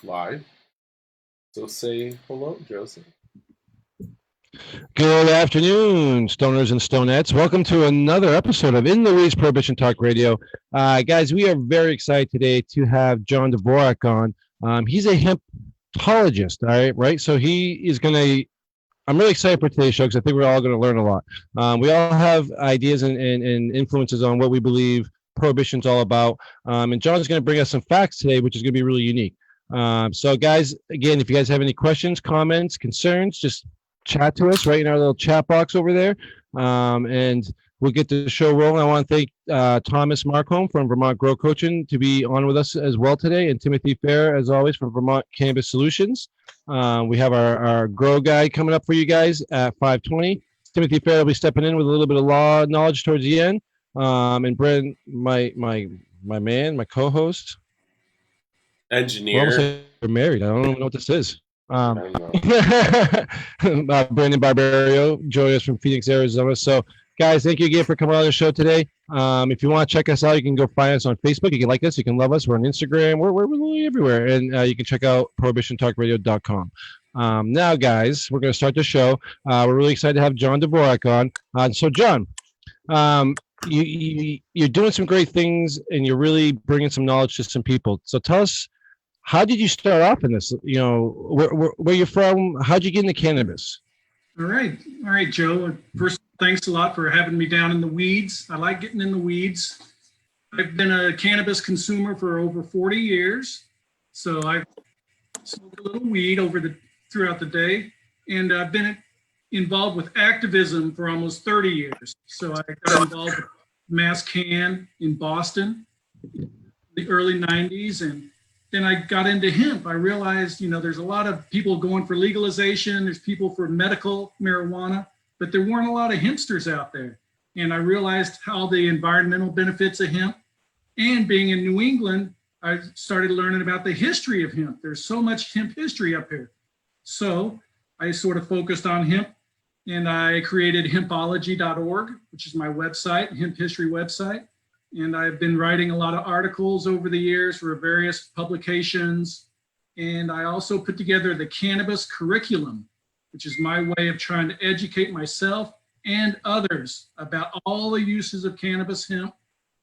live. So say hello, Joseph. Good afternoon, stoners and stonettes. Welcome to another episode of In the Weeds Prohibition Talk Radio. Guys, we are very excited today to have John Dvorak on. He's a hempologist, right? So he is going to, I'm really excited for today's show because I think we're all going to learn a lot. We all have ideas and influences on what we believe Prohibition's all about. And John's going to bring us some facts today, which is going to be really unique. So guys, again, if you guys have any questions, comments, concerns, just chat to us right in our little chat box over there. And we'll get the show rolling. I want to thank Thomas Markholm from Vermont Grow Coaching to be on with us as well today, and Timothy Fair, as always, from Vermont Cannabis Solutions. We have our grow guide coming up for you guys at 5:20. Timothy Fair will be stepping in with a little bit of law knowledge towards the end. And Brent, my man, my co-host, engineer. We're married. I don't even know what this is. Brandon Barberio joining us from Phoenix, Arizona. So, guys, thank you again for coming on the show today. If you want to check us out, you can go find us on Facebook. You can like us. You can love us. We're on Instagram. We're really everywhere. And you can check out prohibitiontalkradio.com. Now, guys, we're going to start the show. We're really excited to have John Dvorak on. So, John, you're doing some great things, and you're really bringing some knowledge to some people. So tell us, how did you start off in this? You know, where you're from? How'd you get into cannabis? All right, Joe. First, thanks a lot for having me down in the weeds. I like getting in the weeds. I've been a cannabis consumer for over 40 years. So I've smoked a little weed throughout the day, and I've been involved with activism for almost 30 years. So I got involved with Mass Can in Boston in the early 90s, and then I got into hemp. I realized, there's a lot of people going for legalization. There's people for medical marijuana, but there weren't a lot of hempsters out there. And I realized how the environmental benefits of hemp. And being in New England, I started learning about the history of hemp. There's so much hemp history up here. So I sort of focused on hemp, and I created hempology.org, which is my website, hemp history website. And I've been writing a lot of articles over the years for various publications. And I also put together the cannabis curriculum, which is my way of trying to educate myself and others about all the uses of cannabis hemp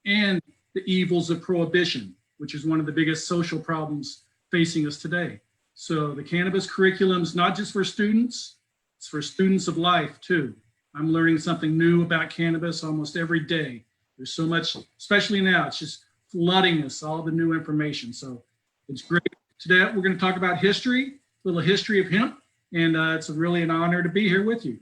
and the evils of prohibition, which is one of the biggest social problems facing us today. So the cannabis curriculum is not just for students, it's for students of life too. I'm learning something new about cannabis almost every day. There's so much, especially now, it's just flooding us, all the new information. So it's great. Today, we're going to talk about history, a little history of hemp, and it's really an honor to be here with you.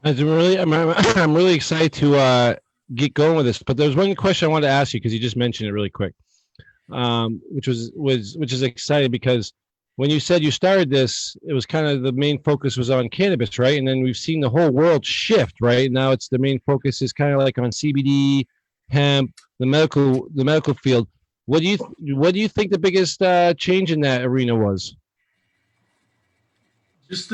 I'm really excited to get going with this, but there's one question I wanted to ask you because you just mentioned it really quick, which is exciting because when you said you started this, it was kind of the main focus was on cannabis, right? And then we've seen the whole world shift, right? Now it's the main focus is kind of like on CBD, hemp, the medical field. What do you think the biggest change in that arena was? Just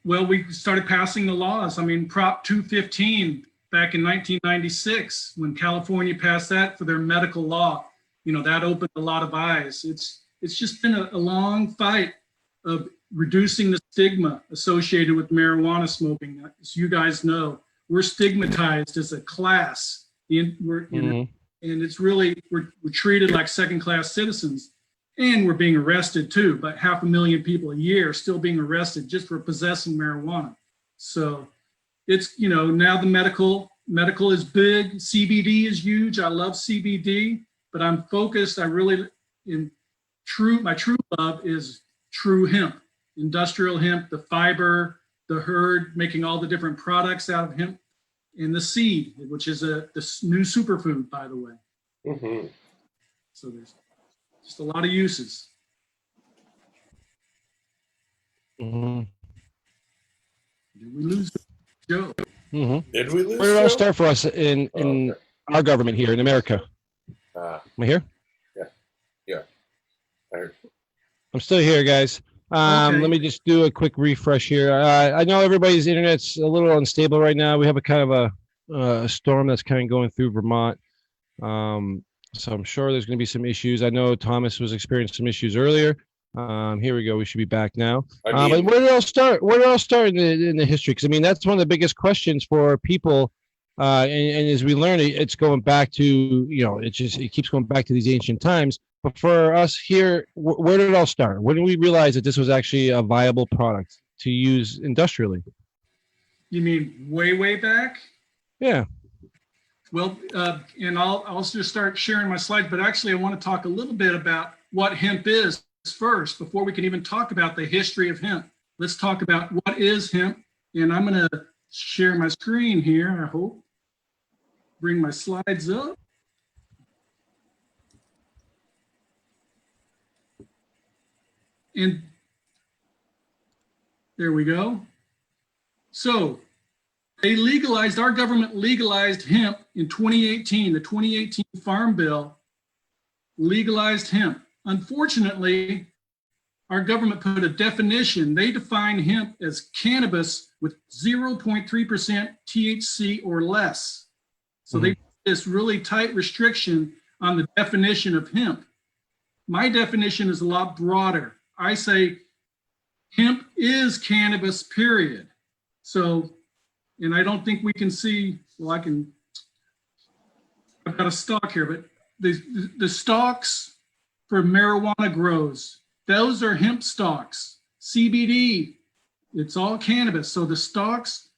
we started passing the laws. I mean, Prop 215 back in 1996, when California passed that for their medical law, that opened a lot of eyes. It's just been a long fight of reducing the stigma associated with marijuana smoking. As you guys know, we're stigmatized as a class. And it's really, we're treated like second-class citizens, and we're being arrested too. But 500,000 people a year are still being arrested just for possessing marijuana. So it's, now the medical is big. CBD is huge. I love CBD, but I'm focused. My true love is true hemp, industrial hemp, the fiber, the herd, making all the different products out of hemp, and the seed, which is this new superfood, by the way. Mm-hmm. So there's just a lot of uses. Mm-hmm. Did we lose Joe? Mm-hmm. Did we lose Where did it all start for us in our government here in America? Am I here? Yeah. I'm still here, guys. Okay. Let me just do a quick refresh here. I know everybody's internet's a little unstable right now. We have a kind of a storm that's kind of going through Vermont. So I'm sure there's going to be some issues. I know Thomas was experiencing some issues earlier. Here we go. We should be back now. I mean, But where did it all start? Where did it all start in the history? Because I mean, that's one of the biggest questions for people. And as we learn, it's going back to, it keeps going back to these ancient times. But for us here, where did it all start? When did we realize that this was actually a viable product to use industrially? You mean way back? Yeah. Well, and I'll just start sharing my slides, but actually I want to talk a little bit about what hemp is first, before we can even talk about the history of hemp. Let's talk about what is hemp. And I'm going to share my screen here, I hope. Bring my slides up. And there we go. So our government legalized hemp in 2018. The 2018 Farm Bill legalized hemp. Unfortunately, our government put a definition. They define hemp as cannabis with 0.3% THC or less. So they put this really tight restriction on the definition of hemp. My definition is a lot broader. I say hemp is cannabis, period. So, and I don't think we can see, well, I've got a stalk here, but the stalks for marijuana grows, those are hemp stalks. CBD, it's all cannabis. So the stalks,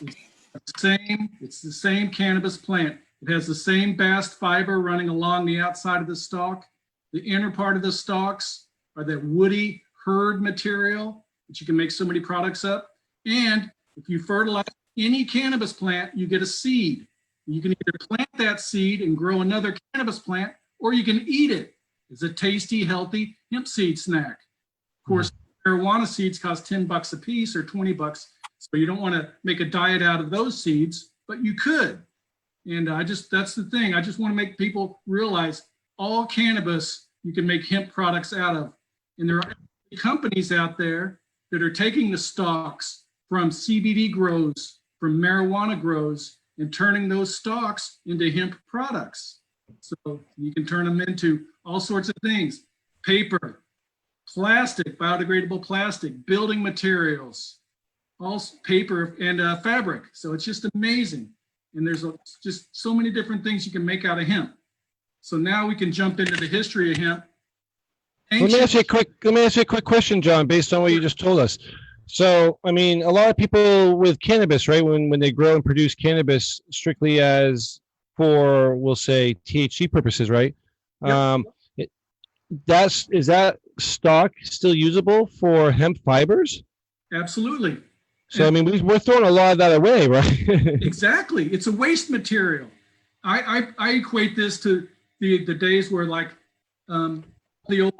it's the same cannabis plant. It has the same bast fiber running along the outside of the stalk. The inner part of the stalks are that woody herd material that you can make so many products up. And if you fertilize any cannabis plant, you get a seed. You can either plant that seed and grow another cannabis plant, or you can eat it. It's a tasty, healthy hemp seed snack. Of course, marijuana seeds cost $10 a piece or $20. So you don't want to make a diet out of those seeds, but you could. And that's the thing. I just want to make people realize all cannabis you can make hemp products out of. And there are companies out there that are taking the stalks from CBD grows, from marijuana grows, and turning those stalks into hemp products. So you can turn them into all sorts of things: paper, plastic, biodegradable plastic, building materials, all paper and fabric. So it's just amazing. And there's just so many different things you can make out of hemp. So now we can jump into the history of hemp. Let me ask you a quick question, John, based on what you just told us. So, I mean, a lot of people with cannabis, right, when they grow and produce cannabis strictly as for, we'll say, THC purposes, right? Yep. Is that stock still usable for hemp fibers? Absolutely. So, I mean, we're throwing a lot of that away, right? Exactly. It's a waste material. I equate this to the days where, like, the old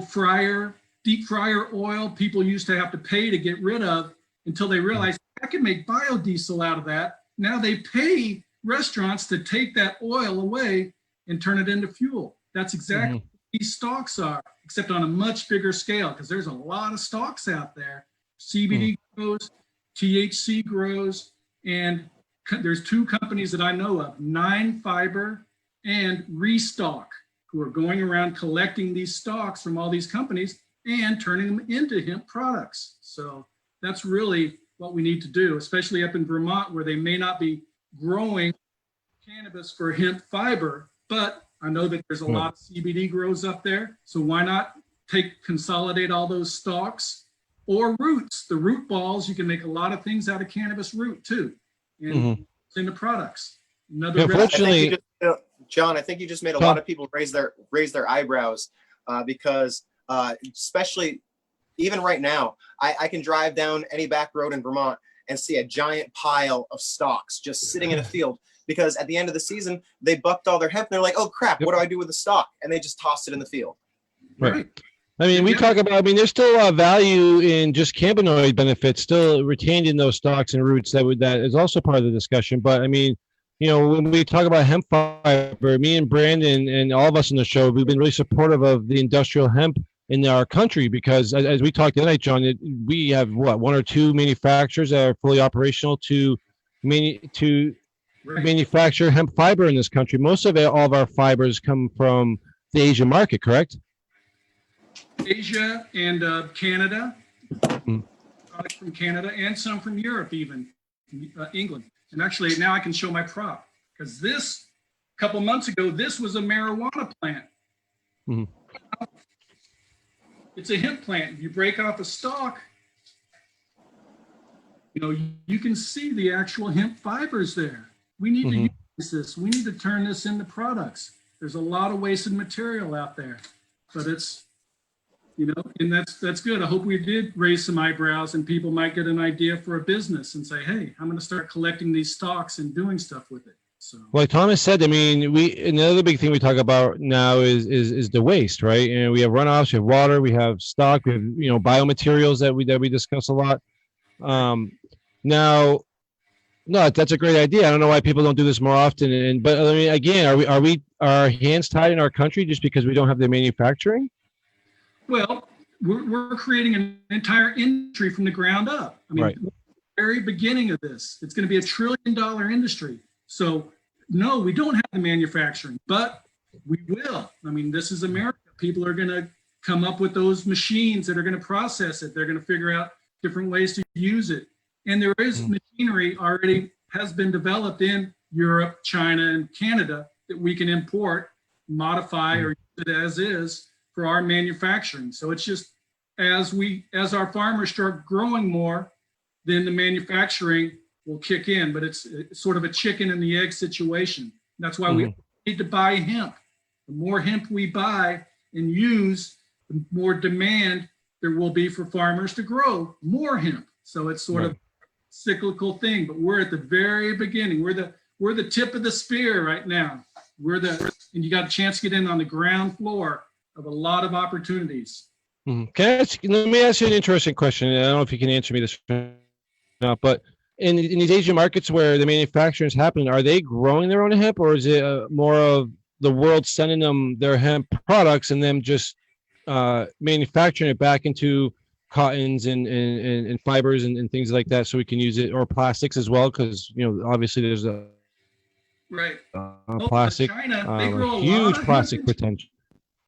deep fryer oil people used to have to pay to get rid of, until they realized I can make biodiesel out of that. Now they pay restaurants to take that oil away and turn it into fuel. That's exactly what these stalks are, except on a much bigger scale, because there's a lot of stalks out there. CBD grows, THC grows, and there's two companies that I know of, 9 Fiber and Restock, who are going around collecting these stalks from all these companies and turning them into hemp products. So that's really what we need to do, especially up in Vermont, where they may not be growing cannabis for hemp fiber, but I know that there's a lot of CBD grows up there. So why not consolidate all those stalks or roots? The root balls, you can make a lot of things out of cannabis root too, and into products. Unfortunately, John, I think you just made a lot of people raise their eyebrows because especially even right now, I can drive down any back road in Vermont and see a giant pile of stalks just sitting in a field, because at the end of the season, they bucked all their hemp and they're like, oh crap, what do I do with the stalk? And they just tossed it in the field. Right. I mean, there's still value in just cannabinoid benefits still retained in those stalks and roots. That is also part of the discussion. But I mean, when we talk about hemp fiber, me and Brandon and all of us on the show, we've been really supportive of the industrial hemp in our country, because as we talked tonight, John, we have one or two manufacturers that are fully operational to manufacture hemp fiber in this country. Most of all of our fibers come from the Asian market, correct? Asia and Canada, Mm. products from Canada, and some from Europe, even England. And actually, now I can show my prop because this, a couple months ago, this was a marijuana plant. Mhm. It's a hemp plant. If you break off a stalk, you know, you can see the actual hemp fibers there. We need to use this. We need to turn this into products. There's a lot of wasted material out there, but it's, you know, and that's good. I hope we did raise some eyebrows and people might get an idea for a business and say, hey, I'm going to start collecting these stalks and doing stuff with it. So, like Thomas said, I mean, another big thing we talk about now is the waste, right? And we have runoffs, we have water, we have stock, we have, you know, biomaterials that we discuss a lot. Now, no, that's a great idea. I don't know why people don't do this more often. But I mean, again, are we our hands tied in our country just because we don't have the manufacturing? well, we're creating an entire industry from the ground up. I mean, Right. the very beginning of this, it's going to be $1 trillion industry. So no, we don't have the manufacturing, but we will. I mean, this is America. People are going to come up with those machines that are going to process it. They're going to figure out different ways to use it. And there is machinery already has been developed in Europe, China, and Canada that we can import, modify, or use it as is for our manufacturing. So it's just as our farmers start growing more, then the manufacturing will kick in. But it's sort of a chicken and the egg situation. That's why we need to buy hemp. The more hemp we buy and use, the more demand there will be for farmers to grow more hemp. So it's sort of cyclical thing, but we're at the very beginning. We're the tip of the spear right now. And you got a chance to get in on the ground floor of a lot of opportunities. Let me ask you an interesting question. I don't know if you can answer me this or not, but in these Asian markets where the manufacturing is happening, are they growing their own hemp, or is it more of the world sending them their hemp products and them just manufacturing it back into cottons and fibers and things like that, so we can use it, or plastics as well, because, you know, obviously there's a plastic, China, they grow a huge lot of plastic hemp potential.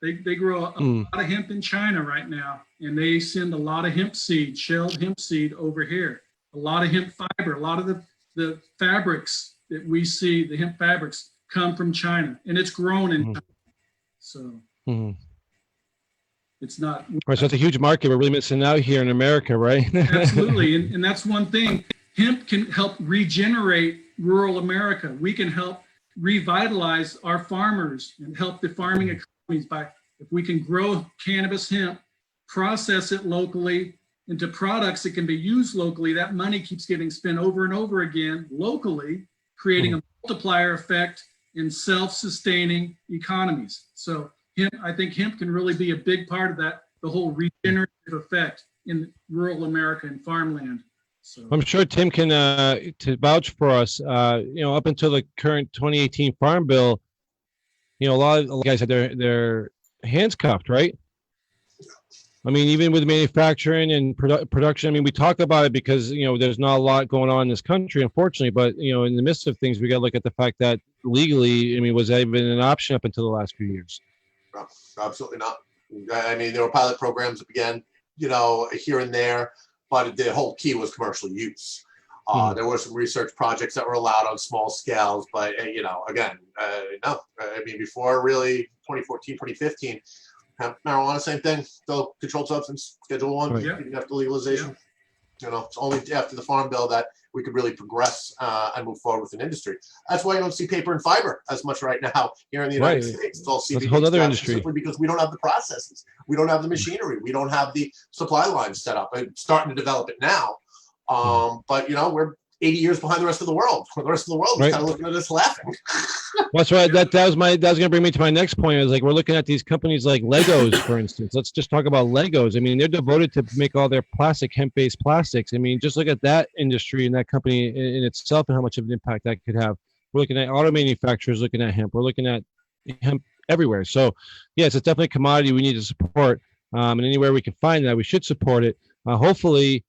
They grow a lot of hemp in China right now, and they send a lot of hemp seed, shelled hemp seed over here. A lot of hemp fiber, a lot of the fabrics that we see, the hemp fabrics, come from China, and it's grown in China. So it's not. Right, so it's a huge market. We're really missing out here in America, right? Absolutely, and that's one thing. Hemp can help regenerate rural America. We can help revitalize our farmers and help the farming economies by, if we can grow cannabis hemp, process it locally into products that can be used locally. That money keeps getting spent over and over again locally, creating a multiplier effect in self-sustaining economies. So I think hemp can really be a big part of that, the whole regenerative effect in rural America and farmland. So I'm sure Tim can to vouch for us. You know, up until the current 2018 Farm Bill, you know, a lot of guys had their hands cuffed, right? I mean, even with manufacturing and production, I mean, we talk about it because, you know, there's not a lot going on in this country, unfortunately. But, you know, in the midst of things, we got to look at the fact that legally, I mean, was that even an option up until the last few years? No, absolutely not. I mean, there were pilot programs that began, you know, here and there, but the whole key was commercial use. There were some research projects that were allowed on small scales, but, you know, again, no. I mean, before really 2014, 2015, hemp, marijuana, same thing. Still controlled substance, Schedule 1, even after legalization. You know, it's only after the Farm Bill that we could really progress and move forward with an industry. That's why you don't see paper and fiber as much right now here in the United States. It's all CBD. That's a whole other industry. Simply because we don't have the processes. We don't have the machinery. We don't have the supply lines set up. It's starting to develop it now. But, you know, we're 80 years behind the rest of the world. The rest of the world is kind of looking at us laughing. That's right. That was going to bring me to my next point. Is like, we're looking at these companies like Legos, for instance. Let's just talk about Legos. I mean, they're devoted to make all their hemp-based plastics. I mean, just look at that industry and that company in itself and how much of an impact that could have. We're looking at auto manufacturers looking at hemp. We're looking at hemp everywhere. So, yes, it's definitely a commodity we need to support. And anywhere we can find that, we should support it. Hopefully,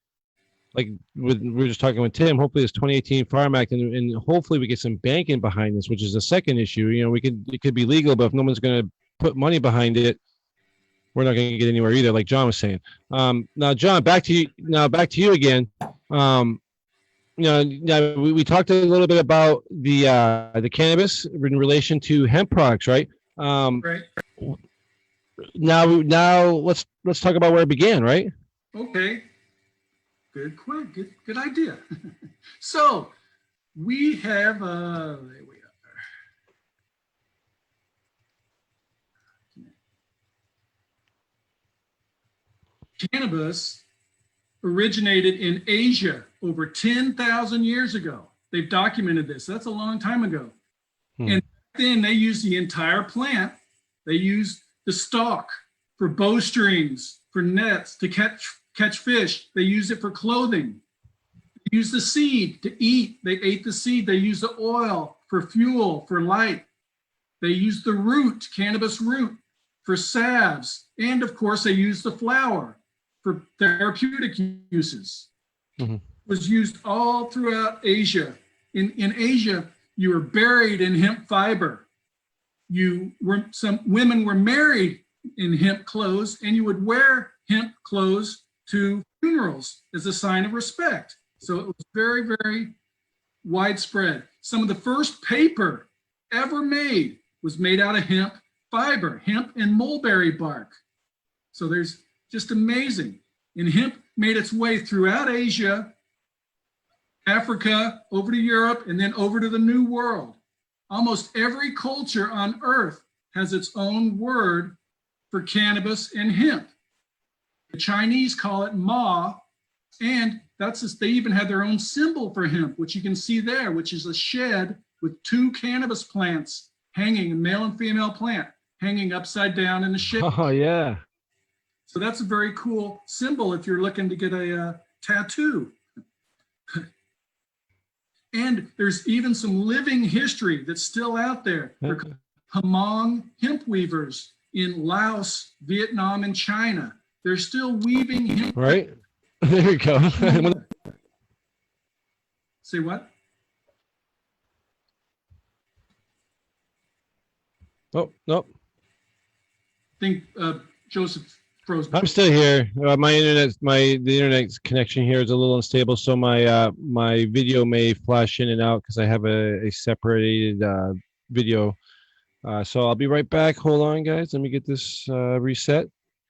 like we were just talking with Tim, hopefully this 2018 Farm Act, and hopefully we get some banking behind this, which is the second issue. You know, it could be legal, but if no one's going to put money behind it, we're not going to get anywhere either, like John was saying. Now, John, back to you again. Now we talked a little bit about the cannabis in relation to hemp products, right? Right. Now let's talk about where it began, right? Okay. Good idea. So we have there we are. Cannabis originated in Asia over 10,000 years ago. They've documented this. That's a long time ago. And then they used the entire plant. They used the stalk for bowstrings, for nets, to catch fish. They used it for clothing. They used the seed to eat. They ate the seed. They used the oil for fuel, for light. They used the root, cannabis root, for salves. And of course, they used the flower for therapeutic uses. It was used all throughout Asia. In Asia, you were buried in hemp fiber. Some women were married in hemp clothes, and you would wear hemp clothes to funerals as a sign of respect. So it was very, very widespread. Some of the first paper ever made was made out of hemp fiber, hemp and mulberry bark. So there's just amazing. And hemp made its way throughout Asia, Africa, over to Europe, and then over to the New World. Almost every culture on earth has its own word for cannabis and hemp. The Chinese call it ma, and they even have their own symbol for hemp, which you can see there, which is a shed with two cannabis plants hanging, a male and female plant, hanging upside down in the shed. Oh, yeah. So that's a very cool symbol if you're looking to get a tattoo. And there's even some living history that's still out there. For Hmong hemp weavers in Laos, Vietnam, and China. They're still weaving hemp. Right. There you go. Say what? Oh, nope. I think Joseph froze. I'm still here. The internet connection here is a little unstable, so my video may flash in and out because I have a separated video. So I'll be right back. Hold on, guys. Let me get this reset.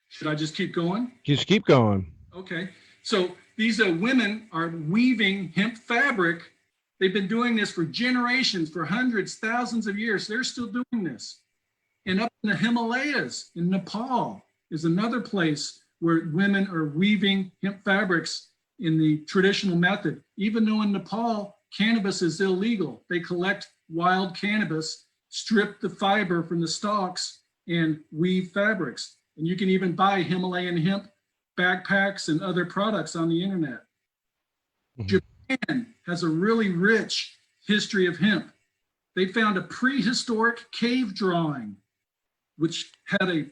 Should I just keep going? Just keep going. Okay. So these women are weaving hemp fabric. They've been doing this for generations, for hundreds, thousands of years. They're still doing this. And up in the Himalayas, in Nepal, is another place where women are weaving hemp fabrics in the traditional method. Even though in Nepal, cannabis is illegal. They collect wild cannabis, strip the fiber from the stalks, and weave fabrics. And you can even buy Himalayan hemp backpacks and other products on the internet. Japan has a really rich history of hemp. They found a prehistoric cave drawing, which had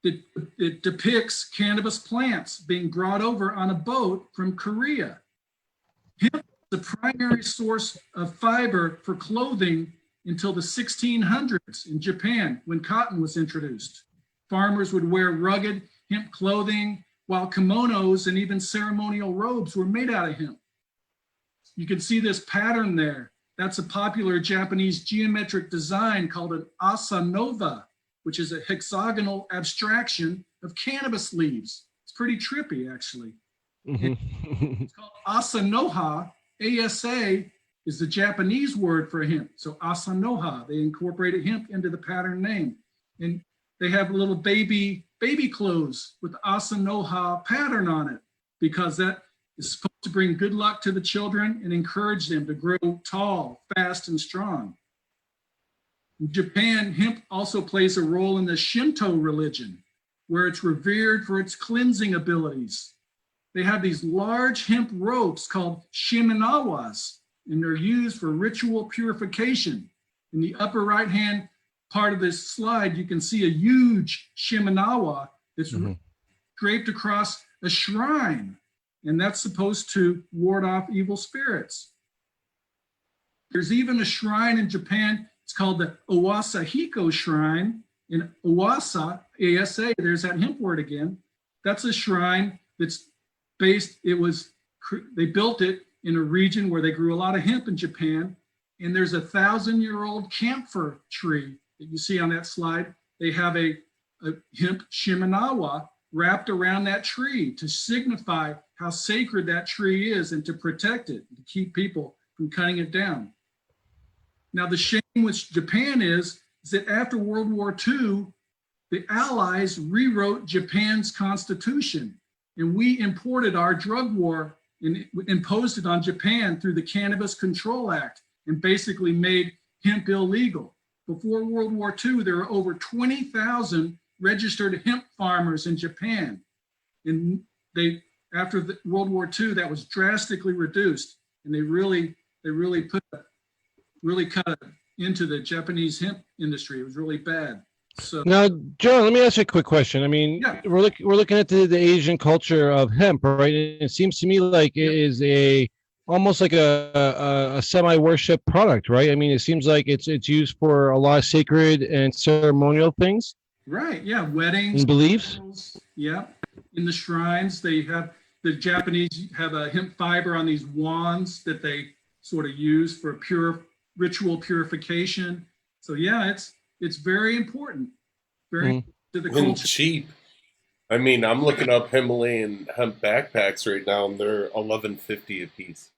it depicts cannabis plants being brought over on a boat from Korea. Hemp was the primary source of fiber for clothing until the 1600s in Japan, when cotton was introduced. Farmers would wear rugged hemp clothing, while kimonos and even ceremonial robes were made out of hemp. You can see this pattern there. That's a popular Japanese geometric design called an asanova, which is a hexagonal abstraction of cannabis leaves. It's pretty trippy, actually. It's called asanoha. ASA is the Japanese word for hemp. So asanoha, they incorporated hemp into the pattern name. And they have little baby clothes with the asanoha pattern on it, because that is supposed to bring good luck to the children and encourage them to grow tall, fast, and strong. In Japan, hemp also plays a role in the Shinto religion, where it's revered for its cleansing abilities. They have these large hemp ropes called shimenawas, and they're used for ritual purification. In the upper right-hand part of this slide, you can see a huge shimenawa that's draped across a shrine, and that's supposed to ward off evil spirits. There's even a shrine in Japan. It's called the Yasuhiko Shrine, In Oasa, ASA, there's that hemp word again. That's a shrine that's based, they built it in a region where they grew a lot of hemp in Japan. And there's a 1,000-year-old camphor tree that you see on that slide. They have a hemp shimenawa wrapped around that tree to signify how sacred that tree is and to protect it, to keep people from cutting it down. Now, the shame with Japan is that after World War II, the Allies rewrote Japan's constitution, and we imported our drug war and imposed it on Japan through the Cannabis Control Act and basically made hemp illegal. Before World War II, there were over 20,000 registered hemp farmers in Japan. And after World War II, that was drastically reduced, and they really cut into the Japanese hemp industry. It was really bad. So now, John, let me ask you a quick question. I mean, yeah. we're looking at the Asian culture of hemp, right? And it seems to me like it is almost like a semi-worship product, right? I mean, it seems like it's used for a lot of sacred and ceremonial things. Right. Yeah. Weddings. And beliefs. Yeah. In the shrines, the Japanese have a hemp fiber on these wands that they sort of use for ritual purification. So yeah, it's very important. Very to the And culture. cheap. I mean, I'm looking up Himalayan hemp backpacks right now, and they're $11.50 a piece.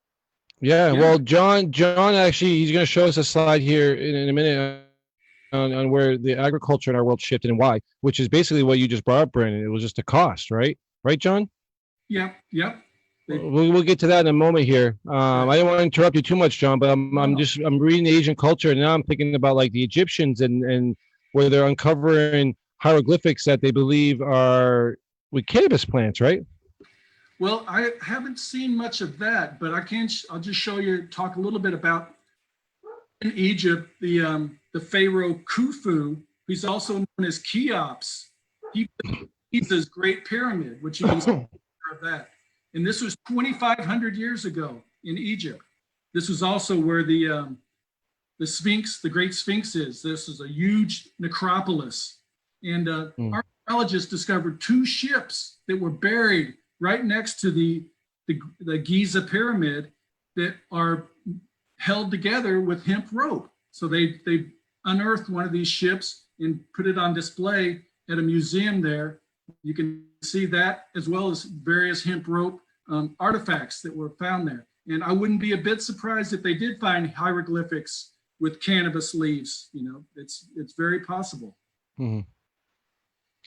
Yeah. Well, John actually, he's going to show us a slide here in a minute on where the agriculture in our world shifted and why, which is basically what you just brought up, Brandon. It was just a cost, right? Right, John? Yep. We'll get to that in a moment here. I didn't want to interrupt you too much, John, but I'm reading the Asian culture, and now I'm thinking about like the Egyptians and where they're uncovering hieroglyphics that they believe are with cannabis plants, right? Well, I haven't seen much of that, but I'll just talk a little bit about in Egypt, the Pharaoh Khufu. He's also known as Cheops. He's this Great Pyramid, which you can see of that. And this was 2,500 years ago in Egypt. This was also where the Sphinx, the Great Sphinx is. This is a huge necropolis. And archaeologists discovered 2 ships that were buried right next to the Giza pyramid that are held together with hemp rope. So they unearthed one of these ships and put it on display at a museum there. You can see that as well as various hemp rope artifacts that were found there. And I wouldn't be a bit surprised if they did find hieroglyphics with cannabis leaves. You know, it's very possible. Mm-hmm.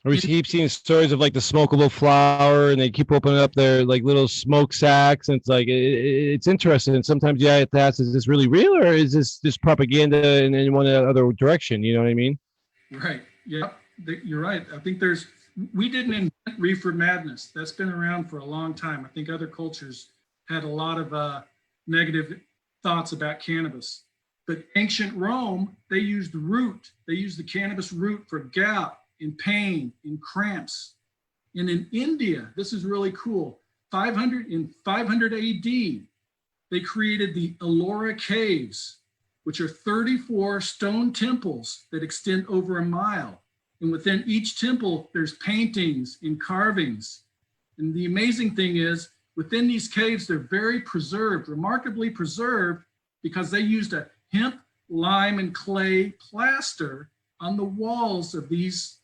We keep seeing stories of like the smokable flower, and they keep opening up their like little smoke sacks, and it's like it's interesting. And sometimes you have to ask, is this really real, or is this just propaganda in one other direction? You know what I mean? Right. Yeah, you're right. I think we didn't invent reefer madness. That's been around for a long time. I think other cultures had a lot of negative thoughts about cannabis. But ancient Rome, they used the root. They used the cannabis root for gout, in pain, in cramps. And in India, this is really cool. 500 AD, they created the Ellora Caves, which are 34 stone temples that extend over a mile. And within each temple, there's paintings and carvings. And the amazing thing is, within these caves, they're very preserved, remarkably preserved, because they used a hemp, lime, and clay plaster on the walls of these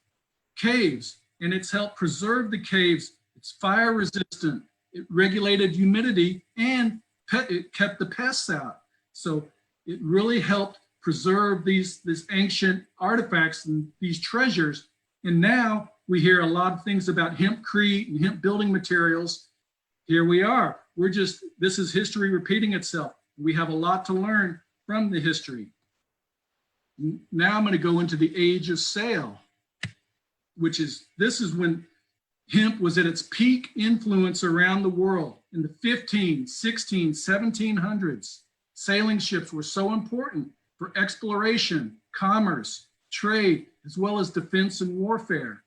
caves. And it's helped preserve the caves. It's fire resistant. It regulated humidity, and it kept the pests out. So it really helped preserve these ancient artifacts and these treasures. And now we hear a lot of things about hempcrete and hemp building materials. Here we are. This is history repeating itself. We have a lot to learn from the history. Now I'm going to go into the age of sale, this is when hemp was at its peak influence around the world in the 15, 16, 1700s. Sailing ships were so important for exploration, commerce, trade, as well as defense and warfare.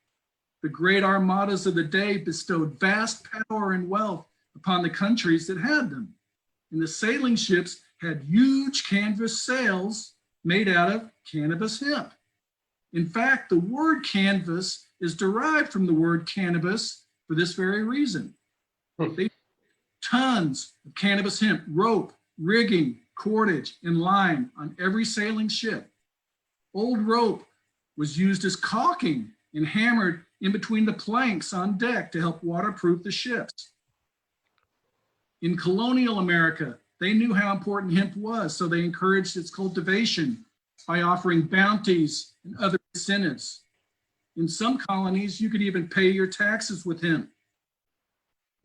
The great armadas of the day bestowed vast power and wealth upon the countries that had them. And the sailing ships had huge canvas sails made out of cannabis hemp. In fact, the word canvas is derived from the word cannabis for this very reason. They tons of cannabis hemp, rope, rigging, cordage, and line on every sailing ship. Old rope was used as caulking and hammered in between the planks on deck to help waterproof the ships. In colonial America, they knew how important hemp was, so they encouraged its cultivation by offering bounties and other incentives. In some colonies, you could even pay your taxes with hemp.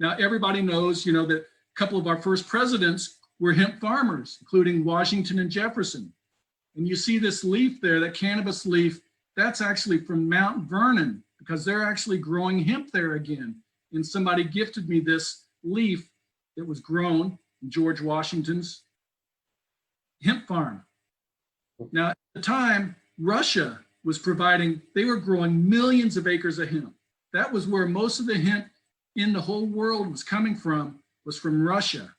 Now, everybody knows, that a couple of our first presidents were hemp farmers, including Washington and Jefferson. And you see this leaf there, that cannabis leaf, that's actually from Mount Vernon, because they're actually growing hemp there again. And somebody gifted me this leaf that was grown in George Washington's hemp farm. Now, at the time, Russia was they were growing millions of acres of hemp. That was where most of the hemp in the whole world was coming from, was from Russia.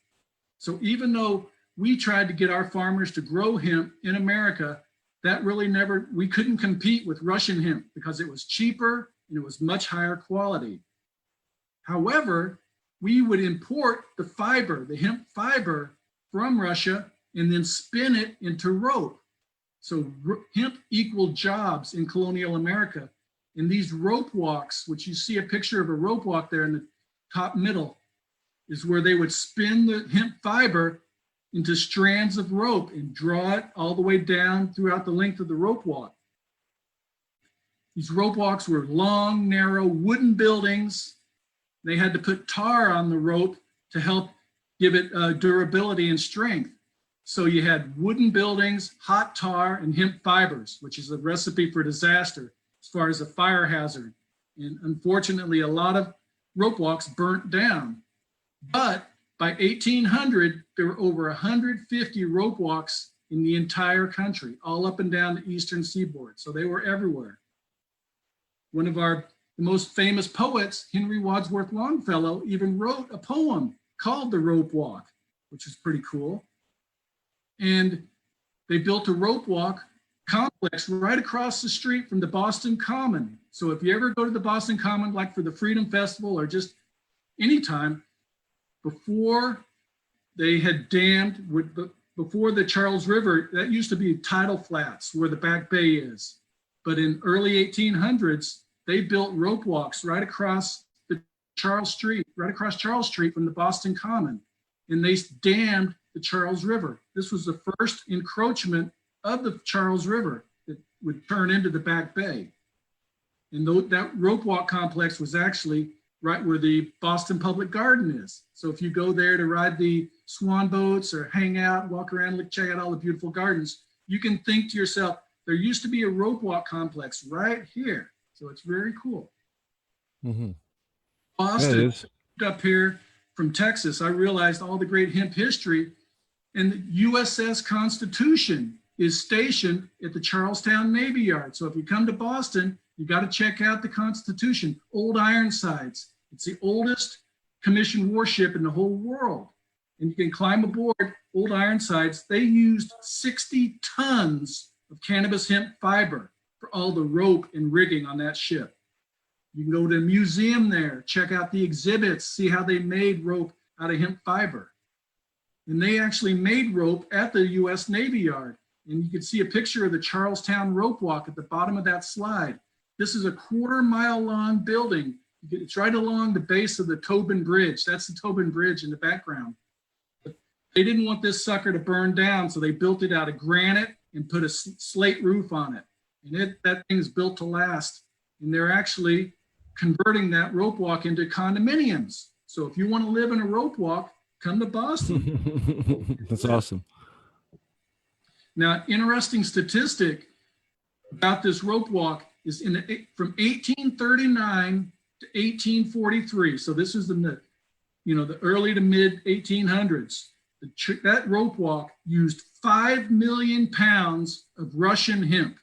So even though we tried to get our farmers to grow hemp in America, that really we couldn't compete with Russian hemp because it was cheaper and it was much higher quality. However, we would import the fiber, the hemp fiber from Russia, and then spin it into rope. So hemp equaled jobs in colonial America. And these rope walks, which you see a picture of a rope walk there in the top middle, is where they would spin the hemp fiber into strands of rope and draw it all the way down throughout the length of the rope walk. These rope walks were long, narrow wooden buildings. They had to put tar on the rope to help give it durability and strength. So you had wooden buildings, hot tar, and hemp fibers, which is a recipe for disaster as far as a fire hazard. And unfortunately, a lot of rope walks burnt down. But by 1800, there were over 150 rope walks in the entire country, all up and down the eastern seaboard. So they were everywhere. One of the most famous poets, Henry Wadsworth Longfellow, even wrote a poem called The Rope Walk, which is pretty cool. And they built a rope walk complex right across the street from the Boston Common. So if you ever go to the Boston Common, like for the Freedom Festival or just anytime, before they had dammed, before the Charles River, that used to be tidal flats where the Back Bay is. But in early 1800s, they built rope walks right across Charles Street from the Boston Common. And they dammed the Charles River. This was the first encroachment of the Charles River that would turn into the Back Bay. And that rope walk complex was actually right where the Boston Public Garden is. So if you go there to ride the swan boats or hang out, walk around, check out all the beautiful gardens, you can think to yourself, there used to be a rope walk complex right here. So it's very cool. Mm-hmm. Boston, up here from Texas, I realized all the great hemp history, and the USS Constitution is stationed at the Charlestown Navy Yard. So if you come to Boston, you got to check out the Constitution, Old Ironsides. It's the oldest commissioned warship in the whole world. And you can climb aboard Old Ironsides. They used 60 tons of cannabis hemp fiber for all the rope and rigging on that ship. You can go to a museum there, check out the exhibits, see how they made rope out of hemp fiber. And they actually made rope at the US Navy Yard. And you can see a picture of the Charlestown rope walk at the bottom of that slide. This is a 1/4 mile long building. It's right along the base of the Tobin Bridge. That's the Tobin Bridge in the background. But they didn't want this sucker to burn down, so they built it out of granite and put a slate roof on it. And that thing is built to last. And they're actually converting that rope walk into condominiums. So if you want to live in a rope walk, come to Boston. That's awesome. Now, interesting statistic about this rope walk is from 1839 to 1843. So this is in the early to mid 1800s. That rope walk used 5 million pounds of Russian hemp,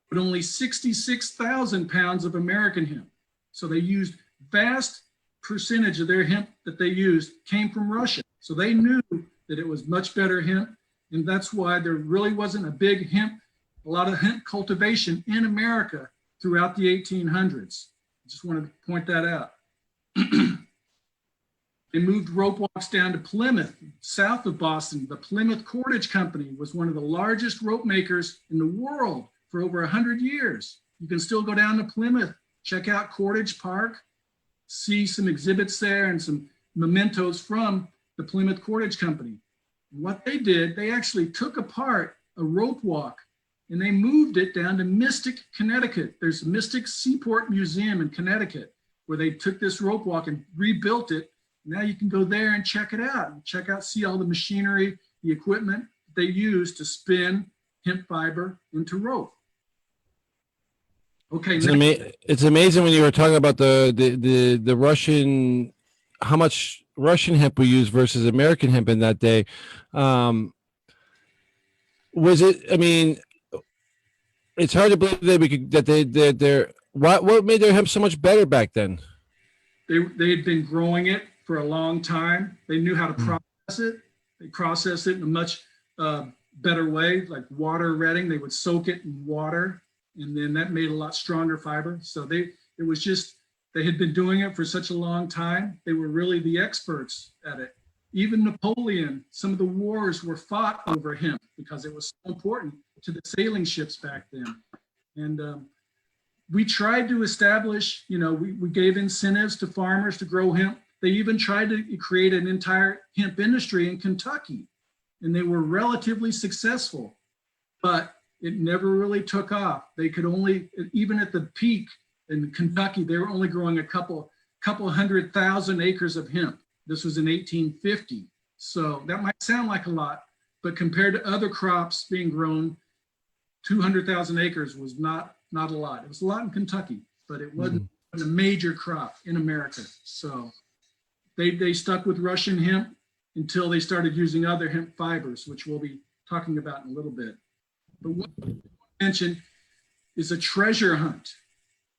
but only 66,000 pounds of American hemp. So they used vast percentage of their hemp that they used came from Russia. So they knew that it was much better hemp. And that's why there really wasn't a big hemp a lot of hemp cultivation in America throughout the 1800s. I just wanted to point that out. They moved rope walks down to Plymouth, south of Boston. The Plymouth Cordage Company was one of the largest rope makers in the world for over 100 years. You can still go down to Plymouth, check out Cordage Park, see some exhibits there and some mementos from the Plymouth Cordage Company. And what they did, they actually took apart a rope walk and they moved it down to Mystic, Connecticut. There's a Mystic Seaport Museum in Connecticut where they took this rope walk and rebuilt it. Now you can go there and check it out and see all the machinery, the equipment they use to spin hemp fiber into rope. Okay. It's amazing when you were talking about the Russian, how much Russian hemp we use versus American hemp in that day. Was it? I mean, it's hard to believe what made their hemp so much better back then? They had been growing it for a long time. They knew how to process it. They processed it in a much better way, like water retting. They would soak it in water, and then that made a lot stronger fiber. So they had been doing it for such a long time. They were really the experts at it. Even Napoleon, some of the wars were fought over hemp because it was so important to the sailing ships back then. And we tried to establish, we gave incentives to farmers to grow hemp. They even tried to create an entire hemp industry in Kentucky, and they were relatively successful, but it never really took off. They could only, even at the peak in Kentucky, they were only growing a couple 100,000 acres of hemp. This was in 1850. So that might sound like a lot, but compared to other crops being grown, 200,000 acres was not a lot. It was a lot in Kentucky, but it wasn't a major crop in America. So they stuck with Russian hemp until they started using other hemp fibers, which we'll be talking about in a little bit. But what I mentioned is a treasure hunt,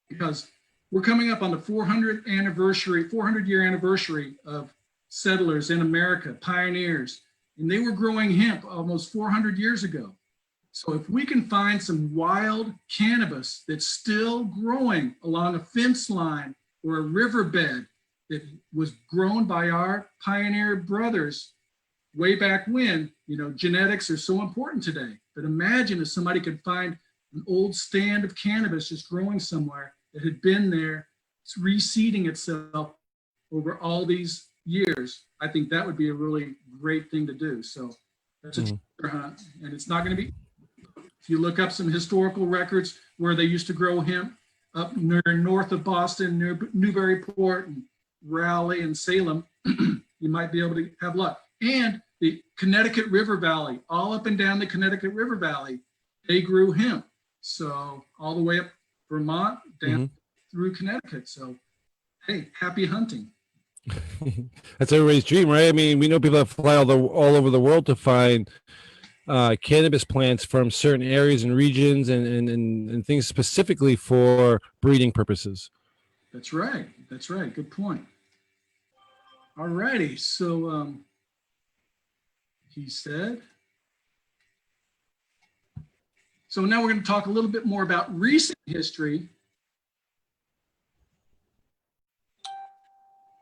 because we're coming up on the 400-year anniversary of settlers in America, pioneers, and they were growing hemp almost 400 years ago. So if we can find some wild cannabis that's still growing along a fence line or a riverbed that was grown by our pioneer brothers way back when, genetics are so important today. But imagine if somebody could find an old stand of cannabis just growing somewhere that had been there, it's reseeding itself over all these years. I think that would be a really great thing to do. So that's a treasure hunt, and it's not going to be. If you look up some historical records where they used to grow hemp up near north of Boston, near Newburyport and Raleigh and Salem, you might be able to have luck. And the Connecticut River Valley, all up and down the Connecticut River Valley, they grew hemp. So all the way up Vermont, down through Connecticut. So, hey, happy hunting. That's everybody's dream, right? I mean, we know people that fly all over the world to find cannabis plants from certain areas and regions and things specifically for breeding purposes. That's right. That's right. Good point. All righty. So he said. So now we're going to talk a little bit more about recent history,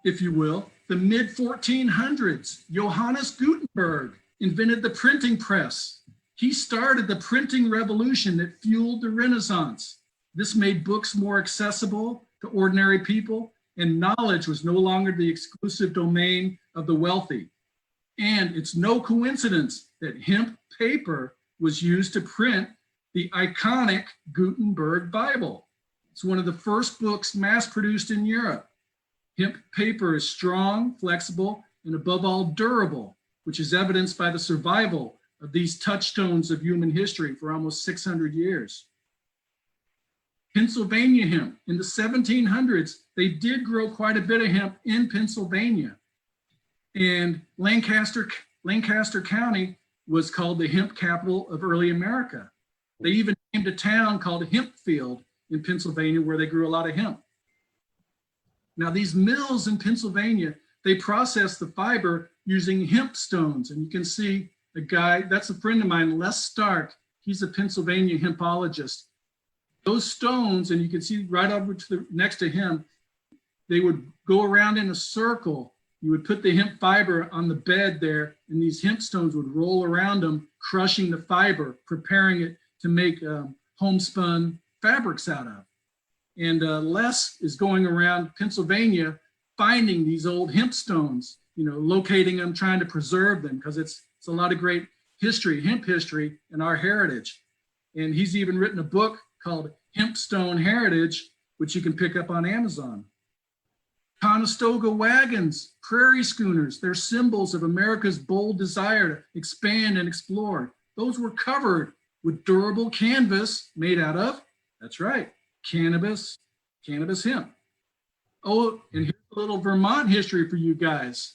if you will. The mid-1400s, Johannes Gutenberg invented the printing press. He started the printing revolution that fueled the Renaissance. This made books more accessible to ordinary people, and knowledge was no longer the exclusive domain of the wealthy. And it's no coincidence that hemp paper was used to print the iconic Gutenberg Bible. It's one of the first books mass-produced in Europe. Hemp paper is strong, flexible, and above all durable, which is evidenced by the survival of these touchstones of human history for almost 600 years. Pennsylvania hemp. In the 1700s, they did grow quite a bit of hemp in Pennsylvania. And Lancaster County was called the hemp capital of early America. They even named a town called Hempfield in Pennsylvania where they grew a lot of hemp. Now these mills in Pennsylvania, they process the fiber using hemp stones. And you can see a guy, that's a friend of mine, Les Stark. He's a Pennsylvania hempologist. Those stones, and you can see right over to the next to him, they would go around in a circle. You would put the hemp fiber on the bed there, and these hemp stones would roll around them, crushing the fiber, preparing it to make homespun fabrics out of. And Les is going around Pennsylvania finding these old hemp stones, locating them, trying to preserve them, because it's a lot of great history, hemp history, and our heritage. And he's even written a book called Hemp Stone Heritage, which you can pick up on Amazon. Conestoga wagons, prairie schooners, they're symbols of America's bold desire to expand and explore. Those were covered with durable canvas made out of, that's right, cannabis hemp. Oh, and here's a little Vermont history for you guys.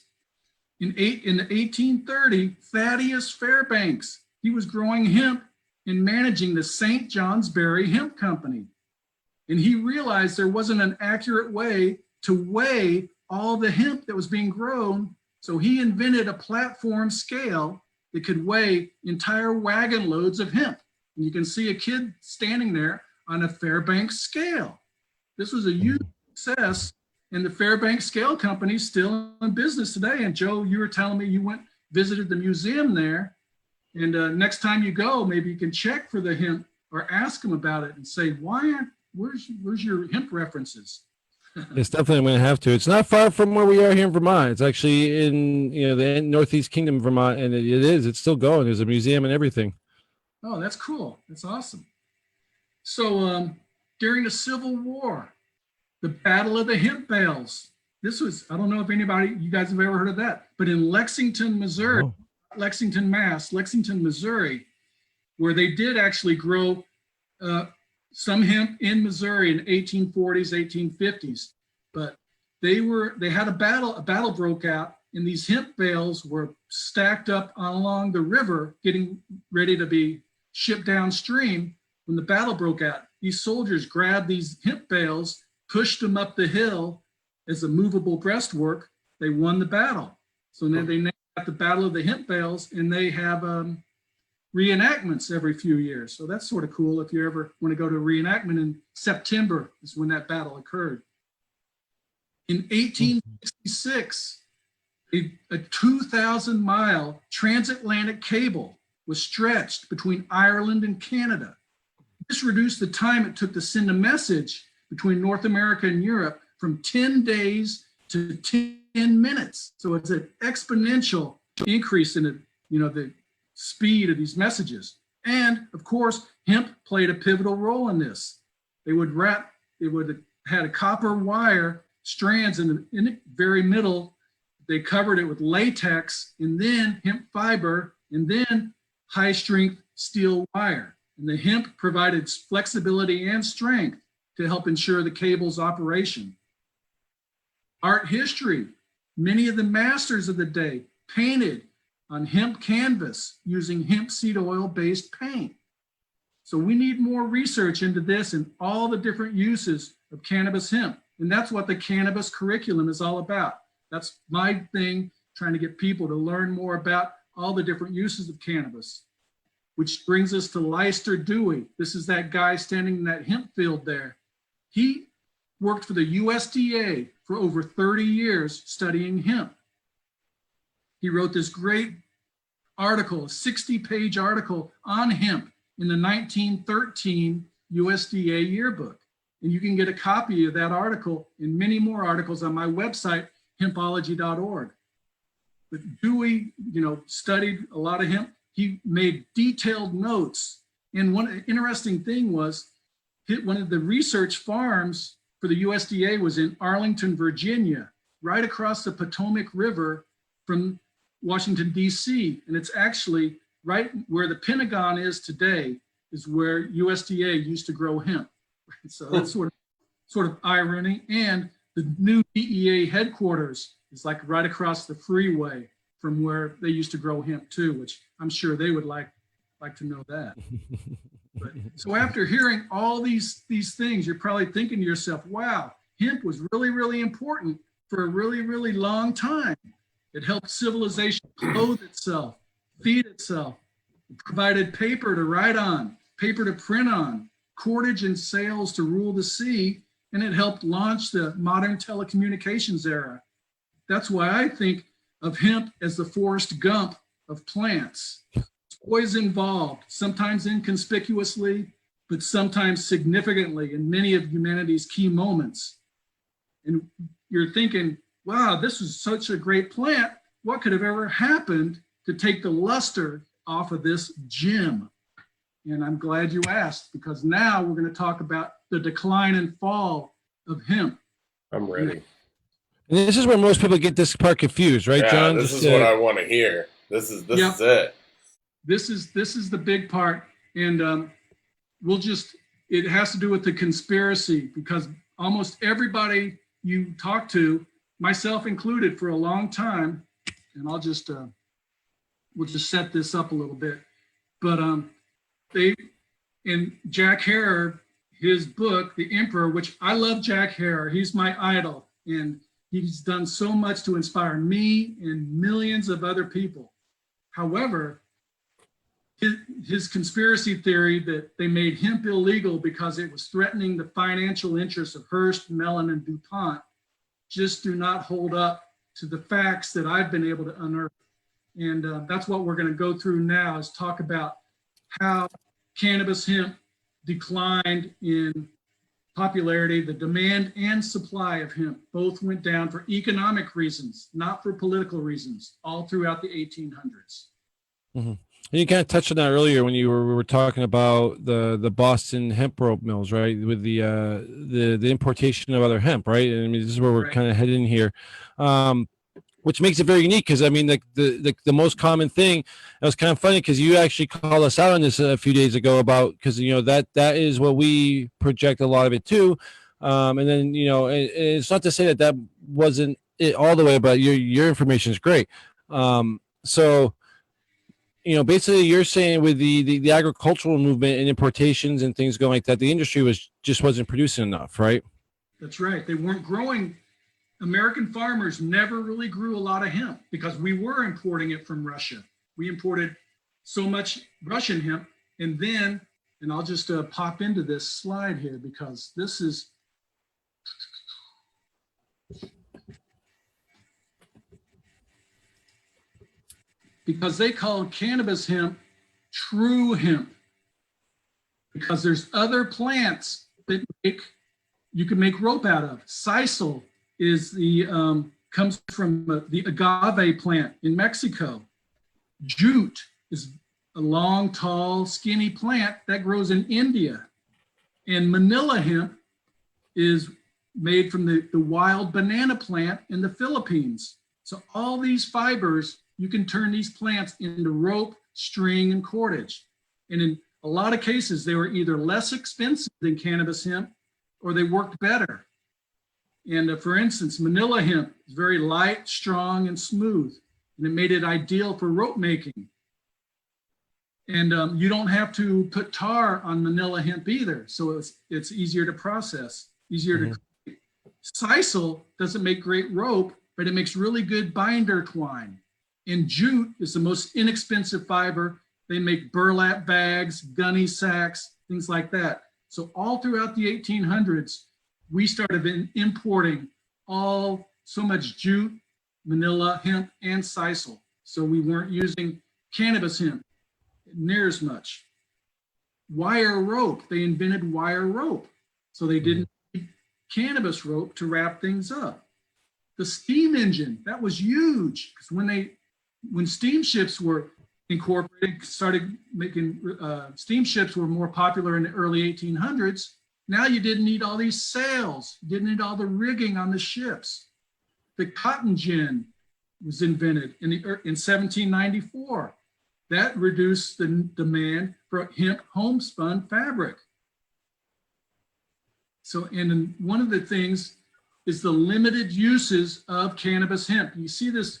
In 1830, Thaddeus Fairbanks, he was growing hemp and managing the St. Johnsbury Hemp Company. And he realized there wasn't an accurate way to weigh all the hemp that was being grown. So he invented a platform scale that could weigh entire wagon loads of hemp. And you can see a kid standing there on a Fairbanks scale. This was a huge success, and the Fairbanks Scale Company is still in business today. And Joe, you were telling me you visited the museum there, and next time you go, maybe you can check for the hemp or ask them about it and say, where's your hemp references? It's definitely, I'm going to have to. It's not far from where we are here in Vermont. It's actually in the Northeast Kingdom of Vermont, and it's still going. There's a museum and everything. Oh, that's cool. That's awesome. So during the Civil War, the Battle of the Hemp Bales. This was, I don't know if you guys have ever heard of that, but in Lexington, Missouri, Lexington, Missouri, where they did actually grow some hemp in Missouri in 1840s, 1850s, but they had a battle broke out, and these hemp bales were stacked up along the river, getting ready to be shipped downstream. When the battle broke out, these soldiers grabbed these hemp bales, pushed them up the hill as a movable breastwork. They won the battle. So now they named it the Battle of the Hemp Bales, and they have reenactments every few years. So that's sort of cool. If you ever want to go to a reenactment in September is when that battle occurred. In 1866, a 2,000-mile transatlantic cable was stretched between Ireland and Canada. This reduced the time it took to send a message between North America and Europe from 10 days to 10 minutes. So it's an exponential increase in the speed of these messages. And of course, hemp played a pivotal role in this. They would had a copper wire strands in the very middle. They covered it with latex, and then hemp fiber, and then high strength steel wire. And the hemp provided flexibility and strength to help ensure the cable's operation. Art history. Many of the masters of the day painted on hemp canvas using hemp seed oil-based paint. So we need more research into this and all the different uses of cannabis hemp. And that's what the cannabis curriculum is all about. That's my thing, trying to get people to learn more about all the different uses of cannabis. Which brings us to Leicester Dewey. This is that guy standing in that hemp field there. He worked for the USDA for over 30 years studying hemp. He wrote this great article, a 60-page article on hemp in the 1913 USDA yearbook. And you can get a copy of that article and many more articles on my website, hempology.org. But Dewey, studied a lot of hemp. He made detailed notes. And one interesting thing was, one of the research farms for the USDA was in Arlington, Virginia, right across the Potomac River from Washington, D.C. And it's actually right where the Pentagon is today is where USDA used to grow hemp. So that's sort of irony. And the new DEA headquarters is like right across the freeway from where they used to grow hemp too, which I'm sure they would like to know that. But, so after hearing all these things, you're probably thinking to yourself, wow, hemp was really, really important for a really, really long time. It helped civilization clothe itself, feed itself, It provided paper to write on, paper to print on, cordage and sails to rule the sea, and it helped launch the modern telecommunications era. That's why I think of hemp as the Forrest Gump of plants. It's always involved, sometimes inconspicuously, but sometimes significantly in many of humanity's key moments. And you're thinking, wow, this is such a great plant. What could have ever happened to take the luster off of this gem? And I'm glad you asked, because now we're going to talk about the decline and fall of hemp. I'm ready. And this is where most people get this part confused, right, Yeah, John? this is what I want to hear. This is it. This is the big part. And it has to do with the conspiracy, because almost everybody you talk to, myself included for a long time, and we'll just set this up a little bit. But in Jack Herer, his book, The Emperor, which I love Jack Herer, he's my idol, and he's done so much to inspire me and millions of other people. However, his conspiracy theory that they made hemp illegal because it was threatening the financial interests of Hearst, Mellon, and DuPont just do not hold up to the facts that I've been able to unearth. And that's what we're going to go through now, is talk about how cannabis hemp declined in popularity. The demand and supply of hemp both went down for economic reasons, not for political reasons, all throughout the 1800s. Mm-hmm. And you kind of touched on that earlier when we were talking about the Boston hemp rope mills, right? With the importation of other hemp, right? And I mean, this is where we're kind of heading here, which makes it very unique. Because I mean, the most common thing. It was kind of funny because you actually called us out on this a few days ago about, because that is what we project a lot of it too. And then it's not to say that wasn't it all the way, but your information is great. So. Basically you're saying with the agricultural movement and importations and things going like that, the industry wasn't producing enough, right? That's right. They weren't growing. American farmers never really grew a lot of hemp because we were importing it from Russia. We imported so much Russian hemp. And then, and I'll just pop into this slide here, because this is, because they call cannabis hemp true hemp, because there's other plants that you can make rope out of. Sisal is comes from the agave plant in Mexico. Jute is a long, tall, skinny plant that grows in India. And Manila hemp is made from the wild banana plant in the Philippines. So all these fibers, you can turn these plants into rope, string, and cordage. And in a lot of cases, they were either less expensive than cannabis hemp or they worked better. And for instance, Manila hemp is very light, strong, and smooth, and it made it ideal for rope making. And you don't have to put tar on Manila hemp either, so it's easier to process, easier to create. Sisal doesn't make great rope, but it makes really good binder twine. And jute is the most inexpensive fiber. They make burlap bags, gunny sacks, things like that. So all throughout the 1800s, we started importing so much jute, Manila hemp, and sisal. So we weren't using cannabis hemp near as much. Wire rope, they invented wire rope. So they didn't need cannabis rope to wrap things up. The steam engine, that was huge, because when steamships were incorporated, started making steamships were more popular in the early 1800s. Now you didn't need all these sails, you didn't need all the rigging on the ships. The cotton gin was invented in 1794. That reduced the demand for hemp homespun fabric. So, and one of the things is the limited uses of cannabis hemp. You see this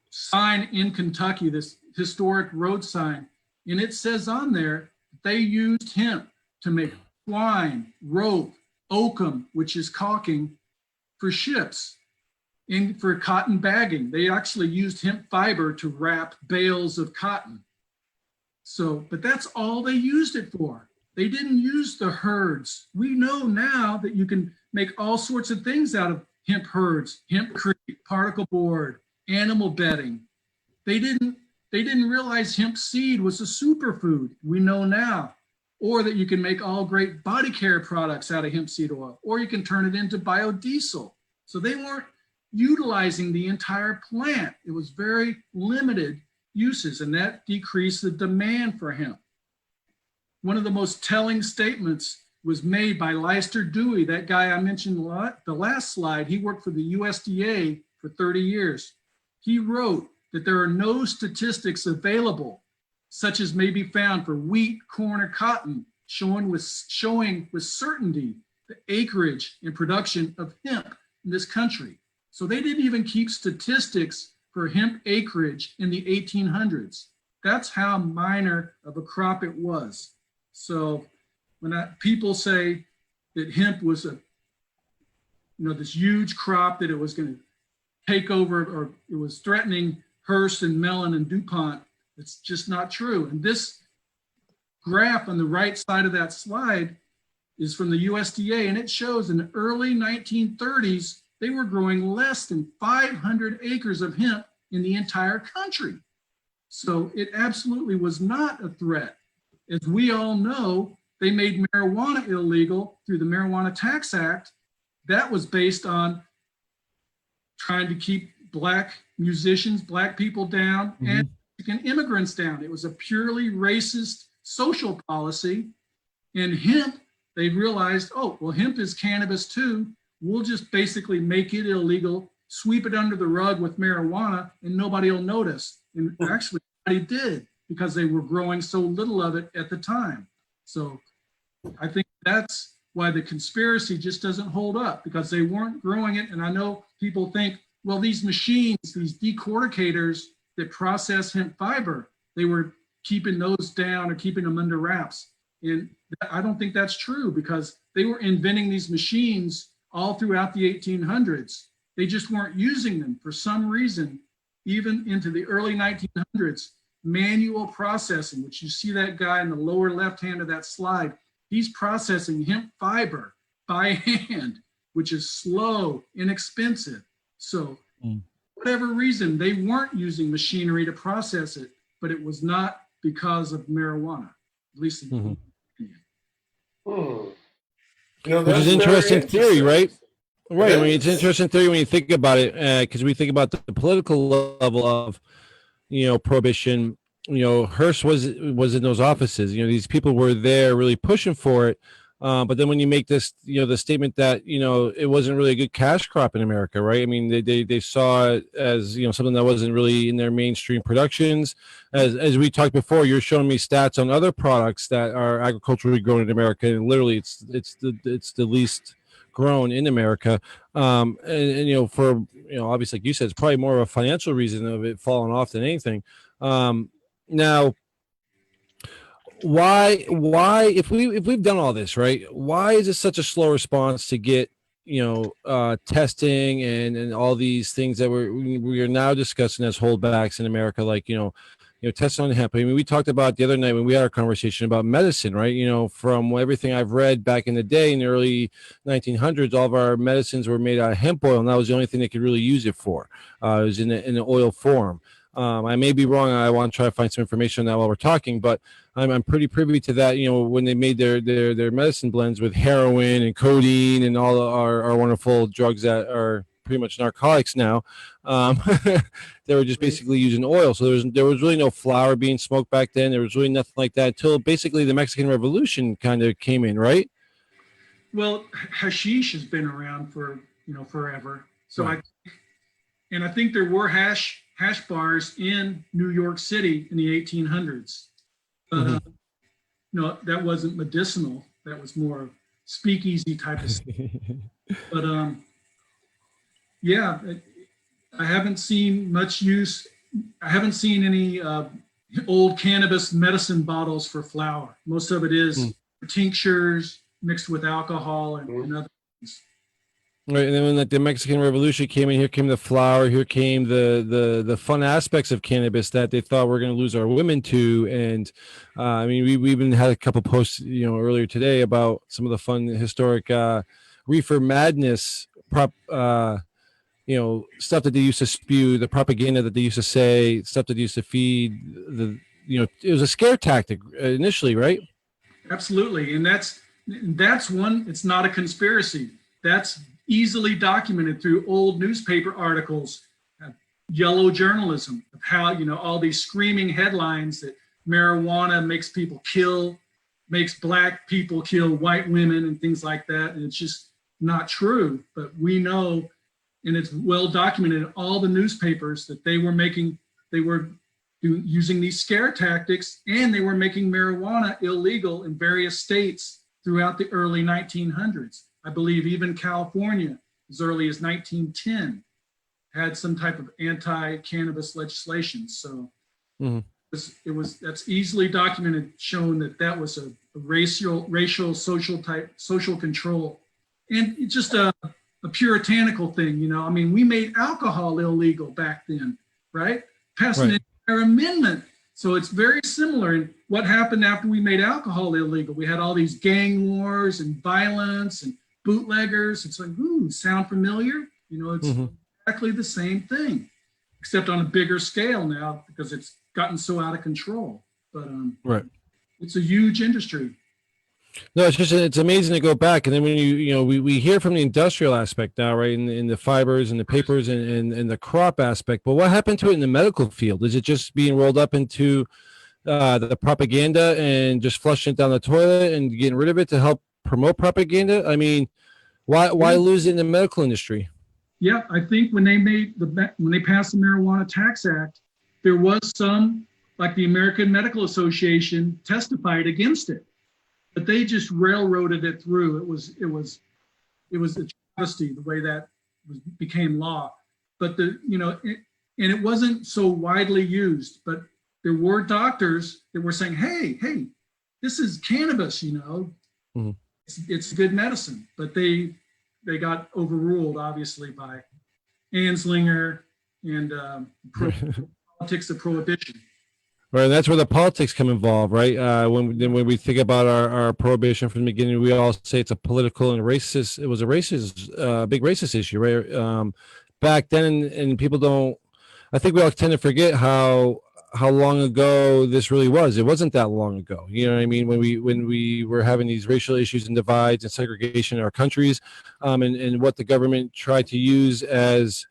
sign in Kentucky, this historic road sign, and it says on there they used hemp to make twine, rope, oakum, which is caulking, for ships, and for cotton bagging. They actually used hemp fiber to wrap bales of cotton. So, but that's all they used it for. They didn't use the herds. We know now that you can make all sorts of things out of hemp herds, hempcrete, particle board, animal bedding. They didn't realize hemp seed was a superfood. We know now. Or that you can make all great body care products out of hemp seed oil, or you can turn it into biodiesel. So they weren't utilizing the entire plant. It was very limited uses, and that decreased the demand for hemp. One of the most telling statements was made by Leicester Dewey, that guy I mentioned the last slide. He worked for the USDA for 30 years. He wrote that there are no statistics available such as may be found for wheat, corn, or cotton, showing with certainty the acreage and production of hemp in this country. So they didn't even keep statistics for hemp acreage in the 1800s. That's how minor of a crop it was. So when people say that hemp was this huge crop, that it was going to take over, or it was threatening Hearst and Mellon and DuPont, it's just not true. And this graph on the right side of that slide is from the USDA, and it shows in the early 1930s, they were growing less than 500 acres of hemp in the entire country. So it absolutely was not a threat. As we all know, they made marijuana illegal through the Marijuana Tax Act. That was based on trying to keep Black musicians, Black people down, and immigrants down. It was a purely racist social policy. And hemp, they realized, oh, well, hemp is cannabis too. We'll just basically make it illegal, sweep it under the rug with marijuana, and nobody will notice. And actually, nobody did, because they were growing so little of it at the time. So I think that's why the conspiracy just doesn't hold up, because they weren't growing it. And I know people think, well, these machines, these decorticators that process hemp fiber, they were keeping those down or keeping them under wraps. And I don't think that's true, because they were inventing these machines all throughout the 1800s. They just weren't using them for some reason. Even into the early 1900s, manual processing, which you see that guy in the lower left hand of that slide, he's processing hemp fiber by hand, which is slow, inexpensive. So whatever reason, they weren't using machinery to process it, but it was not because of marijuana, at least in my opinion. Which is interesting theory, right? Right. I mean, it's an interesting theory when you think about it, because we think about the political level of, prohibition. Hearst was in those offices. These people were there really pushing for it. But then when you make this, the statement that, it wasn't really a good cash crop in America, right? I mean, they saw it as, something that wasn't really in their mainstream productions. As we talked before, you're showing me stats on other products that are agriculturally grown in America, and literally it's the least grown in America. And for, obviously, like you said, it's probably more of a financial reason of it falling off than anything. Now, why if we've done all this, right, why is it such a slow response to get testing and all these things that we are now discussing as holdbacks in America, like testing on hemp? I mean, we talked about the other night when we had our conversation about medicine, right? From everything I've read back in the day, in the early 1900s, all of our medicines were made out of hemp oil, and that was the only thing they could really use it for. It was in the oil form. I may be wrong. I want to try to find some information on that while we're talking, but I'm pretty privy to that. When they made their medicine blends with heroin and codeine and all our wonderful drugs that are pretty much narcotics now, they were just basically using oil. So there was really no flower being smoked back then. There was really nothing like that until basically the Mexican Revolution kind of came in, right? Well, hashish has been around for forever. So right. I think there were hash bars in New York City in the 1800s. No, that wasn't medicinal. That was more speakeasy type of stuff. But yeah, I haven't seen much use. I haven't seen any old cannabis medicine bottles for flour. Most of it is tinctures mixed with alcohol and other things. Right, and then when like the Mexican Revolution came in, here came the flower, here came the fun aspects of cannabis that they thought we're going to lose our women to, and I mean we even had a couple posts earlier today about some of the fun historic reefer madness stuff that they used to spew, the propaganda that they used to say, stuff that they used to feed. It was a scare tactic initially, right? Absolutely. And that's one, it's not a conspiracy. That's easily documented through old newspaper articles, yellow journalism, of how, all these screaming headlines that marijuana makes people kill, makes black people kill white women and things like that. And it's just not true. But we know, and it's well documented in all the newspapers, that they were using these scare tactics, and they were making marijuana illegal in various states throughout the early 1900s. I believe even California, as early as 1910, had some type of anti-cannabis legislation. So that's easily documented, showing that was a racial, social control, and it's just a puritanical thing. I mean, we made alcohol illegal back then, right? Passed an entire amendment. So it's very similar. And what happened after we made alcohol illegal? We had all these gang wars and violence and bootleggers. It's like, sound familiar? It's exactly the same thing, except on a bigger scale now because it's gotten so out of control. But it's a huge industry. No, it's amazing to go back, and then when we hear from the industrial aspect now, right, in the fibers and the papers and the crop aspect. But what happened to it in the medical field? Is it just being rolled up into the propaganda and just flushing it down the toilet and getting rid of it to help promote propaganda? I mean, why lose it in the medical industry? Yeah, I think when they passed the Marijuana Tax Act, there was some, like the American Medical Association, testified against it. But they just railroaded it through. It was a travesty the way that became law. But and it wasn't so widely used. But there were doctors that were saying, "Hey, this is cannabis. It's good medicine." But they got overruled, obviously, by Anslinger and politics of prohibition. Right, and that's where the politics come involved, right? When we think about our prohibition from the beginning, we all say it's a political and racist. It was a racist, big racist issue, right? Back then, and people don't. I think we all tend to forget how long ago this really was. It wasn't that long ago. You know what I mean? When we were having these racial issues and divides and segregation in our countries, and what the government tried to use as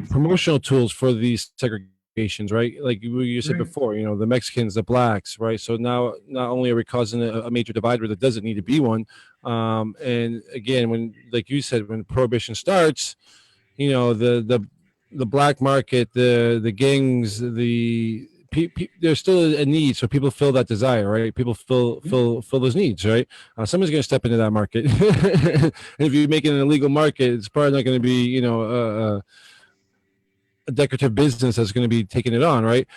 promotional tools for these segregations, right? Like you said before, the Mexicans, the blacks, right? So now not only are we causing a major divide where there doesn't need to be one, and again, when, like you said, when prohibition starts, the black market, the gangs, there's still a need, so people feel that desire, right? People fill those needs, right? Someone's going to step into that market. And if you make it an illegal market, it's probably not going to be a decorative business that's going to be taking it on, right?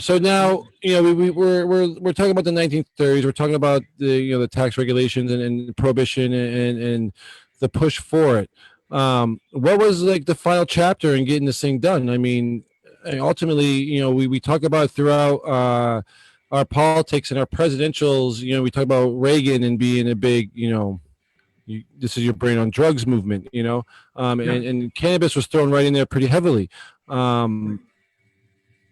So now, we're talking about the 1930s. We're talking about the tax regulations and prohibition and the push for it. What was like the final chapter in getting this thing done? I mean, ultimately, we talk about throughout our politics and our presidentials. We talk about Reagan and being a big, this is your brain on drugs movement, and cannabis was thrown right in there pretty heavily. In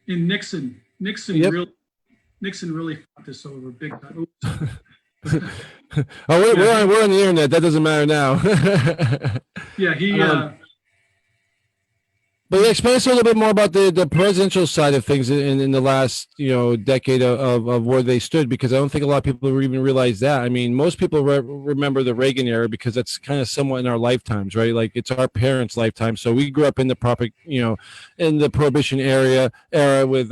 Nixon yep. really fucked this over big time. We're on the internet. That doesn't matter now. Yeah, But explain us a little bit more about the presidential side of things in the last decade of where they stood, because I don't think a lot of people even realize that. I mean, most people remember the Reagan era because that's kind of somewhat in our lifetimes, right? Like it's our parents' lifetime. So we grew up in in the Prohibition era with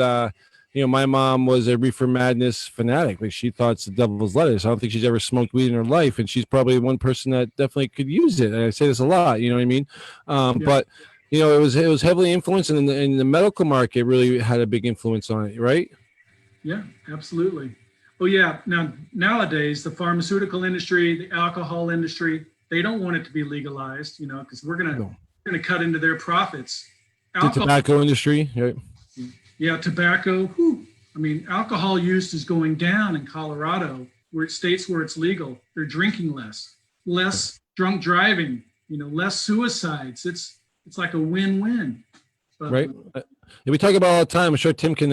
my mom was a reefer madness fanatic. Like she thought it's the devil's lettuce. I don't think she's ever smoked weed in her life, and she's probably one person that definitely could use it. And I say this a lot, you know what I mean? But it was heavily influenced, and in the medical market really had a big influence on it, right? Yeah, absolutely. Oh yeah. Nowadays, the pharmaceutical industry, the alcohol industry, They don't want it to be legalized, you know, because we're No. gonna cut into their profits. The tobacco industry, right? Yeah, tobacco. Whew. I mean, alcohol use is going down in Colorado, where states where it's legal. They're drinking less drunk driving, you know, less suicides. It's like a win-win. But, Right. We talk about all the time. I'm sure Tim can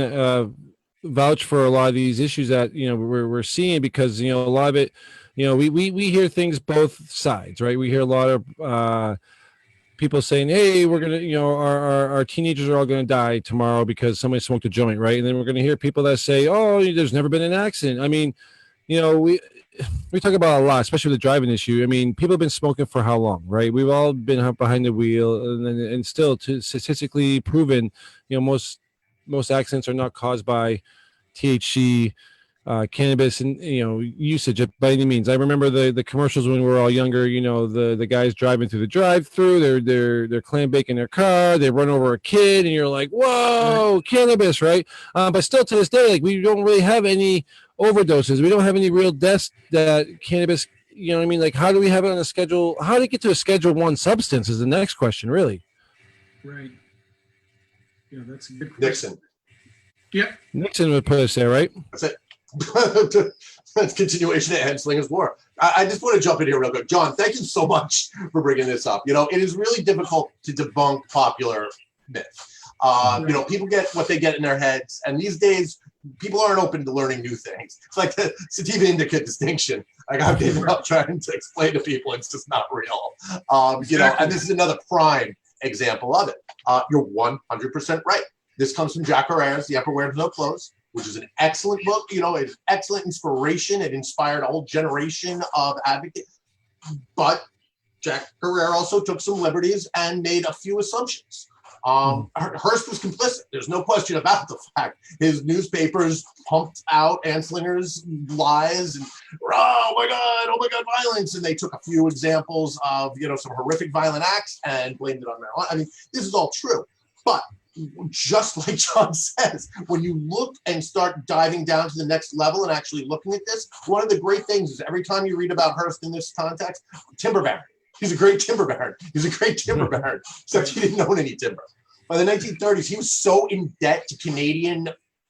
vouch for a lot of these issues that, you know, we're seeing, because, you know, a lot of it, you know, we hear things both sides, right? We hear a lot of people saying, hey, we're going to, you know, our teenagers are all going to die tomorrow because somebody smoked a joint, right? And then we're going to hear people that say, oh, there's never been an accident. I mean, you know, we talk about a lot, especially with the driving issue. I mean, people have been smoking for how long, right? We've all been behind the wheel, and still, statistically proven, you know, most accidents are not caused by THC, cannabis, and, you know, usage by any means. I remember the commercials when we were all younger. You know, the guys driving through the drive-through, they're clam baking their car, they run over a kid, and you're like, whoa, cannabis, right? But still to this day, like, we don't really have any overdoses. We don't have any real deaths that cannabis, you know what I mean? Like, how do we have it on a schedule? How do you get to a Schedule 1 substance is the next question, really. right. Yeah, that's a good question. Nixon. Yep. Nixon would put us there, right? That's it. That's continuation of Henslingers War. I just want to jump in here real quick. John, thank you so much for bringing this up. You know, it is really difficult to debunk popular myth. You know, people get what they get in their heads, and these days, people aren't open to learning new things. It's like the sativa indica distinction. Like, I've given up trying to explain to people it's just not real. You know, and this is another prime example of it. You're 100% right. This comes from Jack Herrera's The Emperor Wears No Clothes, which is an excellent book. You know, it's excellent inspiration. It inspired a whole generation of advocates. But Jack Herrera also took some liberties and made a few assumptions. Hearst was complicit. There's no question about the fact. His newspapers pumped out Anslinger's lies and, oh my God, violence. And they took a few examples of, you know, some horrific violent acts and blamed it on marijuana. I mean, this is all true. But just like John says, when you look and start diving down to the next level and actually looking at this, one of the great things is every time you read about Hearst in this context, timber baron. He's a great timber baron. Except he didn't own any timber. By the 1930s, he was so in debt to Canadian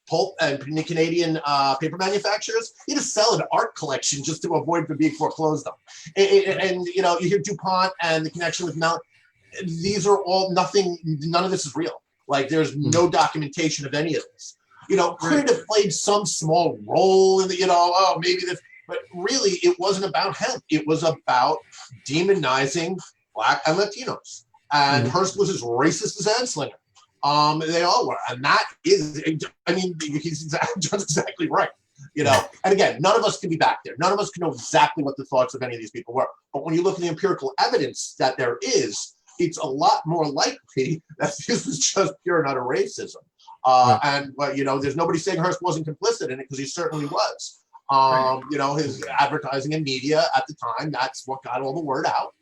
pulp and Canadian paper manufacturers, he had to sell an art collection just to avoid from being foreclosed on. And you know, you hear DuPont and the connection with Mount. These are all nothing. None of this is real. Like, there's no documentation of any of this. You know, could it have played some small role in the, you know, oh, maybe this, but really it wasn't about hemp. It was about demonizing Black and Latinos. And Hearst was as racist as Anslinger. They all were. And that is, I mean, John's exactly right. You know, and again, none of us can be back there. None of us can know exactly what the thoughts of any of these people were. But when you look at the empirical evidence that there is, it's a lot more likely that this was just pure and utter racism. And, you know, there's nobody saying Hearst wasn't complicit in it, because he certainly was. You know, his advertising and media at the time, that's what got all the word out.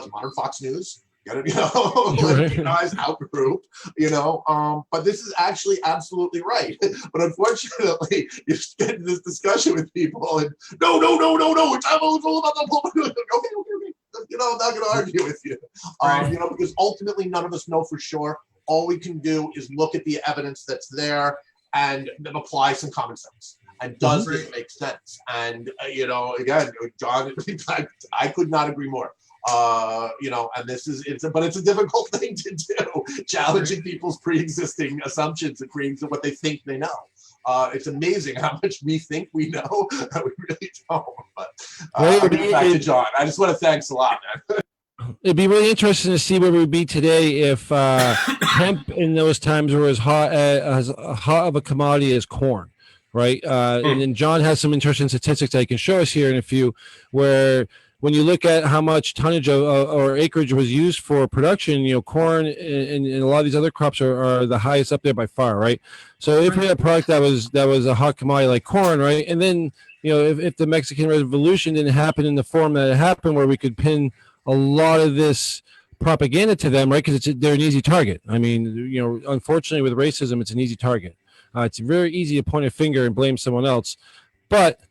To modern Fox News. You know, recognize outgroup, you know, but this is actually absolutely right. But unfortunately, you get into this discussion with people and no, it's all about the okay. You know, I'm not going to argue with you, you know, because ultimately none of us know for sure. All we can do is look at the evidence that's there and then apply some common sense. And does this make sense? And, you know, again, John, I could not agree more. You know, and this is, but it's a difficult thing to do, challenging people's pre-existing assumptions and creating what they think they know. It's amazing how much we think we know that we really don't. But I'll get back to John. I just want to thanks a lot, man. It'd be really interesting to see where we'd be today if hemp in those times were as hot of a commodity as corn, right? And then John has some interesting statistics that he can show us here in a few, where when you look at how much tonnage or acreage was used for production, you know, corn and a lot of these other crops are the highest up there by far, right? So if we had a product that was a hot commodity like corn, right, and then, you know, if the Mexican Revolution didn't happen in the form that it happened, where we could pin a lot of this propaganda to them, right, because they're an easy target. I mean, you know, unfortunately with racism, it's an easy target. It's very easy to point a finger and blame someone else, but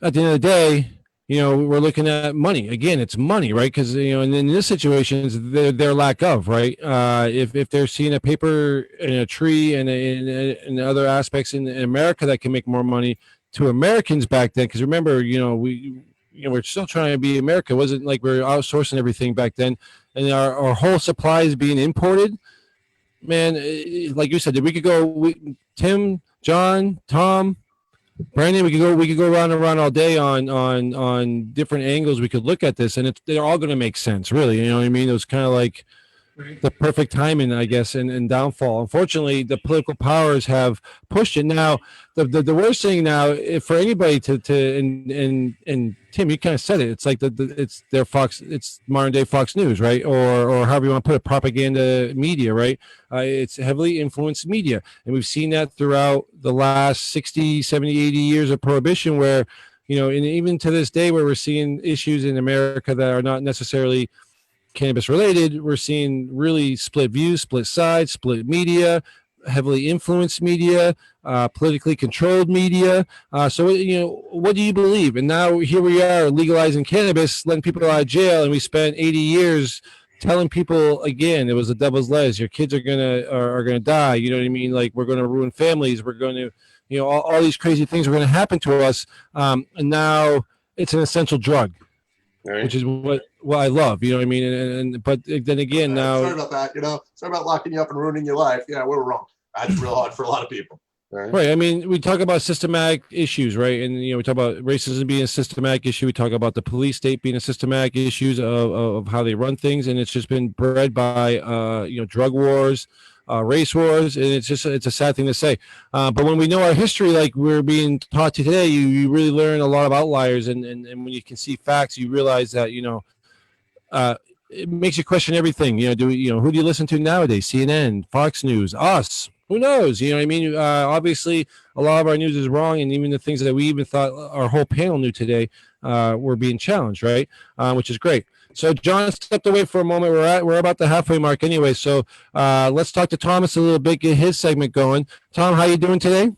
at the end of the day, we're looking at money again. It's money, right? Because and in this situation, it's their lack of, right. If they're seeing a paper and a tree and in other aspects in America that can make more money to Americans back then. Because remember, we're still trying to be America. It wasn't like we're outsourcing everything back then, and our whole supply is being imported. Man, like you said, we could go. Tim, John, Tom, Brandon, we could go round and round all day on different angles. We could look at this, and they're all going to make sense, really. You know what I mean? It was kind of like the perfect timing, I guess, and downfall. Unfortunately, the political powers have pushed it. Now, the worst thing now for anybody and Tim, you kind of said it. It's like it's their Fox, it's modern day Fox News, right? Or however you want to put it, propaganda media, right? It's heavily influenced media, and we've seen that throughout the last 60, 70, 80 years of prohibition, where and even to this day, where we're seeing issues in America that are not necessarily cannabis related, we're seeing really split views, split sides, split media, heavily influenced media, politically controlled media. So what do you believe? And now here we are legalizing cannabis, letting people out of jail, and we spent 80 years telling people again it was the devil's lettuce. Your kids are gonna die. You know what I mean? Like, we're gonna ruin families. We're going to all these crazy things are going to happen to us. And now it's an essential drug. Right. Which is what I love, you know what I mean? But then again, now sorry about that, sorry about locking you up and ruining your life. Yeah, we were wrong. That's real hard for a lot of people. Right. I mean, we talk about systematic issues, right? And we talk about racism being a systematic issue. We talk about the police state being a systematic issues of how they run things, and it's just been bred by drug wars, race wars, and it's a sad thing to say. But when we know our history, like we're being taught today, you really learn a lot of outliers, and when you can see facts, you realize that it makes you question everything. Who do you listen to nowadays? CNN, Fox News, us. Who knows? You know what I mean? Obviously, a lot of our news is wrong, and even the things that we even thought our whole panel knew today were being challenged, right? Which is great. So John stepped away for a moment. We're about the halfway mark anyway. So let's talk to Thomas a little bit, get his segment going. Tom, how you doing today?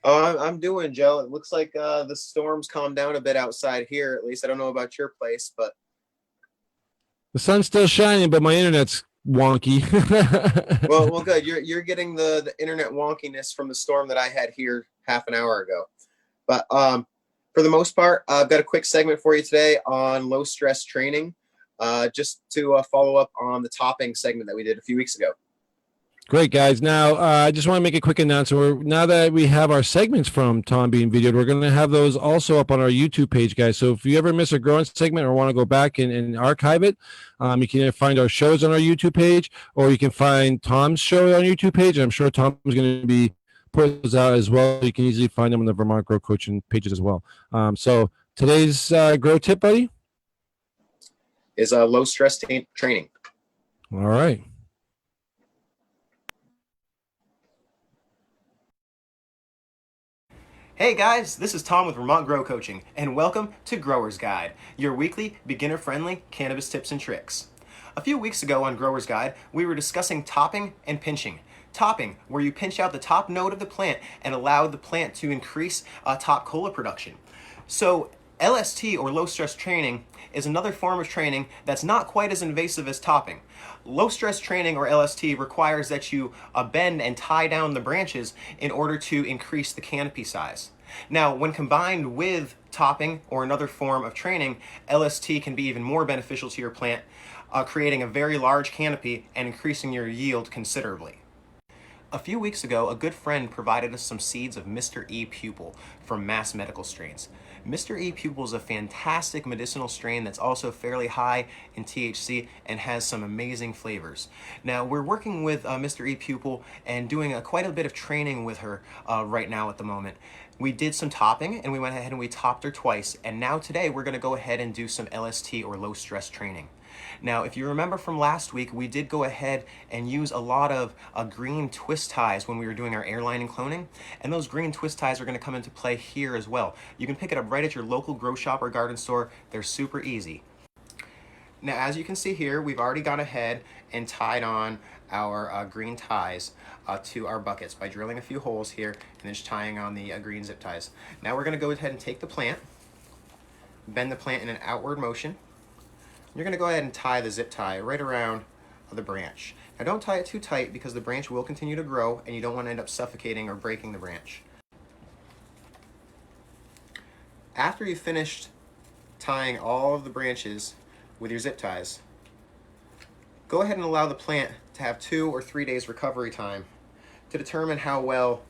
Oh, I'm doing, Joe. It looks like the storm's calmed down a bit outside here. At least I don't know about your place, but the sun's still shining, but my internet's wonky. well, good. You're getting the internet wonkiness from the storm that I had here half an hour ago. But for the most part, I've got a quick segment for you today on low stress training, just to follow up on the topping segment that we did a few weeks ago. Great, guys. Now, I just want to make a quick announcement. Now that we have our segments from Tom being videoed, we're going to have those also up on our YouTube page, guys. So if you ever miss a growing segment or want to go back and archive it, you can either find our shows on our YouTube page, or you can find Tom's show on YouTube page. And I'm sure Tom is going to be putting those out as well. You can easily find them on the Vermont Grow Coaching pages as well. So today's grow tip, buddy, is low stress training. All right. Hey guys, this is Tom with Vermont Grow Coaching, and welcome to Grower's Guide, your weekly beginner-friendly cannabis tips and tricks. A few weeks ago on Grower's Guide, we were discussing topping and pinching. Topping, where you pinch out the top node of the plant and allow the plant to increase top cola production. So LST, or low stress training, is another form of training that's not quite as invasive as topping. Low stress training, or LST, requires that you bend and tie down the branches in order to increase the canopy size. Now, when combined with topping or another form of training, LST can be even more beneficial to your plant, creating a very large canopy and increasing your yield considerably. A few weeks ago, a good friend provided us some seeds of Mr. E. Pupil from Mass Medical Strains. Mr. E. Pupil is a fantastic medicinal strain that's also fairly high in THC and has some amazing flavors. Now, we're working with Mr. E. Pupil and doing quite a bit of training with her right now at the moment. We did some topping, and we went ahead and we topped her twice, and now today we're going to go ahead and do some LST, or low stress training. Now, if you remember from last week, we did go ahead and use a lot of green twist ties when we were doing our airline and cloning, and those green twist ties are going to come into play here as well. You can pick it up right at your local grow shop or garden store. They're super easy. Now, as you can see here, we've already gone ahead and tied on our green ties to our buckets by drilling a few holes here and then just tying on the green zip ties. Now we're going to go ahead and take the plant. bend the plant in an outward motion. You're going to go ahead and tie the zip tie right around the branch. Now don't tie it too tight because the branch will continue to grow and you don't want to end up suffocating or breaking the branch. After you've finished tying all of the branches with your zip ties, go ahead and allow the plant to have 2 or 3 days recovery time to determine how well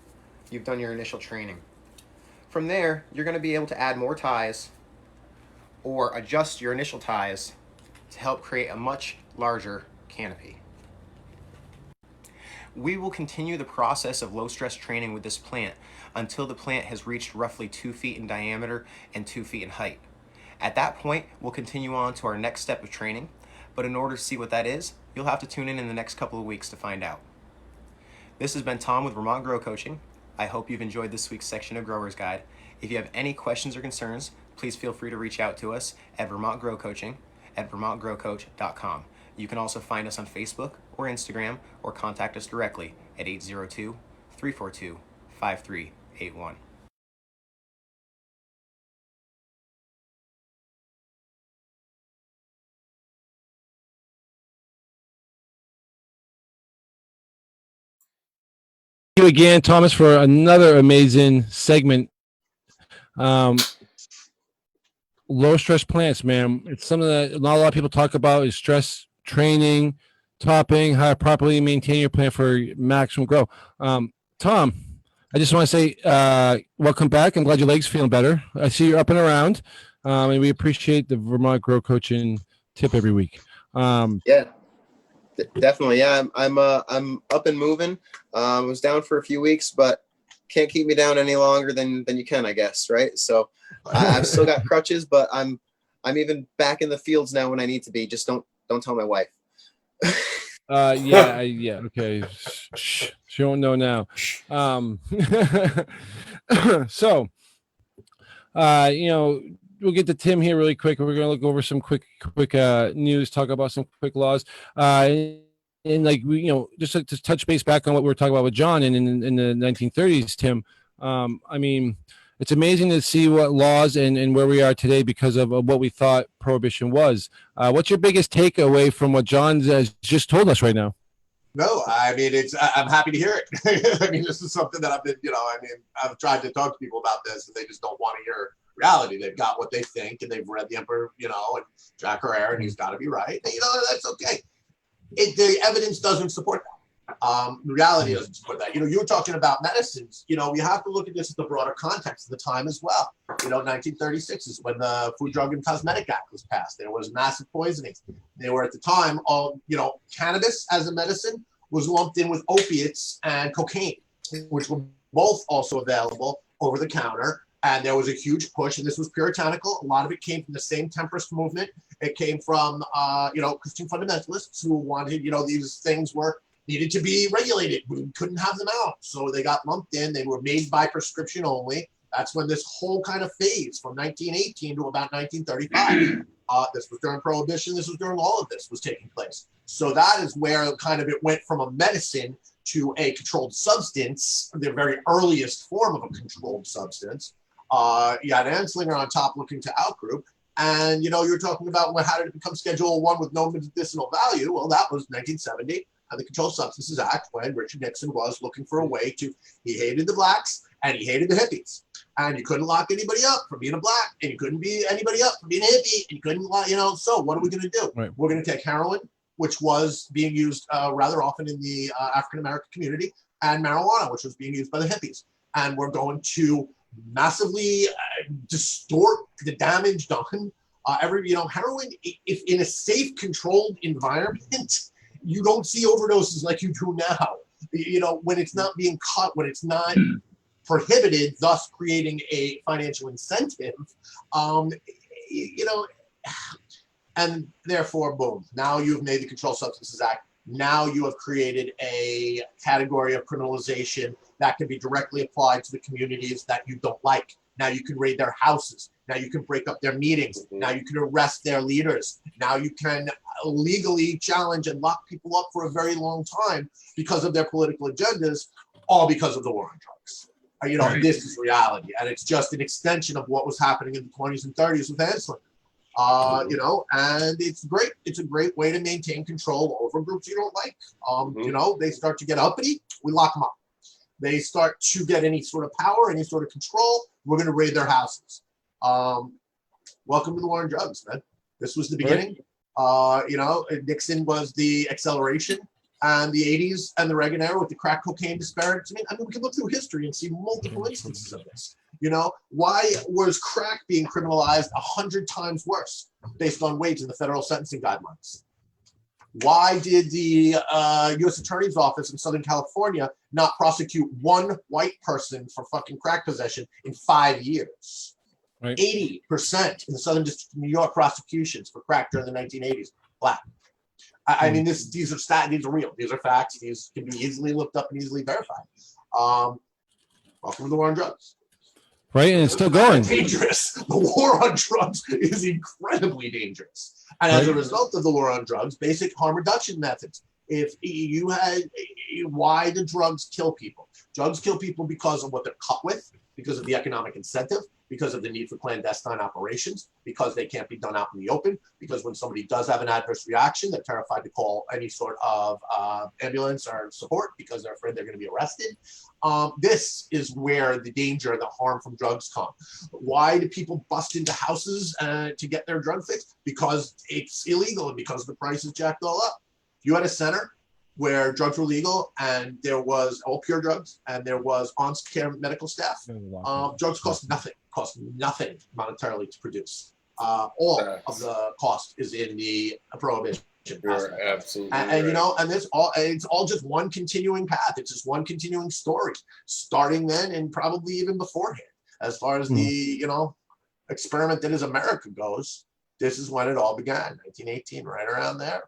you've done your initial training. From there, you're going to be able to add more ties or adjust your initial ties to help create a much larger canopy. We will continue the process of low stress training with this plant until the plant has reached roughly 2 feet in diameter and 2 feet in height. At that point, we'll continue on to our next step of training, but in order to see what that is, you'll have to tune in the next couple of weeks to find out. This has been Tom with Vermont Grow Coaching. I hope you've enjoyed this week's section of Grower's Guide. If you have any questions or concerns, please feel free to reach out to us at Vermont Grow Coaching at vermontgrowcoach.com. You can also find us on Facebook or Instagram or contact us directly at 802-342-5381. Thank you again, Thomas, for another amazing segment. Low stress plants, man. It's something that not a lot of people talk about is stress training, topping, how to properly maintain your plant for maximum growth. Tom, I just want to say welcome back. I'm glad your leg's feeling better. I see you're up and around, and we appreciate the Vermont Grow Coaching tip every week. Yeah, definitely. Yeah, I'm up and moving. I was down for a few weeks, but can't keep me down any longer than you can, I guess, right? So I've still got crutches, but I'm even back in the fields now when I need to be. Just don't tell my wife. Yeah, okay. Shh, she won't know now. So, we'll get to Tim here really quick. We're going to look over some quick news, talk about some quick laws. And like just to touch base back on what we were talking about with John in the 1930s, Tim. I mean, it's amazing to see what laws and where we are today because of what we thought prohibition was. What's your biggest takeaway from what John has just told us right now? No, I mean, I'm happy to hear it. I mean, this is something that I've been, I've tried to talk to people about this and they just don't want to hear reality. They've got what they think and they've read the Emperor, and Jack Herrera, and he's got to be right. And, that's okay. The evidence doesn't support that. Reality doesn't support that. You were talking about medicines. We have to look at this in the broader context of the time as well. 1936 is when the Food, Drug, and Cosmetic Act was passed. There was massive poisonings. They were at the time, cannabis as a medicine was lumped in with opiates and cocaine, which were both also available over the counter. And there was a huge push, and this was puritanical. A lot of it came from the same temperance movement. It came from, Christian fundamentalists who wanted, these things needed to be regulated. We couldn't have them out. So they got lumped in. They were made by prescription only. That's when this whole kind of phase from 1918 to about 1935. This was during Prohibition. This was during all of this was taking place. So that is where kind of it went from a medicine to a controlled substance, the very earliest form of a controlled substance. You had Anslinger on top looking to outgroup. And, you're talking about how did it become Schedule 1 with no medicinal value? Well, that was 1970 and the Controlled Substances Act when Richard Nixon was looking for a way he hated the blacks and he hated the hippies. And you couldn't lock anybody up for being a black and you couldn't be anybody up for being a hippie. And you couldn't, so what are we going to do? Right. We're going to take heroin, which was being used rather often in the African-American community, and marijuana, which was being used by the hippies. And we're going to massively distort the damage done. Heroin, if in a safe, controlled environment, you don't see overdoses like you do now. When it's not being cut, when it's not prohibited, thus creating a financial incentive, and therefore, boom, now you've made the Controlled Substances Act. Now you have created a category of criminalization that can be directly applied to the communities that you don't like. Now you can raid their houses. Now you can break up their meetings. Now you can arrest their leaders. Now you can legally challenge and lock people up for a very long time because of their political agendas, all because of the war on drugs. Right. This is reality, and it's just an extension of what was happening in the 20s and 30s with Ansel. And it's great. It's a great way to maintain control over groups you don't like. They start to get uppity, we lock them up. They start to get any sort of power, any sort of control, we're going to raid their houses. Welcome to the war on drugs, man. This was the beginning. Nixon was the acceleration, and the 80s and the Reagan era with the crack cocaine disparity. I mean, we can look through history and see multiple instances of this. Why was crack being criminalized 100 times worse based on weights in the federal sentencing guidelines? Why did the U.S. Attorney's Office in Southern California not prosecute one white person for fucking crack possession in 5 years? Right. 80% in the Southern District of New York prosecutions for crack during the 1980s, black. I mean, these are stats. These are real. These are facts. These can be easily looked up and easily verified. Welcome to the war on drugs. Right, and it's still going. Dangerous. The war on drugs is incredibly dangerous. And as a result of the war on drugs, basic harm reduction methods. Why do drugs kill people? Drugs kill people because of what they're cut with, because of the economic incentive, because of the need for clandestine operations, because they can't be done out in the open, because when somebody does have an adverse reaction, they're terrified to call any sort of ambulance or support because they're afraid they're going to be arrested. This is where the danger, the harm from drugs come. Why do people bust into houses to get their drug fixed? Because it's illegal and because the price is jacked all up. If you had a center where drugs were legal and there was all pure drugs and there was on-care medical staff, drugs cost nothing monetarily to produce. All of the cost is in the prohibition. You're absolutely and right. and it's all just one continuing path. It's just one continuing story, starting then and probably even beforehand. As far as the experiment that is America goes, this is when it all began, 1918, right around there.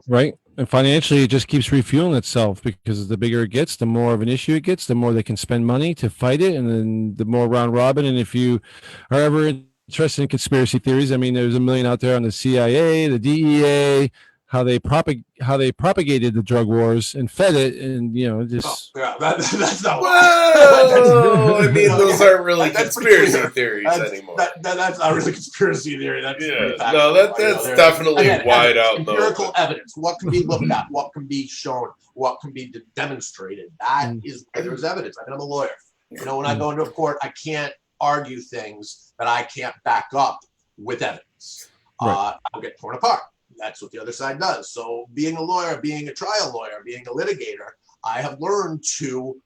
Right. And financially, it just keeps refueling itself because the bigger it gets, the more of an issue it gets, the more they can spend money to fight it. And then the more round robin. And if you are ever interested in conspiracy theories, I mean, there's a million out there on the CIA, the DEA, how they propagated the drug wars and fed it. And, that's not Whoa! I mean, those aren't really conspiracy theories anymore. That's not really conspiracy theory. That's that's definitely wide out. Empirical evidence. What can be looked at? What can be shown? What can be demonstrated? That is where there's evidence. I mean, I'm a lawyer. When I go into a court, I can't argue things that I can't back up with evidence. I'll get torn apart. That's what the other side does. So being a lawyer, being a trial lawyer, being a litigator, I have learned to,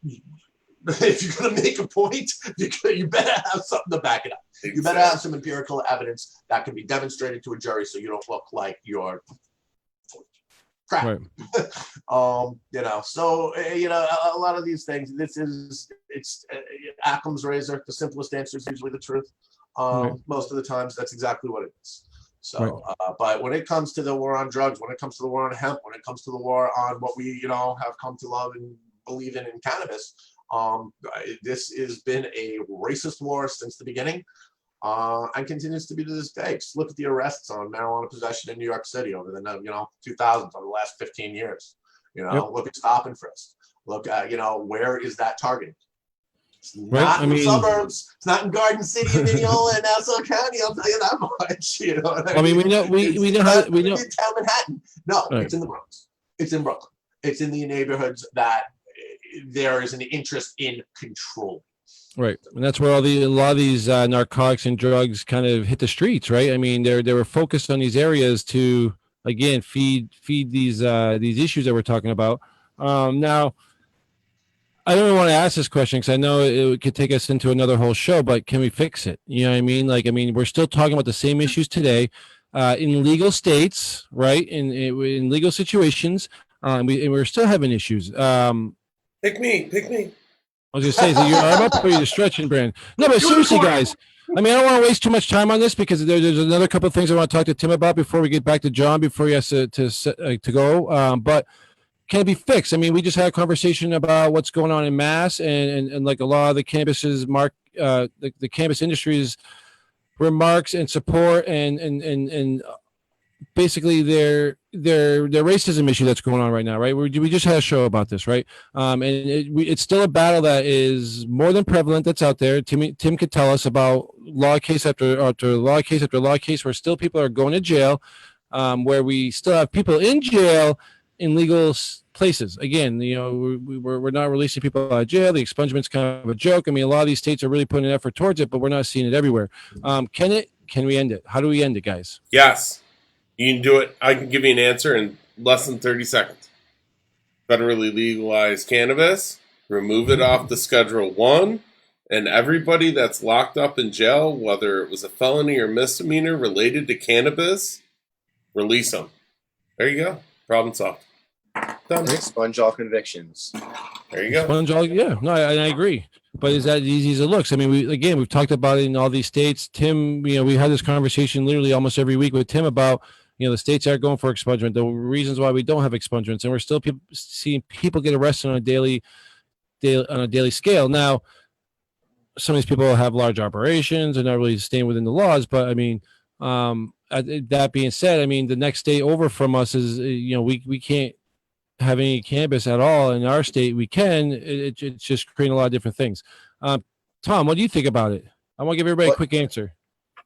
if you're going to make a point, you better have something to back it up. Exactly. You better have some empirical evidence that can be demonstrated to a jury so you don't look like you're crap. Right. So a lot of these things, it's Occam's razor. The simplest answer is usually the truth. Most of the times that's exactly what it is. So, but when it comes to the war on drugs, when it comes to the war on hemp, when it comes to the war on what we, have come to love and believe in cannabis, this has been a racist war since the beginning, and continues to be to this day. Just look at the arrests on marijuana possession in New York City over the 2000s, over the last 15 years. Look at stop and frisk. Look at where is that targeted? It's not in the suburbs. It's not in Garden City, Mineola, and Nassau County. I'll tell you that much. We know Midtown Manhattan. No, it's in the Bronx. It's in Brooklyn. It's in the neighborhoods that there is an interest in control. Right, and that's where a lot of these narcotics and drugs kind of hit the streets, right? I mean, they were focused on these areas to again feed these issues that we're talking about. Now, I don't want to ask this question because I know it could take us into another whole show, but can we fix it? You know what I mean? We're still talking about the same issues today in legal states, right? In legal situations, and we're still having issues. Pick me. I was going to say, is it your arm up or you're stretching, Brand? No, but seriously, guys. I mean, I don't want to waste too much time on this because there's another couple of things I want to talk to Tim about before we get back to John, before he has to go. But can it be fixed? I mean, we just had a conversation about what's going on in Mass and like a lot of the cannabis's the cannabis industry's remarks and support and basically racism issue that's going on right now, right? We just had a show about this, right? And it's still a battle that is more than prevalent that's out there. Tim could tell us about law case after law case after law case where still people are going to jail, where we still have people in jail in legal places. Again, we're not releasing people out of jail. The expungement's kind of a joke. I mean, a lot of these states are really putting an effort towards it, but we're not seeing it everywhere. Can we end it? How do we end it, guys? Yes. You can do it. I can give you an answer in less than 30 seconds. Federally legalize cannabis, remove it off the Schedule 1, and everybody that's locked up in jail, whether it was a felony or misdemeanor related to cannabis, release them. There you go. Problem solved. Done. Expunge all convictions. There you go. Expunge all, yeah. No, I agree. But is that as easy as it looks? I mean, we've talked about it in all these states. Tim, we had this conversation literally almost every week with Tim about, the states are going for expungement, the reasons why we don't have expungements, and we're still seeing people get arrested on a daily scale. Now, some of these people have large operations and not really staying within the laws, but I mean, that being said, I mean, the next state over from us is, we can't have any cannabis at all in our state. We can. It's just creating a lot of different things. Tom, what do you think about it? I want to give everybody a quick answer.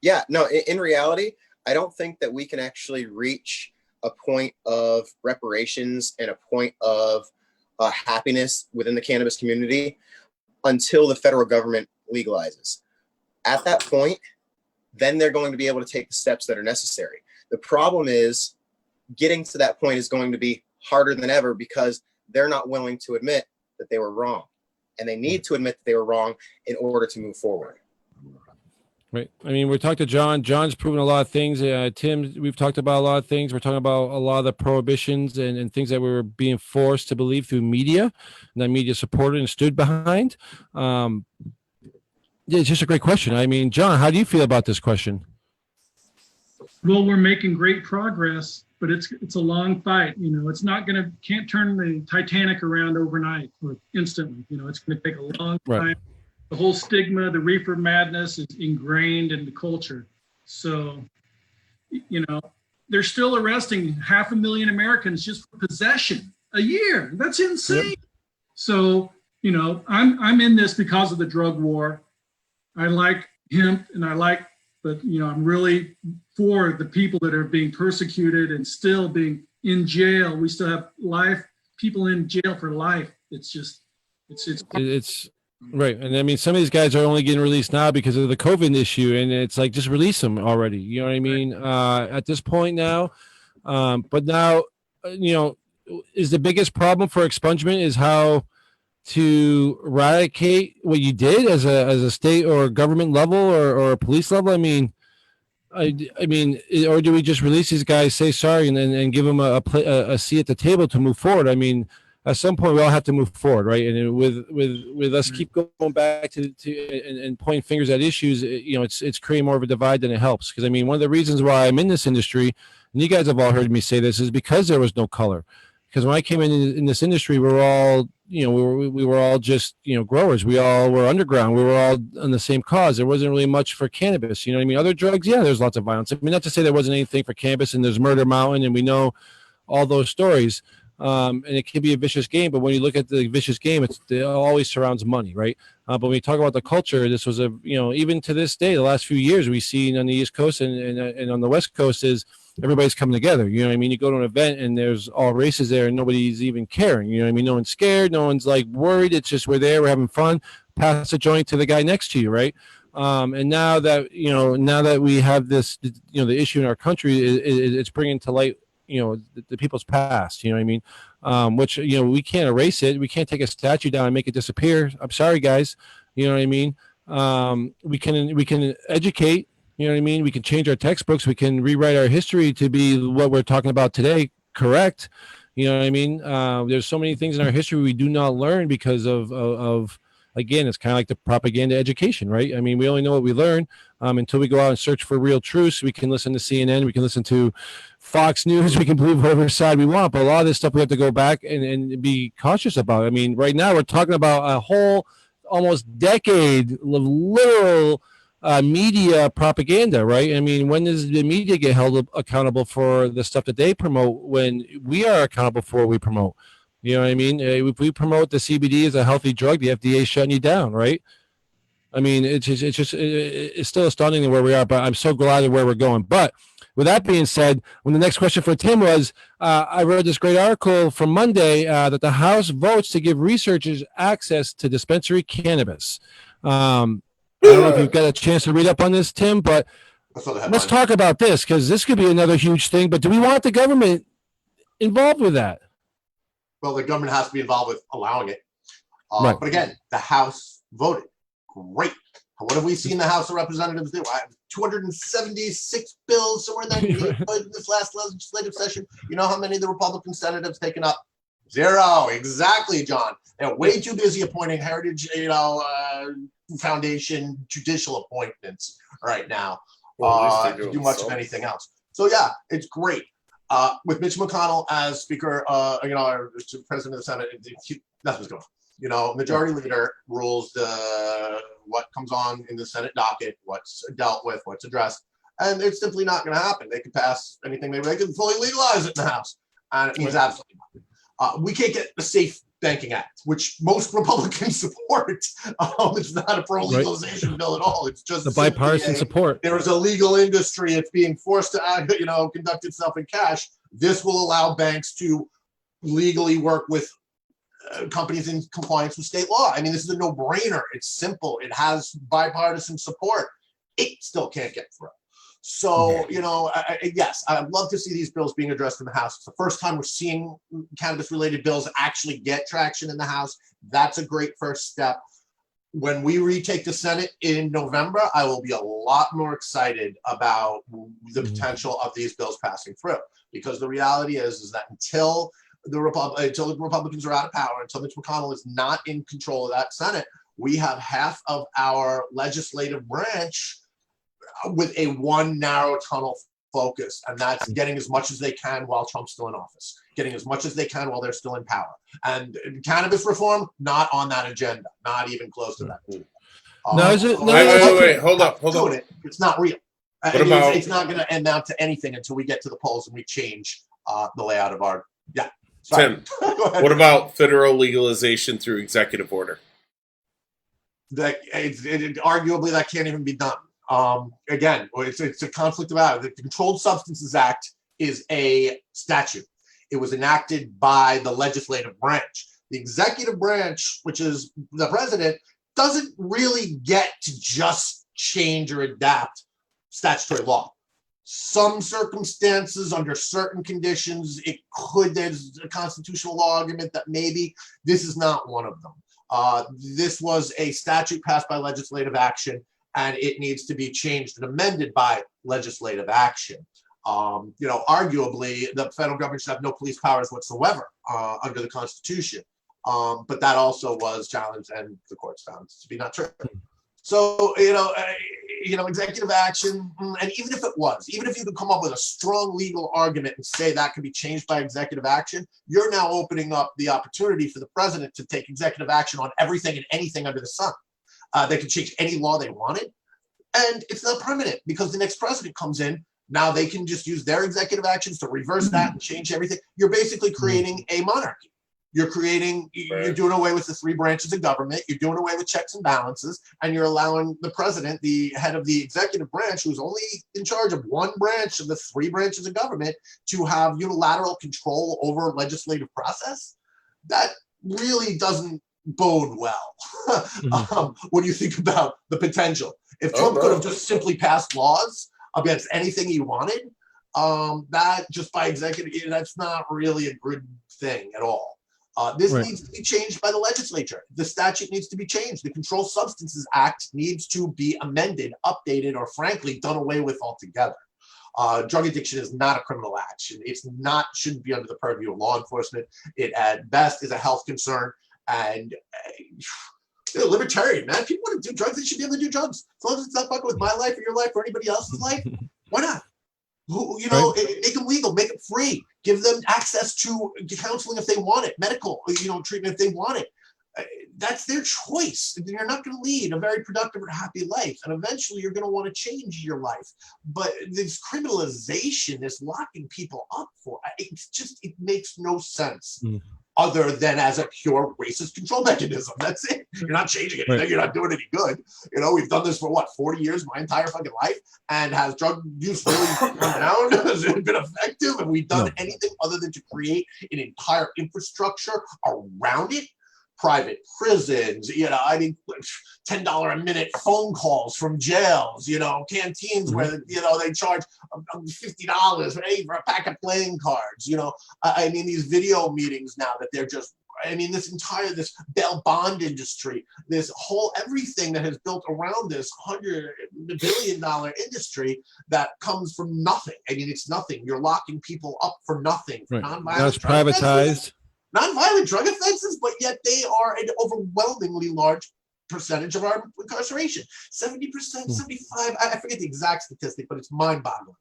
Yeah, no, in reality, I don't think that we can actually reach a point of reparations and a point of happiness within the cannabis community until the federal government legalizes. At that point, then they're going to be able to take the steps that are necessary. The problem is getting to that point is going to be harder than ever because they're not willing to admit that they were wrong. And they need to admit that they were wrong in order to move forward. Right. I mean, we talked to John. John's proven a lot of things. Tim, we've talked about a lot of things. We're talking about a lot of the prohibitions and things that we were being forced to believe through media, and that media supported and stood behind. Yeah, it's just a great question. I mean, John, how do you feel about this question? Well, we're making great progress, but it's a long fight. It's can't turn the Titanic around overnight or instantly. It's going to take a long time. Right. The whole stigma, the reefer madness is ingrained in the culture. So, they're still arresting 500,000 Americans just for possession a year. That's insane. Yep. So, I'm in this because of the drug war. I like hemp but I'm really for the people that are being persecuted and still being in jail. We still have people in jail for life. It's right. And I mean, some of these guys are only getting released now because of the COVID issue, and it's like, just release them already. You know what I mean? At this point now, but now, is the biggest problem for expungement is how to eradicate what you did as a state or government level or a police level. I mean, or do we just release these guys, say sorry, and then give them a seat at the table to move forward? I mean, at some point we all have to move forward, right? And with us keep going back to and pointing fingers at issues, it's creating more of a divide than it helps. Because I mean, one of the reasons why I'm in this industry, and you guys have all heard me say this, is because there was no color. Because when I came in this industry, we were all, we were all just, growers. We all were underground. We were all on the same cause. There wasn't really much for cannabis. You know what I mean? Other drugs, yeah, there's lots of violence. I mean, not to say there wasn't anything for cannabis, and there's Murder Mountain, and we know all those stories. And it can be a vicious game, but when you look at the vicious game, it always surrounds money, right? But when we talk about the culture, this was even to this day, the last few years we've seen on the East Coast and on the West Coast is everybody's coming together. You know what I mean? You go to an event and there's all races there and nobody's even caring. You know what I mean? No one's scared. No one's like worried. It's just, we're there, we're having fun. Pass a joint to the guy next to you, right? And now that we have this, the issue in our country, it's bringing to light, the people's past, you know what I mean? Which, we can't erase it. We can't take a statue down and make it disappear. I'm sorry, guys. You know what I mean? We can educate, you know what I mean? We can change our textbooks. We can rewrite our history to be what we're talking about today. Correct. You know what I mean? There's so many things in our history we do not learn because of again, it's kind of like the propaganda education, right? I mean, we only know what we learn until we go out and search for real truths. We can listen to CNN, we can listen to Fox News, we can believe whatever side we want, but a lot of this stuff we have to go back and be cautious about. I mean, right now we're talking about a whole almost decade of literal media propaganda, right? I mean, when does the media get held accountable for the stuff that they promote when we are accountable for what we promote? You know what I mean? If we promote the CBD as a healthy drug, the FDA is shutting you down, right? I mean, it's still astounding where we are, but I'm so glad of where we're going. But with that being said, when the next question for Tim was, I read this great article from Monday that the House votes to give researchers access to dispensary cannabis. I don't know if you've got a chance to read up on this, Tim, but let's talk about this because this could be another huge thing. But do we want the government involved with that? Well, the government has to be involved with allowing it. Right. But again, the House voted. Great. What have we seen the House of Representatives do? 276 bills somewhere in that neighborhood in this last legislative session. You know how many of the Republican senators taken up? 0. Exactly, John. They're way too busy appointing Heritage, Foundation judicial appointments right now to do much of anything else. So yeah, it's great. With Mitch McConnell as Speaker, President of the Senate, that's what's going on. You know, majority leader rules what comes on in the Senate docket, what's dealt with, what's addressed, and it's simply not going to happen. They could pass anything, maybe they could fully legalize it in the House, and it means absolutely nothing. We can't get the Safe Banking Act, which most Republicans support. It's not a pro-legalization bill at all. It's just the bipartisan support. There is a legal industry. It's being forced to, conduct itself in cash. This will allow banks to legally work with companies in compliance with state law. I mean, this is a no-brainer. It's simple. It has bipartisan support. It still can't get through. So, yes, I'd love to see these bills being addressed in the House. It's the first time we're seeing cannabis-related bills actually get traction in the House. That's a great first step. When we retake the Senate in November, I will be a lot more excited about the potential of these bills passing through. Because the reality is that until the Republicans are out of power, until Mitch McConnell is not in control of that Senate, we have half of our legislative branch with a one narrow tunnel focus, and that's getting as much as they can while Trump's still in office, getting as much as they can while they're still in power. And cannabis reform, not on that agenda, not even close to that agenda. Wait, hold up. It's not real. It's not going to end out to anything until we get to the polls and we change the layout of our Tim, what about federal legalization through executive order? Arguably, that can't even be done. Again, it's a conflict about it. The Controlled Substances Act is a statute. It was enacted by the legislative branch. The executive branch, which is the president, doesn't really get to just change or adapt statutory law. Some circumstances, under certain conditions, there's a constitutional law argument that maybe this is not one of them. This was a statute passed by legislative action, and it needs to be changed and amended by legislative action. Arguably, the federal government should have no police powers whatsoever under the Constitution. But that also was challenged, and the courts found to be not true. So, executive action, and even if you could come up with a strong legal argument and say that can be changed by executive action, you're now opening up the opportunity for the president to take executive action on everything and anything under the sun. They can change any law they wanted, and it's not permanent because the next president comes in. Now they can just use their executive actions to reverse that and change everything. You're basically creating a monarchy. You're doing away with the three branches of government. You're doing away with checks and balances, and you're allowing the president, the head of the executive branch, who's only in charge of one branch of the three branches of government, to have unilateral control over legislative process. That really doesn't bode well. What do you think about the potential? If Trump could have just simply passed laws against anything he wanted, that just by executive, that's not really a good thing at all. This needs to be changed by the legislature. The statute needs to be changed. The Controlled Substances Act needs to be amended, updated, or frankly, done away with altogether. Drug addiction is not a criminal action. Shouldn't be under the purview of law enforcement. It at best is a health concern. And libertarian, man. People want to do drugs, they should be able to do drugs. As long as it's not fucking with my life or your life or anybody else's life, why not? Make them legal, make it free, give them access to counseling if they want it, medical, treatment if they want it. That's their choice. You're not going to lead a very productive or happy life. And eventually you're going to want to change your life. But this criminalization, this locking people up for, it makes no sense. Other than as a pure racist control mechanism. That's it. You're not changing anything. Right. You're not doing any good. You know, we've done this for 40 years, my entire fucking life. And has drug use really come down? Has it been effective? Have we done anything other than to create an entire infrastructure around it? Private prisons, you know, I mean, $10 a minute phone calls from jails, you know, canteens where, you know, they charge $50 for a pack of playing cards, you know. I mean, these video meetings now that they're just, I mean, this bail bond industry, this whole everything that has built around this $100 billion industry that comes from nothing. I mean, it's nothing. You're locking people up for nothing. Right. Now it's privatized. Non-violent drug offenses, but yet they are an overwhelmingly large percentage of our incarceration. 70%, 75%, I forget the exact statistic, but it's mind-boggling,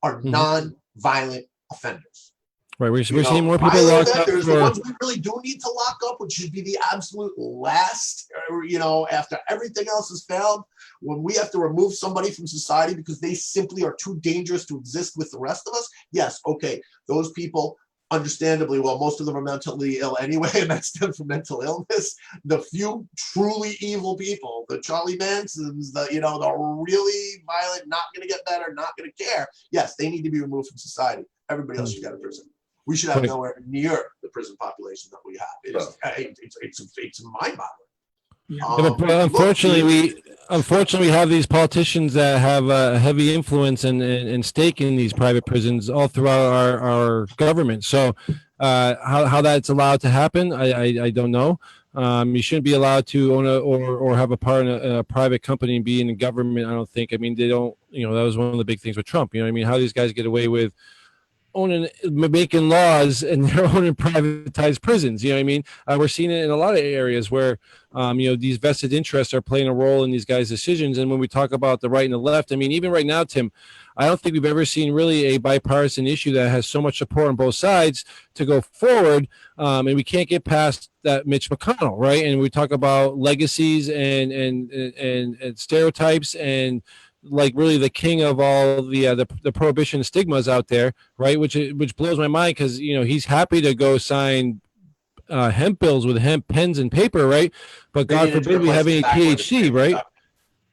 are non-violent offenders. Right, we're seeing more people locked up. The ones we really do need to lock up, which should be the absolute last, you know, after everything else has failed, when we have to remove somebody from society because they simply are too dangerous to exist with the rest of us. Yes, okay, those people, understandably, well, most of them are mentally ill anyway, and that stems from mental illness. The few truly evil people, the Charlie Mansons, the really violent, not going to get better, not going to care. Yes, they need to be removed from society. Everybody else should go to prison. We should have nowhere near the prison population that we have. It's mind-boggling. Yeah, but unfortunately, we have these politicians that have a heavy influence and stake in these private prisons all throughout our government. So how that's allowed to happen, I don't know. You shouldn't be allowed to own or have a part in a private company and be in the government. I don't think. I mean, they don't. You know, that was one of the big things with Trump. You know what I mean? How these guys get away with making laws and they're owning privatized prisons. You know what I mean? We're seeing it in a lot of areas where, these vested interests are playing a role in these guys' decisions. And when we talk about the right and the left, I mean, even right now, Tim, I don't think we've ever seen really a bipartisan issue that has so much support on both sides to go forward. And we can't get past that Mitch McConnell, right? And we talk about legacies and stereotypes and like really the king of all the prohibition stigmas out there, right? Which blows my mind because he's happy to go sign hemp bills with hemp pens and paper, right? But God forbid we have any THC, right?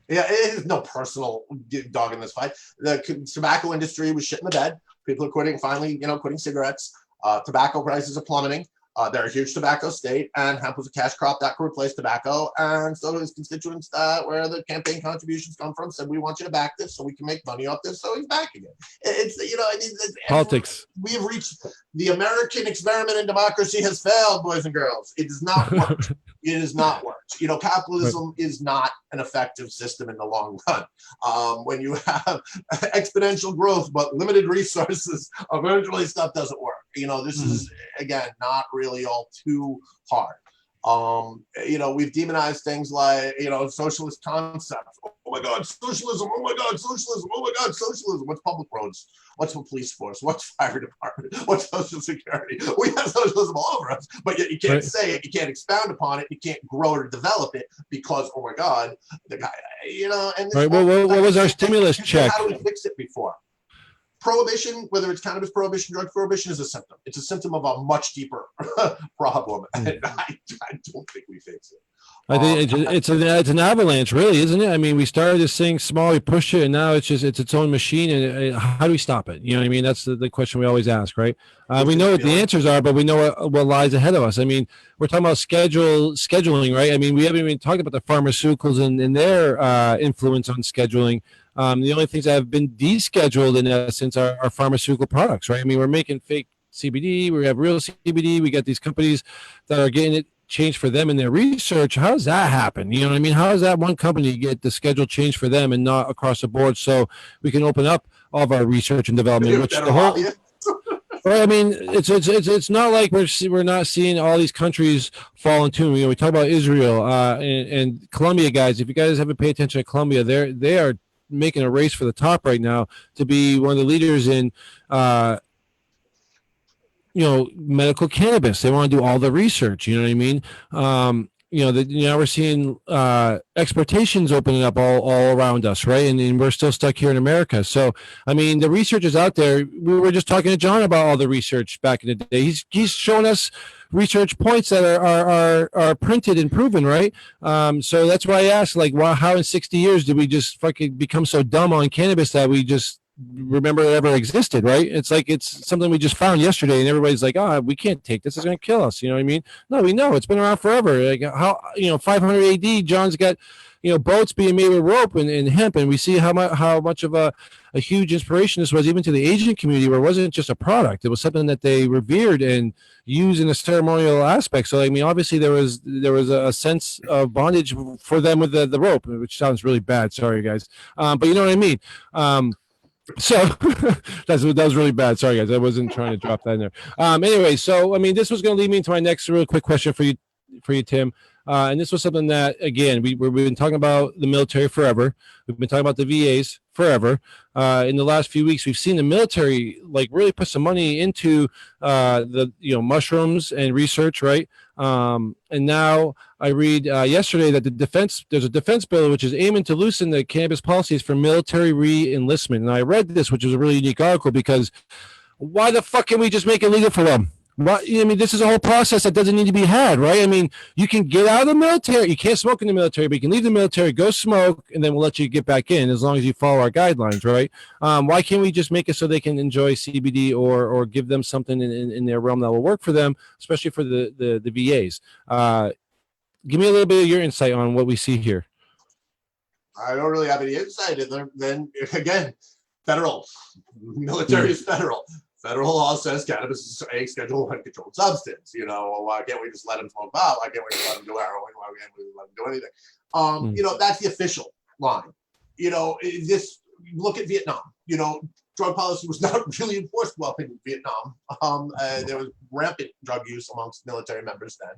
Yeah, it is no personal dog in this fight. The tobacco industry was shit in the bed. People are quitting, finally, quitting cigarettes. Tobacco prices are plummeting. They're a huge tobacco state, and hemp was a cash crop that could replace tobacco. And so his constituents, where the campaign contributions come from, said, "We want you to back this so we can make money off this." So he's backing it. It's politics. We have reached the American experiment in democracy has failed, boys and girls. It does not work. It has not worked. Capitalism is not an effective system in the long run. When you have exponential growth but limited resources, eventually stuff doesn't work. This is, again, not really all too hard. We've demonized things like, socialist concepts. Oh my God, socialism. Oh my God, socialism. Oh my God, socialism. What's public roads? What's a police force? What's fire department? What's social security? We have socialism all over us, but yet you can't say it. You can't expound upon it. You can't grow or develop it because, oh my God, the guy, and right. Well, what was our stimulus check? How do we fix it before? Prohibition, whether it's cannabis prohibition, drug prohibition, is a symptom. It's a symptom of a much deeper problem, and I don't think we fix it. I think it's an avalanche, really, isn't it? I mean, we started this thing small, we pushed it, and now it's its own machine. And how do we stop it? You know what I mean? That's the question we always ask, right? We know what the answers are, but we know what lies ahead of us. I mean, we're talking about scheduling, right? I mean, we haven't even talked about the pharmaceuticals and their influence on scheduling. The only things that have been descheduled in essence are pharmaceutical products, right? I mean, we're making fake CBD, we have real CBD, we got these companies that are getting it changed for them in their research. How does that happen? You know what I mean? How does that one company get the schedule changed for them and not across the board so we can open up all of our research and development? Which the whole, right, I mean, it's not like we're not seeing all these countries fall in tune. We talk about Israel and Colombia, guys. If you guys haven't paid attention to Colombia, they are making a race for the top right now to be one of the leaders in medical cannabis. They want to do all the research, you know what I mean? now we're seeing exportations opening up all around us, right? And we're still stuck here in America. So, I mean, the research is out there. We were just talking to John about all the research back in the day. He's showing us research points that are printed and proven, right? So that's why I asked, like, how in 60 years did we just fucking become so dumb on cannabis that we just remember it ever existed, right? It's like it's something we just found yesterday, and everybody's like, "Oh, we can't take this; it's going to kill us." You know what I mean? No, we know it's been around forever. Like how 500 AD, John's got boats being made with rope and hemp, and we see how much of a huge inspiration this was even to the Asian community, where it wasn't just a product; it was something that they revered and used in a ceremonial aspect. So I mean, obviously there was a sense of bondage for them with the rope, which sounds really bad. Sorry, guys, but you know what I mean. So that was really bad. Sorry, guys. I wasn't trying to drop that in there. Anyway, so I mean, this was going to lead me into my next real quick question for you, Tim. And this was something that, again, we've been talking about the military forever. We've been talking about the VAs forever. In the last few weeks, we've seen the military like really put some money into the mushrooms and research, right? And now I read yesterday that there's a defense bill which is aiming to loosen the cannabis policies for military re-enlistment. And I read this, which is a really unique article, because why the fuck can we just make it legal for them? Well, I mean, this is a whole process that doesn't need to be had, right? I mean, you can get out of the military. You can't smoke in the military, but you can leave the military, go smoke, and then we'll let you get back in as long as you follow our guidelines, right? Why can't we just make it so they can enjoy CBD or give them something in their realm that will work for them, especially for the VAs? Give me a little bit of your insight on what we see here. I don't really have any insight in there. Then again, federal, military is federal. Federal law says cannabis is a Schedule I controlled substance. Why can't we just let them smoke pot? Why can't we just let them do heroin? Why can't we let them do anything? That's the official line. Look at Vietnam. Drug policy was not really enforced well in Vietnam. There was rampant drug use amongst military members then.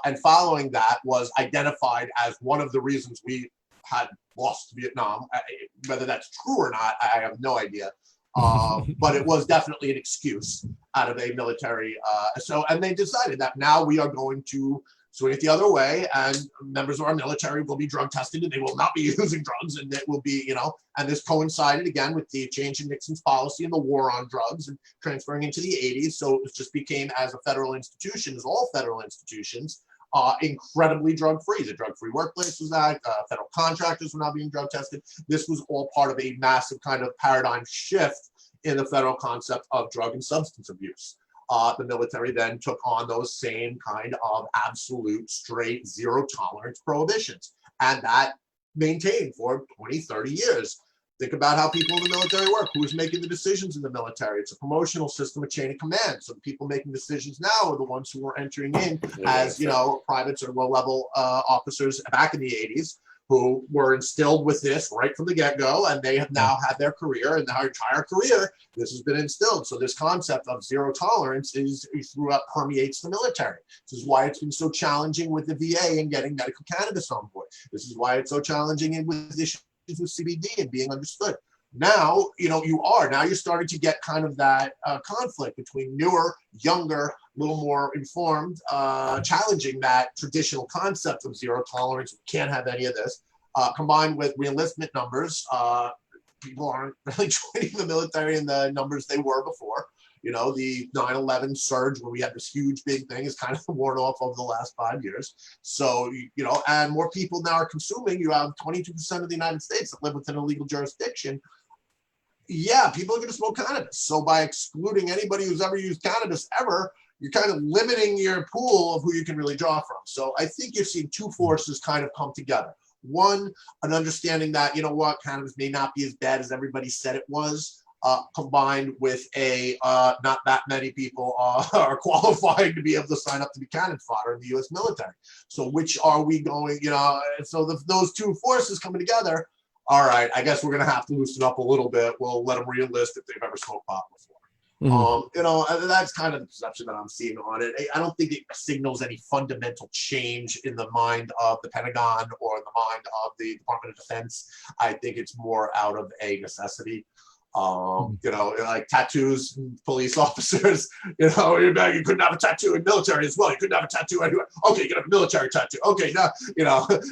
And following that was identified as one of the reasons we had lost Vietnam. Whether that's true or not, I have no idea. But it was definitely an excuse out of a military. And they decided that now we are going to swing it the other way, and members of our military will be drug tested, and they will not be using drugs, and it will be, and this coincided again with the change in Nixon's policy and the war on drugs and transferring into the 80s. So it just became, as a federal institution, as all federal institutions, incredibly drug-free. The Drug-Free Workplace was that. Federal contractors were not being drug tested. This was all part of a massive kind of paradigm shift in the federal concept of drug and substance abuse. The military then took on those same kind of absolute, straight, zero-tolerance prohibitions. And that maintained for 20, 30 years. Think about how people in the military work. Who's making the decisions in the military? It's a promotional system, a chain of command. So the people making decisions now are the ones who were entering in as, privates or low-level officers back in the 80s, who were instilled with this right from the get-go, and they have now had their career, and their entire career, this has been instilled. So this concept of zero tolerance permeates the military. This is why it's been so challenging with the VA and getting medical cannabis on board. This is why it's so challenging with issues with CBD and being understood. Now, you're starting to get kind of that conflict between newer, younger, a little more informed, challenging that traditional concept of zero tolerance. We can't have any of this, combined with re-enlistment numbers. People aren't really joining the military in the numbers they were before. The 9/11 surge where we had this huge big thing is kind of worn off over the last 5 years. So, and more people now are consuming. You have 22% of the United States that live within a legal jurisdiction. Yeah, people are going to smoke cannabis. So by excluding anybody who's ever used cannabis ever, you're kind of limiting your pool of who you can really draw from. So I think you're seeing two forces kind of come together. One, an understanding that, cannabis may not be as bad as everybody said it was. Combined with not that many people are qualifying to be able to sign up to be cannon fodder in the U.S. military. So which are we going, so those two forces coming together, all right, I guess we're going to have to loosen up a little bit. We'll let them re-enlist if they've ever smoked pot before. That's kind of the perception that I'm seeing on it. I don't think it signals any fundamental change in the mind of the Pentagon or in the mind of the Department of Defense. I think it's more out of a necessity. Like tattoos, police officers, you couldn't have a tattoo in military as well. You couldn't have a tattoo anywhere. Okay, you can have a military tattoo. Okay, now,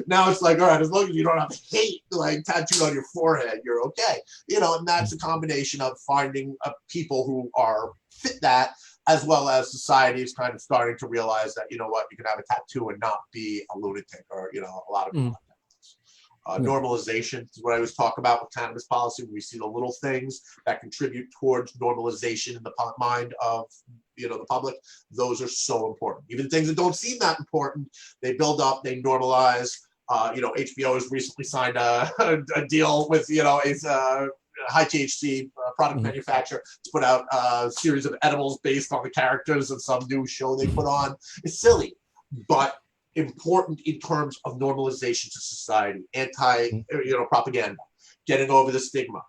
now it's like, all right, as long as you don't have hate like tattooed on your forehead, you're okay. And that's a combination of finding people who are fit that, as well as society is kind of starting to realize that, you can have a tattoo and not be a lunatic or, a lot of people. Normalization is what I always talk about with cannabis policy. We see the little things that contribute towards normalization in the mind of the public. Those are so important. Even things that don't seem that important, they build up, they normalize. HBO has recently signed a deal with a high THC product manufacturer to put out a series of edibles based on the characters of some new show they put on. It's silly, but important in terms of normalization to society, propaganda, getting over the stigma,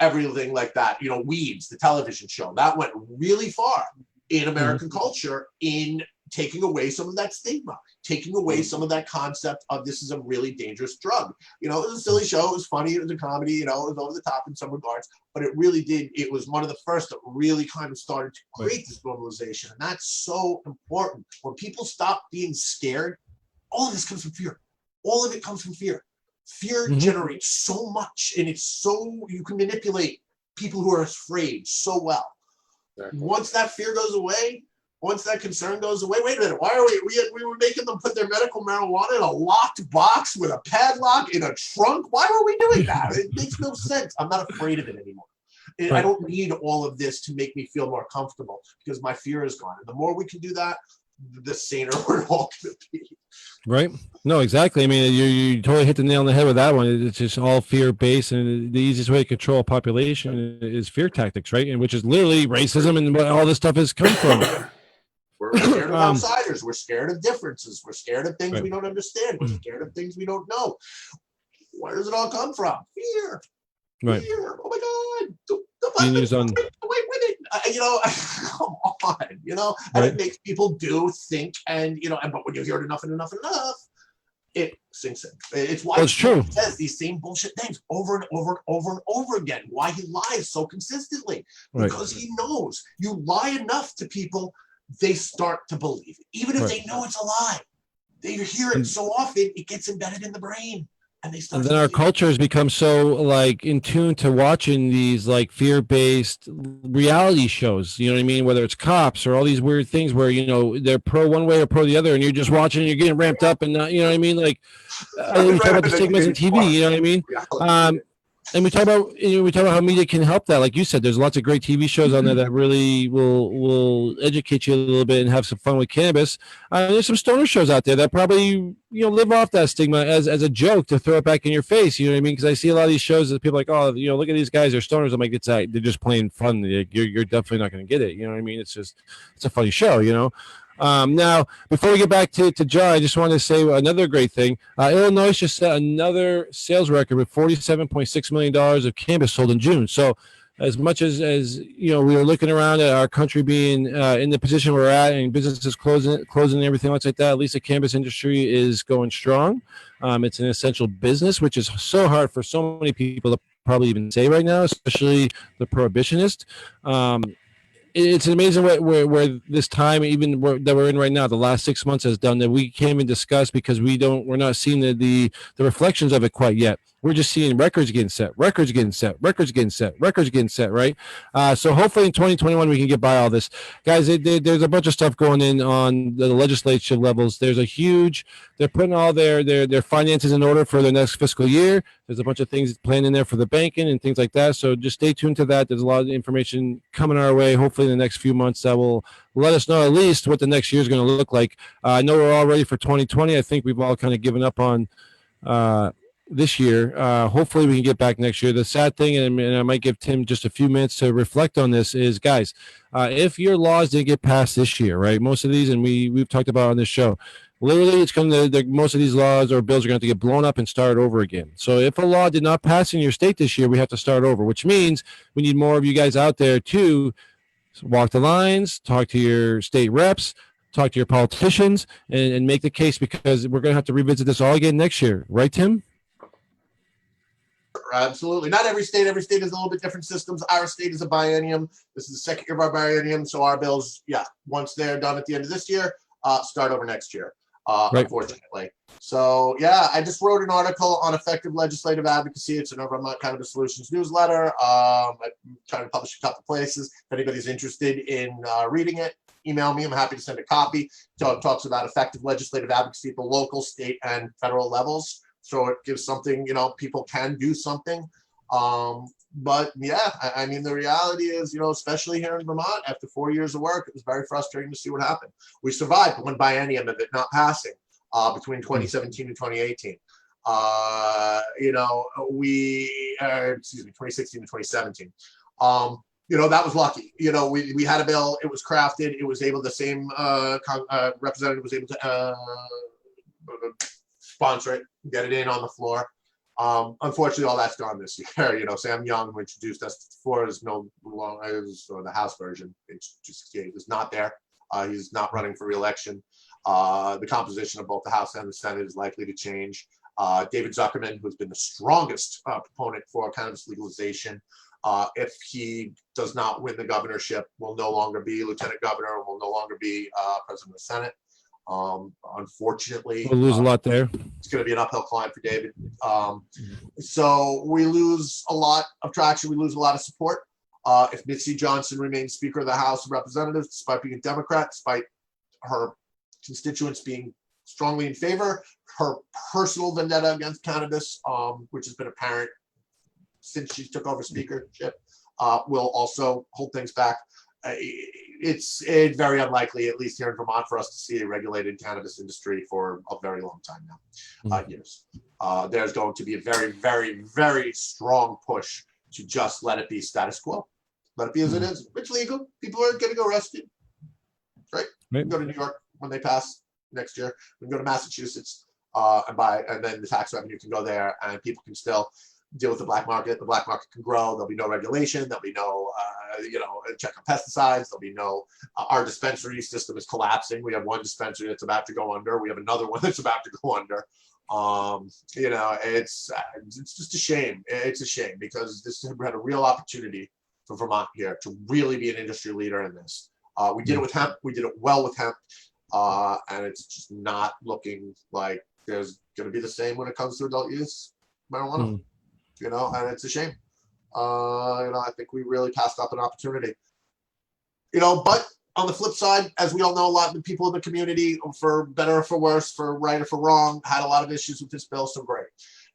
everything like that. Weeds, the television show, that went really far in American culture in taking away some of that stigma, taking away some of that concept of this is a really dangerous drug. It was a silly show, it was funny, it was a comedy, it was over the top in some regards, but it was one of the first that really kind of started to create this normalization. And that's so important. When people stop being scared, all of this comes from fear. All of it comes from fear. Fear generates so much, and you can manipulate people who are afraid so well. Exactly. Once that fear goes away, once that concern goes away, wait a minute, why are we were making them put their medical marijuana in a locked box with a padlock in a trunk? Why were we doing that? It makes no sense. I'm not afraid of it anymore. I don't need all of this to make me feel more comfortable because my fear is gone. And the more we can do that, the saner we're all going to be. Right. No, exactly. I mean, you totally hit the nail on the head with that one. It's just all fear-based, and the easiest way to control a population is fear tactics, right? And which is literally racism and what all this stuff has come from. We're scared of outsiders. We're scared of differences. We're scared of things we don't understand. We're scared of things we don't know. Where does it all come from? Fear. Right. Fear. Oh my God. Away with it. Come on. And it makes people do, think, and but when you hear it enough and enough and enough, it sinks in. It's why it's true. He says these same bullshit things over and over and over and over again. Why he lies so consistently. Because he knows you lie enough to people, they start to believe it. Even if they know it's a lie. They hear it so often, it gets embedded in the brain. And then our culture has become so in tune to watching these fear-based reality shows, you know what I mean? Whether it's cops or all these weird things where, they're pro one way or pro the other, and you're just watching and you're getting ramped up and not, you know what I mean? We talk about the stigmas in TV, you know what I mean? And we talk about how media can help that. Like you said, there's lots of great TV shows on there that really will educate you a little bit and have some fun with cannabis. There's some stoner shows out there that probably live off that stigma as a joke to throw it back in your face. You know what I mean? Because I see a lot of these shows that people are like, oh, look at these guys, they're stoners. I'm like, they're just playing fun. You're definitely not going to get it. You know what I mean? It's a funny show. Now, before we get back to John, I just wanted to say another great thing. Illinois just set another sales record with $47.6 million of cannabis sold in June. So as much as we were looking around at our country being in the position we're at and businesses closing and everything else like that, at least the cannabis industry is going strong. It's an essential business, which is so hard for so many people to probably even say right now, especially the prohibitionist. It's amazing where this time, even that we're in right now, the last 6 months has done that. We can't even discuss because we're not seeing the reflections of it quite yet. We're just seeing records getting set, right? So hopefully in 2021 we can get by all this, guys. There's a bunch of stuff going in on the legislative levels. They're putting all their finances in order for the next fiscal year. There's a bunch of things planned in there for the banking and things like that. So just stay tuned to that. There's a lot of information coming our way. Hopefully in the next few months that will let us know at least what the next year is going to look like. I know we're all ready for 2020. I think we've all kind of given up on this year. Hopefully we can get back next year. The sad thing, and I might give Tim just a few minutes to reflect on this, is guys, if your laws didn't get passed this year, right? Most of these, and we've talked about on this show, literally it's going to, most of these laws or bills are going to get blown up and start over again. So if a law did not pass in your state this year, we have to start over, which means we need more of you guys out there to walk the lines, talk to your state reps, talk to your politicians, and make the case, because we're going to have to revisit this all again next year. Right, Tim? Absolutely. Not every state. Every state has a little bit different systems. Our state is a biennium. This is the second year of our biennium. So our bills, once they're done at the end of this year, start over next year, unfortunately. So, I just wrote an article on effective legislative advocacy. It's an Vermont Cannabis Solutions newsletter. I'm trying to publish a couple places. If anybody's interested in reading it, email me. I'm happy to send a copy. So it talks about effective legislative advocacy at the local, state, and federal levels. So it gives something, people can do something. But I mean, the reality is, especially here in Vermont, after 4 years of work, it was very frustrating to see what happened. We survived one biennium of it not passing between 2017 and 2018. 2016 to 2017. That was lucky. We had a bill, it was crafted, it was able, the same representative was able to sponsor it, get it in on the floor. Unfortunately, all that's gone this year. Sam Young, who introduced us before, is no longer, the House version, H268, is not there. He's not running for re-election. The composition of both the House and the Senate is likely to change. David Zuckerman, who's been the strongest proponent for cannabis legalization, if he does not win the governorship, will no longer be lieutenant governor, will no longer be president of the Senate. Unfortunately, we'll lose a lot there. It's going to be an uphill climb for David. So we lose a lot of traction. We lose a lot of support. If Mitzi Johnson remains Speaker of the House of Representatives, despite being a Democrat, despite her constituents being strongly in favor, her personal vendetta against cannabis, which has been apparent since she took over speakership, will also hold things back. It's very unlikely, at least here in Vermont, for us to see a regulated cannabis industry for a very long time now, years. There's going to be a very, very, very strong push to just let it be status quo. Let it be as it is. It's legal. People aren't getting arrested, right? We can go to New York when they pass next year. We can go to Massachusetts and then the tax revenue can go there, and people can still deal with the black market. The black market can grow. There'll be no regulation. There'll be no, check on pesticides. There'll be no, our dispensary system is collapsing. We have one dispensary that's about to go under. We have another one that's about to go under. It's just a shame. It's a shame because this had a real opportunity for Vermont here to really be an industry leader in this. We did it with hemp. We did it well with hemp. And it's just not looking like there's going to be the same when it comes to adult use marijuana. And it's a shame. I think we really passed up an opportunity. But on the flip side, as we all know, a lot of the people in the community, for better or for worse, for right or for wrong, had a lot of issues with this bill. So great.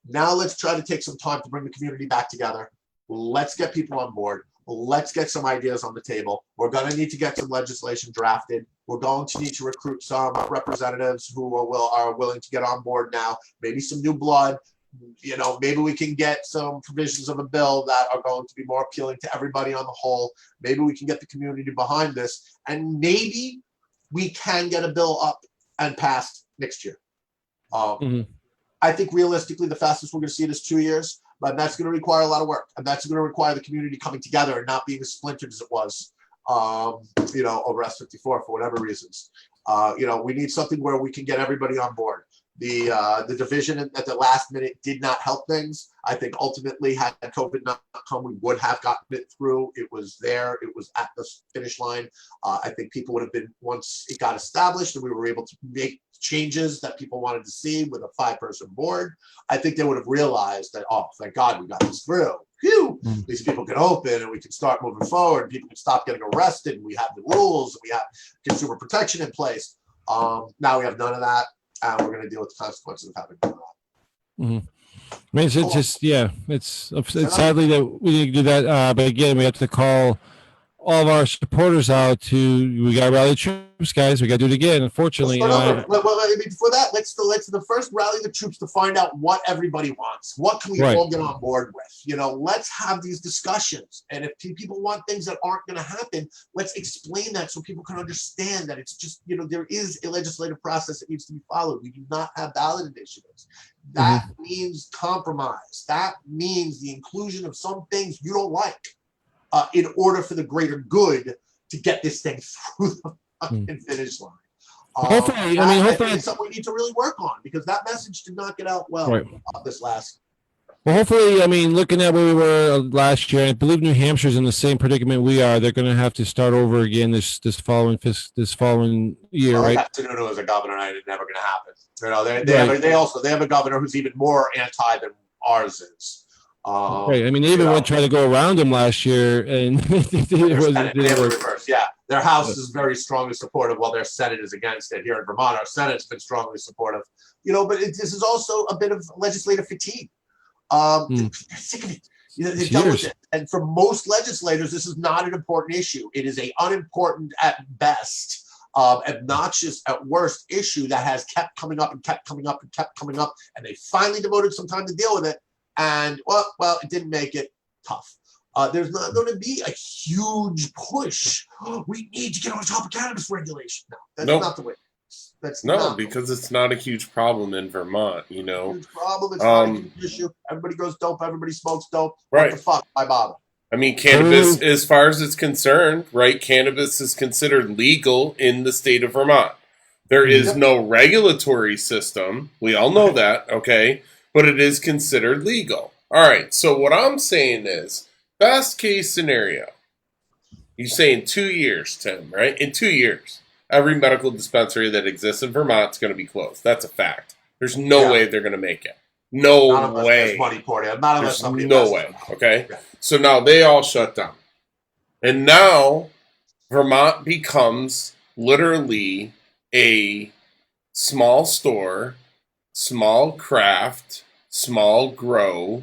Now let's try to take some time to bring the community back together. Let's get people on board. Let's get some ideas on the table. We're going to need to get some legislation drafted. We're going to need to recruit some representatives who are willing to get on board now. Maybe some new blood. Maybe we can get some provisions of a bill that are going to be more appealing to everybody on the whole. Maybe we can get the community behind this, and maybe we can get a bill up and passed next year. I think realistically, the fastest we're going to see it is 2 years, but that's going to require a lot of work, and that's going to require the community coming together and not being as splintered as it was, over S54 for whatever reasons. We need something where we can get everybody on board. The division at the last minute did not help things. I think ultimately, had COVID not come, we would have gotten it through. It was there. It was at the finish line. I think people would have been, once it got established and we were able to make changes that people wanted to see with a 5-person board, I think they would have realized that, oh, thank God we got this through. Phew, these people can open and we can start moving forward. People can stop getting arrested. And we have the rules. And we have consumer protection in place. Now we have none of that. And we're going to deal with the consequences of having done that. I mean, it's just, it's sadly that we need to do that. But again, we have to call all of our supporters out we got to rally the troops, guys. We got to do it again. Unfortunately, before that, let's the first rally the troops to find out what everybody wants. What can we all get on board with? Let's have these discussions. And if people want things that aren't going to happen, let's explain that so people can understand that it's just, there is a legislative process that needs to be followed. We do not have ballot initiatives. That means compromise. That means the inclusion of some things you don't like. In order for the greater good to get this thing through the fucking finish line. Hopefully, it's something we need to really work on because that message did not get out well this last Well, hopefully, I mean, looking at where we were last year, I believe New Hampshire's in the same predicament we are. They're going to have to start over again this following year, Well, right? that's Sununu as a governor, and it's never going to happen. You know, Right. they have a governor who's even more anti than ours is. Right. I mean, they even went trying to go around him last year, and it didn't work. Reverse. Yeah, their House is very strongly supportive, while their Senate is against it. Here in Vermont, our Senate's been strongly supportive. You know, but this is also a bit of legislative fatigue. They're sick of it. You know, they're done with it. And for most legislators, this is not an important issue. It is a unimportant at best, obnoxious at worst issue that has kept coming up and kept coming up and kept coming up. And they finally devoted some time to deal with it. And well, it didn't make it tough. There's not going to be a huge push. We need to get on top of cannabis regulation. No, that's not the way. Because it's not a huge problem in Vermont. You know, huge problem. It's not a huge issue. Everybody goes dope. Everybody smokes dope. Right? What the fuck? Why bother? I mean, cannabis, as far as it's concerned, right? Cannabis is considered legal in the state of Vermont. There is no regulatory system. We all know that, okay? But it is considered legal. All right, so what I'm saying is, best case scenario, you're saying 2 years, Tim, right? In 2 years, every medical dispensary that exists in Vermont is going to be closed. That's a fact. There's no way they're going to make it. No way. Money poured in. Not unless somebody no way. Okay? Yeah. So now they all shut down. And now Vermont becomes literally a small store, small craft, small grow,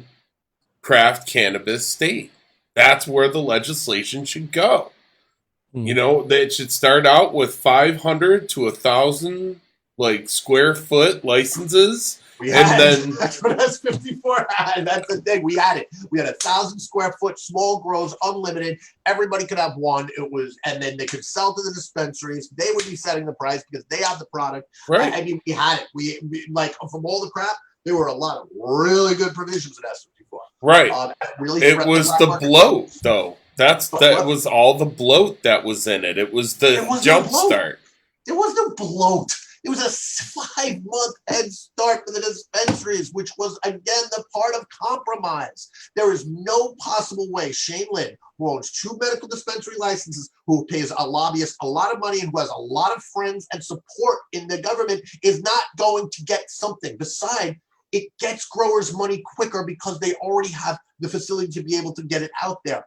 craft cannabis state. That's where the legislation should go. You know, it should start out with 500 to 1,000 like square foot licenses. That's what S54 had. That's the thing. We had it. We had 1,000 square foot small grows, unlimited. Everybody could have one. And then they could sell to the dispensaries. They would be setting the price because they have the product. Right. I mean, we had it. We like from all the crap. There were a lot of really good provisions in S54. Right. Really, it was the bloat, though. That was all the bloat that was in it. It was the jump start. There was no bloat. It was a 5-month head start for the dispensaries, which was, again, the part of compromise. There is no possible way Shane Lynn, who owns 2 medical dispensary licenses, who pays a lobbyist a lot of money and who has a lot of friends and support in the government, is not going to get something. Besides, it gets growers money quicker because they already have the facility to be able to get it out there.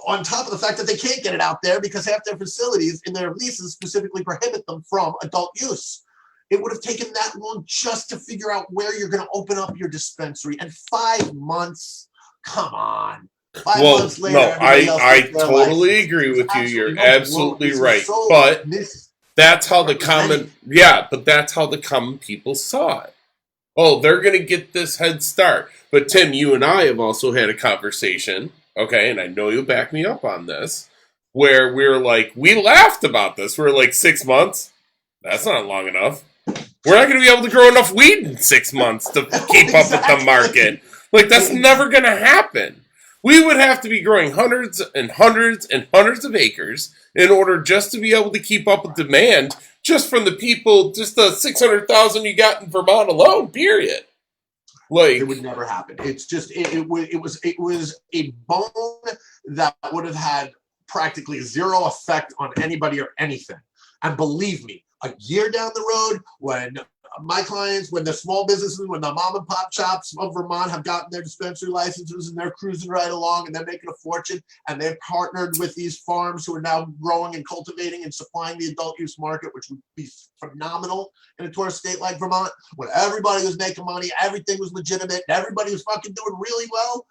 On top of the fact that they can't get it out there because half their facilities in their leases specifically prohibit them from adult use. It would have taken that long just to figure out where you're going to open up your dispensary. And 5 months, come on. 5 months later, no, I totally agree with you. You're absolutely right. But that's how the common, but that's how the common people saw it. Oh, they're going to get this head start. But Tim, you and I have also had a conversation. Okay, and I know you'll back me up on this, where we're like, we laughed about this. We're like, 6 months? That's not long enough. We're not going to be able to grow enough weed in 6 months to keep up with the market. Like, that's never going to happen. We would have to be growing hundreds and hundreds and hundreds of acres in order just to be able to keep up with demand just from the people, just the 600,000 you got in Vermont alone, period. Like, it would never happen. It's just it was a bone that would have had practically zero effect on anybody or anything. And believe me, a year down the road, when my clients, when the small businesses, when the mom and pop shops of Vermont have gotten their dispensary licenses and they're cruising right along and they're making a fortune and they've partnered with these farms who are now growing and cultivating and supplying the adult use market, which would be phenomenal in a tourist state like Vermont, when everybody was making money, everything was legitimate, everybody was fucking doing really well,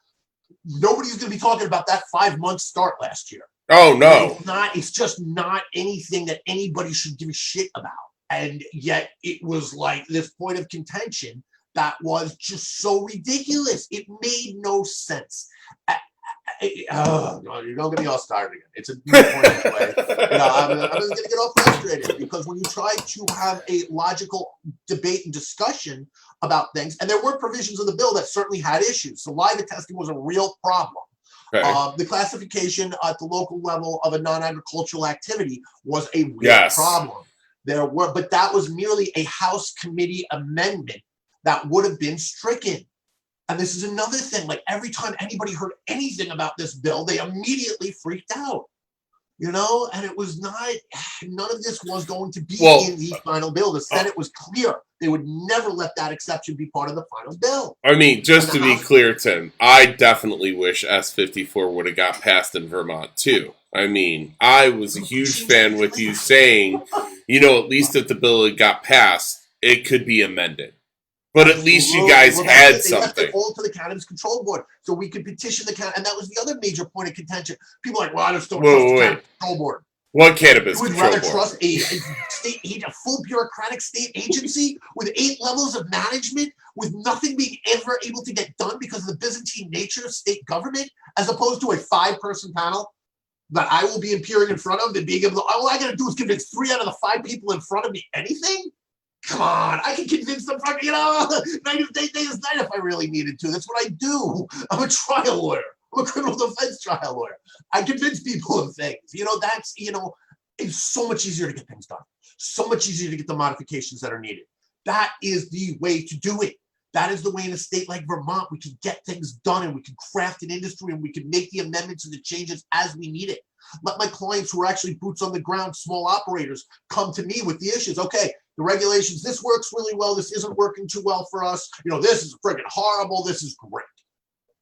nobody's going to be talking about that 5-month start last year. Oh, no. It's just not anything that anybody should give a shit about. And yet it was like this point of contention that was just so ridiculous. It made no sense. You're going to get me all started again. It's a new point anyway. I'm just going to get all frustrated because when you try to have a logical debate and discussion about things, and there were provisions of the bill that certainly had issues. Saliva testing was a real problem. Okay. The classification at the local level of a non-agricultural activity was a real problem. But that was merely a House committee amendment that would have been stricken. And this is another thing. Like every time anybody heard anything about this bill, they immediately freaked out. You know, and it was not, none of this was going to be in the final bill. The Senate was clear. They would never let that exception be part of the final bill. I mean, just to be clear, Tim, I definitely wish S54 would have got passed in Vermont, too. I mean, I was a huge fan with you saying, you know, at least if the bill had got passed, it could be amended. But at least you guys had something. They left it all to the Cannabis Control Board, so we could petition the and that was the other major point of contention. People are like, well, I just don't trust the Cannabis Control Board. What Cannabis Control Board? Would rather trust a full bureaucratic state agency with 8 levels of management, with nothing being ever able to get done because of the Byzantine nature of state government, as opposed to a 5-person panel that I will be appearing in front of and being able to, all I got to do is convince 3 out of the 5 people in front of me anything? Come on, I can convince them, you know, night of day is night if I really needed to. That's what I do. I'm a trial lawyer. I'm a criminal defense trial lawyer. I convince people of things. You know, that's, you know, it's so much easier to get things done. So much easier to get the modifications that are needed. That is the way to do it. That is the way in a state like Vermont, we can get things done and we can craft an industry and we can make the amendments and the changes as we need it. Let my clients who are actually boots on the ground, small operators, come to me with the issues. Okay, the regulations, this works really well. This isn't working too well for us. You know, this is friggin' horrible. This is great.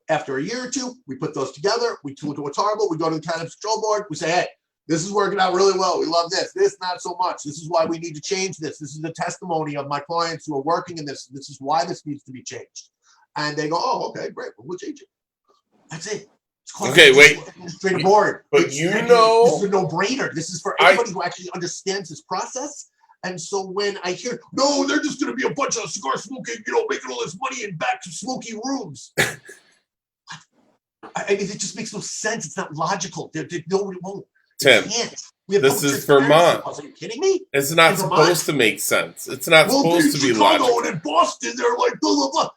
After a year or two, we put those together. We look at what's horrible. We go to the Cannabis Control Board. We say, hey, this is working out really well. We love this. This, not so much. This is why we need to change this. This is the testimony of my clients who are working in this. This is why this needs to be changed. And they go, oh, okay, great. We'll change it. That's it. Okay, wait. Administrative board. But this know, is a no-brainer. This is for anybody who actually understands this process. And so when I hear, no, they're just going to be a bunch of cigar smoking, you know, making all this money in back to smoky rooms. I mean, it just makes no sense. It's not logical. Nobody won't. Tim, this is Vermont. Are you kidding me? It's not supposed to make sense. It's not supposed to be Chicago logical. And in Boston, they're like, blah, blah, blah.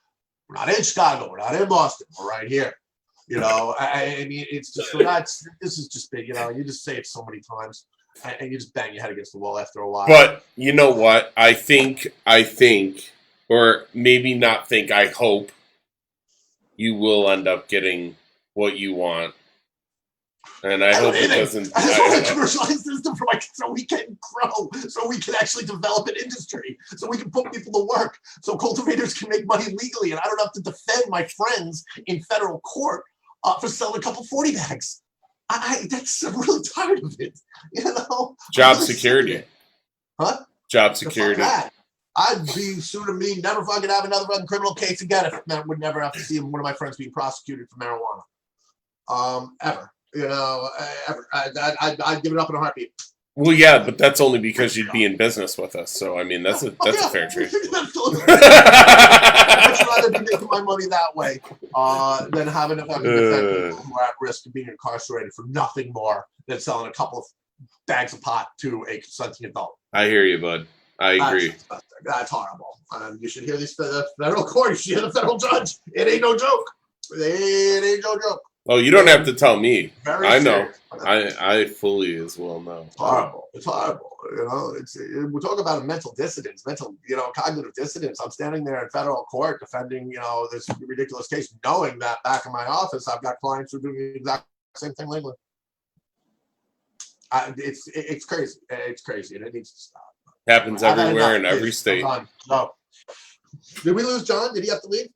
We're not in Chicago. We're not in Boston. We're right here. You know, I mean, it's just, this is just big, you know, you just say it so many times and you just bang your head against the wall after a while. But you know what? I think, or maybe not think, I hope you will end up getting what you want. And I hope it doesn't. I just want to commercialize system for so we can grow, so we can actually develop an industry, so we can put people to work, so cultivators can make money legally, and I don't have to defend my friends in federal court for selling a couple 40 bags. I'm really tired of it. You know, job security. Huh? Job security. I'd be suing me, never fucking have another fucking criminal case again if I would never have to see one of my friends being prosecuted for marijuana. Ever. You know, ever. I'd give it up in a heartbeat. Well, yeah, but that's only because you'd be in business with us. So, I mean, that's a fair trade. I'd rather be making my money that way than having to fucking defend people who are at risk of being incarcerated for nothing more than selling a couple of bags of pot to a consenting adult. I hear you, bud. I agree. That's horrible. You should hear these federal court. You should hear the federal judge. It ain't no joke. It ain't no joke. Oh, you don't have to tell me. I know. Serious. I fully as well know. It's horrible. It's horrible. You know, we talk about mental dissonance, cognitive dissonance. I'm standing there in federal court defending, you know, this ridiculous case, knowing that back in my office, I've got clients who are doing the exact same thing legally. It's crazy. It's crazy, and it needs to stop. Happens everywhere in every state. No. Did we lose John? Did he have to leave?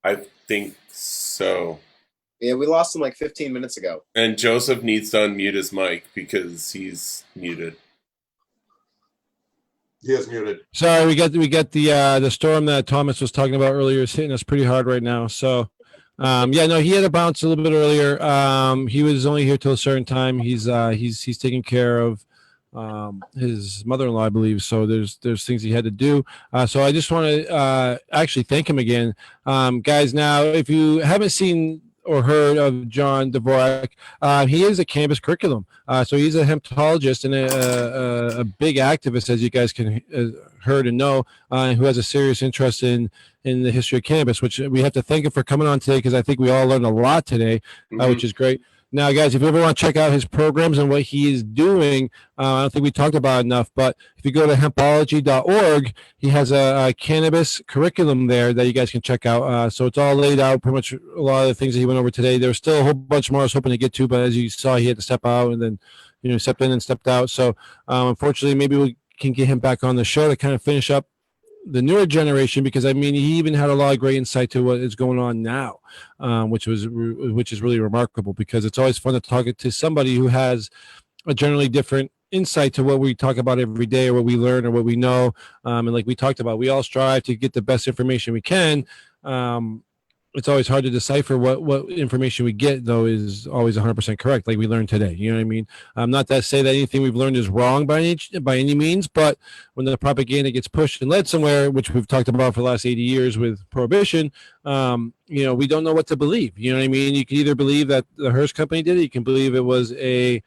I think so. Yeah, we lost him like 15 minutes ago. And Joseph needs to unmute his mic because he's muted. He is muted. Sorry, we got the storm that Thomas was talking about earlier is hitting us pretty hard right now. So, he had to bounce a little bit earlier. He was only here till a certain time. He's taking care of his mother-in-law, I believe. So there's things he had to do. So I just want to actually thank him again, guys. Now, if you haven't seen or heard of John Dvorak, he is a cannabis curriculum. So he's a hempologist and a big activist, as you guys can heard and know, who has a serious interest in the history of cannabis, which we have to thank him for coming on today, because I think we all learned a lot today, which is great. Now, guys, if you ever want to check out his programs and what he is doing, I don't think we talked about it enough, but if you go to hempology.org, he has a cannabis curriculum there that you guys can check out. So it's all laid out, pretty much a lot of the things that he went over today. There's still a whole bunch more I was hoping to get to, but as you saw, he had to step out and then, stepped in and stepped out. So unfortunately, maybe we can get him back on the show to kind of finish up the newer generation, because he even had a lot of great insight to what is going on now, which is really remarkable, because it's always fun to talk to somebody who has a generally different insight to what we talk about every day, or what we learn, or what we know. And like we talked about, we all strive to get the best information we can. It's always hard to decipher what information we get, though, is always 100% correct, like we learned today. You know what I mean? Not to say that anything we've learned is wrong by any means, but when the propaganda gets pushed and led somewhere, which we've talked about for the last 80 years with Prohibition, we don't know what to believe. You know what I mean? You can either believe that the Hearst company did it, you can believe it was a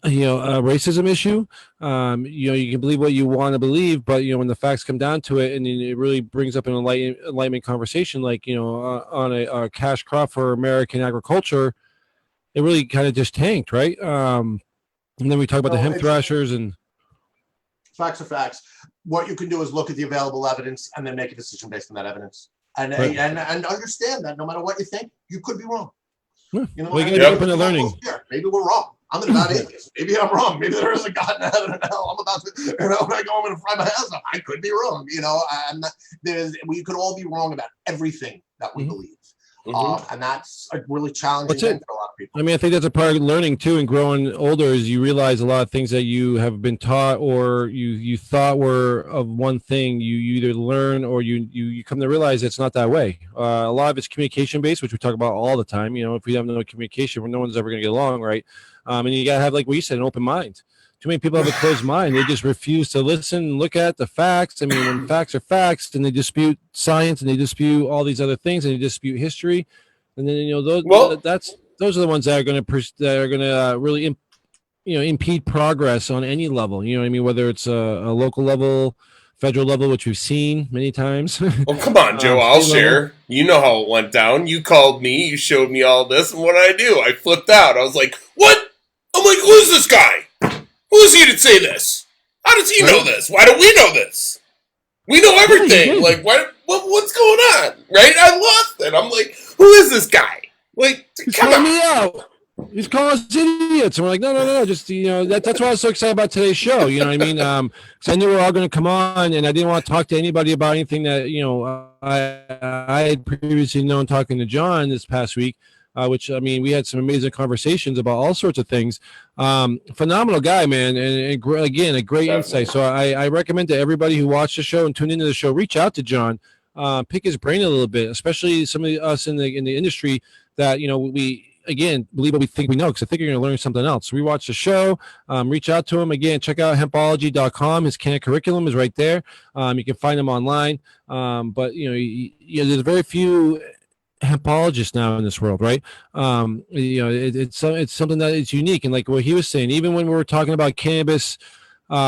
racism issue. You can believe what you want to believe, but when the facts come down to it, and it really brings up an enlightenment conversation, like on a cash crop for American agriculture, it really kind of just tanked, right? And then we talk about the hemp thrashers, and facts are facts. What you can do is look at the available evidence and then make a decision based on that evidence, and Right. and understand that no matter what you think, you could be wrong. Yeah. We can be open to learning. Maybe we're wrong. I'm an about atheist. Maybe I'm wrong. Maybe there is a God in heaven and hell. I'm about to, when I go home and fry my ass up, I could be wrong. We could all be wrong about everything that we believe. And that's a really challenging thing for a lot of people. I think that's a part of learning too, and growing older, is you realize a lot of things that you have been taught, or you thought were of one thing. You either learn, or you come to realize it's not that way. A lot of it's communication based, which we talk about all the time. If we have no communication, no one's ever going to get along, right? And you gotta have, like what you said, an open mind. Too many people have a closed mind. They just refuse to listen and look at the facts. When facts are facts, then they dispute science, and they dispute all these other things, and they dispute history. And then those are the ones that are going to really impede progress on any level. You know what I mean? Whether it's a local level, federal level, which we've seen many times. Well, come on, Joe. I'll share. You know how it went down. You called me. You showed me all this, and what did I do? I flipped out. I was like, "What?" I'm like, "Who's this guy? Who is he to say this? How does he know this? Why don't we know this? We know everything. Like, what's going on?" Right? I lost it. I'm like, "Who is this guy?" Like, He's come calling on. me out. He's calling us idiots. And we're like, no. Just, that's why I was so excited about today's show. You know what I mean? Because I knew we were all going to come on, and I didn't want to talk to anybody about anything that, I had previously known, talking to John this past week, which, we had some amazing conversations about all sorts of things. Phenomenal guy, man. And again, a great insight. So I recommend to everybody who watched the show and tuned into the show, reach out to John, pick his brain a little bit, especially some of us in the industry that, we, again, believe what we think we know, because I think you're going to learn something else. We watch the show, reach out to him. Again, check out hempology.com. His curriculum is right there. You can find him online. But, there's very few hempologists now in this world, right? It's something that is unique. And like what he was saying, even when we were talking about cannabis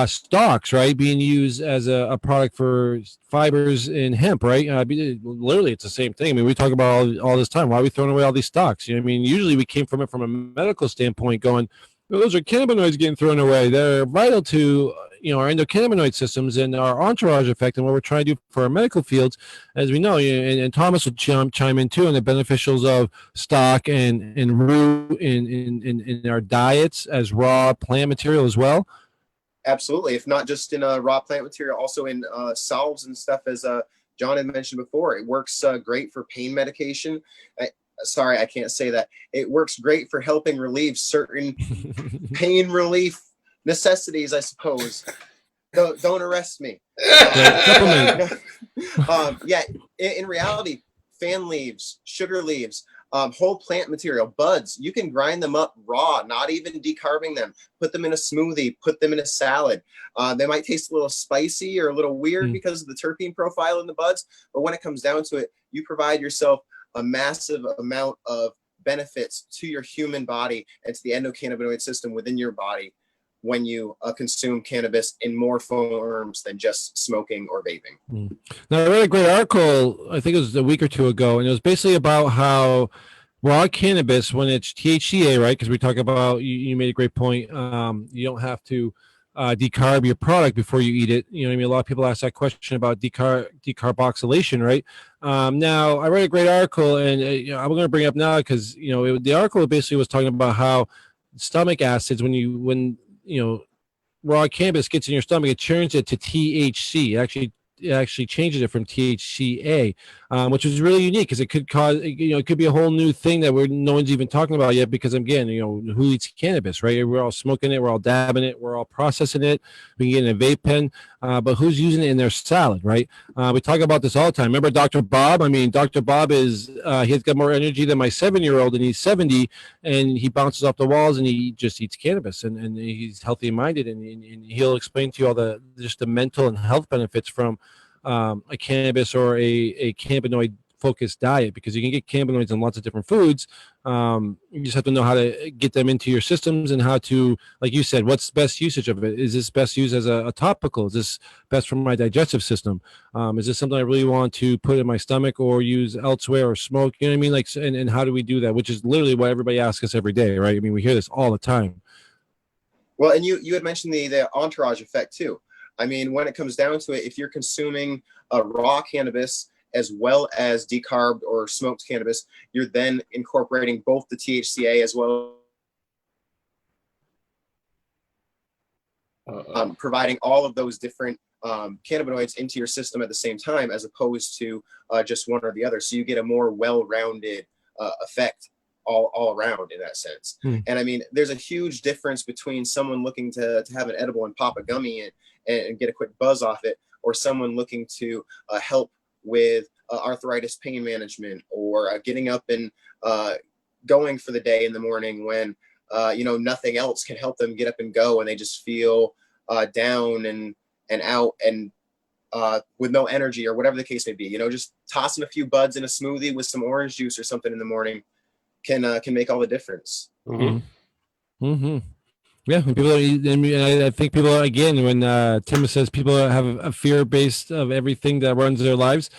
stalks, right, being used as a product for fibers in hemp, right? Literally, it's the same thing. We talk about all this time. Why are we throwing away all these stalks? Usually we came from it from a medical standpoint, going, those are cannabinoids getting thrown away. They're vital to our endocannabinoid systems and our entourage effect, and what we're trying to do for our medical fields, as we know. And Thomas would chime in too on the beneficials of stock and root in our diets as raw plant material as well. Absolutely. If not just in raw plant material, also in salves and stuff, as John had mentioned before. It works great for pain medication. Sorry, I can't say that. It works great for helping relieve certain pain relief necessities, I suppose. Don't arrest me. In reality, fan leaves, sugar leaves, whole plant material, buds, you can grind them up raw, not even decarbing them, put them in a smoothie, put them in a salad. They might taste a little spicy or a little weird because of the terpene profile in the buds, but when it comes down to it, you provide yourself a massive amount of benefits to your human body and to the endocannabinoid system within your body when you consume cannabis in more forms than just smoking or vaping. Now, I read a great article, I think it was a week or two ago, and it was basically about how raw cannabis, when it's THCA, right? Because we talk about, you made a great point. You don't have to decarb your product before you eat it. You know what I mean? A lot of people ask that question about decarboxylation, right? Now, I read a great article, and I'm going to bring it up now because, the article basically was talking about how stomach acids, when raw cannabis gets in your stomach, it turns it to THC. It actually changes it from THCA, which is really unique because it could cause, it could be a whole new thing that no one's even talking about yet. Because again, who eats cannabis, right? We're all smoking it, we're all dabbing it, we're all processing it. We can get in a vape pen, but who's using it in their salad, right? We talk about this all the time. Remember Dr. Bob? I mean, Dr. Bob he's got more energy than my 7-year-old, and he's 70, and he bounces off the walls, and he just eats cannabis, and he's healthy minded, and he'll explain to you all the mental and health benefits from a cannabis or a cannabinoid focused diet, because you can get cannabinoids in lots of different foods. You just have to know how to get them into your systems, and how to, like you said, what's best usage of it. Is this best used as a topical? Is this best for my digestive system? Is this something I really want to put in my stomach or use elsewhere or smoke? You know what I mean? Like, and how do we do that? Which is literally what everybody asks us every day, right? I mean, we hear this all the time. Well, and you had mentioned the entourage effect too. I mean, when it comes down to it, if you're consuming raw cannabis as well as decarbed or smoked cannabis, you're then incorporating both the THCA as well, providing all of those different cannabinoids into your system at the same time, as opposed to just one or the other. So you get a more well-rounded effect all around in that sense. And I mean, there's a huge difference between someone looking to have an edible and pop a gummy and get a quick buzz off it, or someone looking to help with arthritis pain management, or getting up and going for the day in the morning when nothing else can help them get up and go, and they just feel down and out and with no energy, or whatever the case may be. Just tossing a few buds in a smoothie with some orange juice or something in the morning can make all the difference. Yeah, people I think people, again, when Tim says people have a fear based of everything that runs their lives,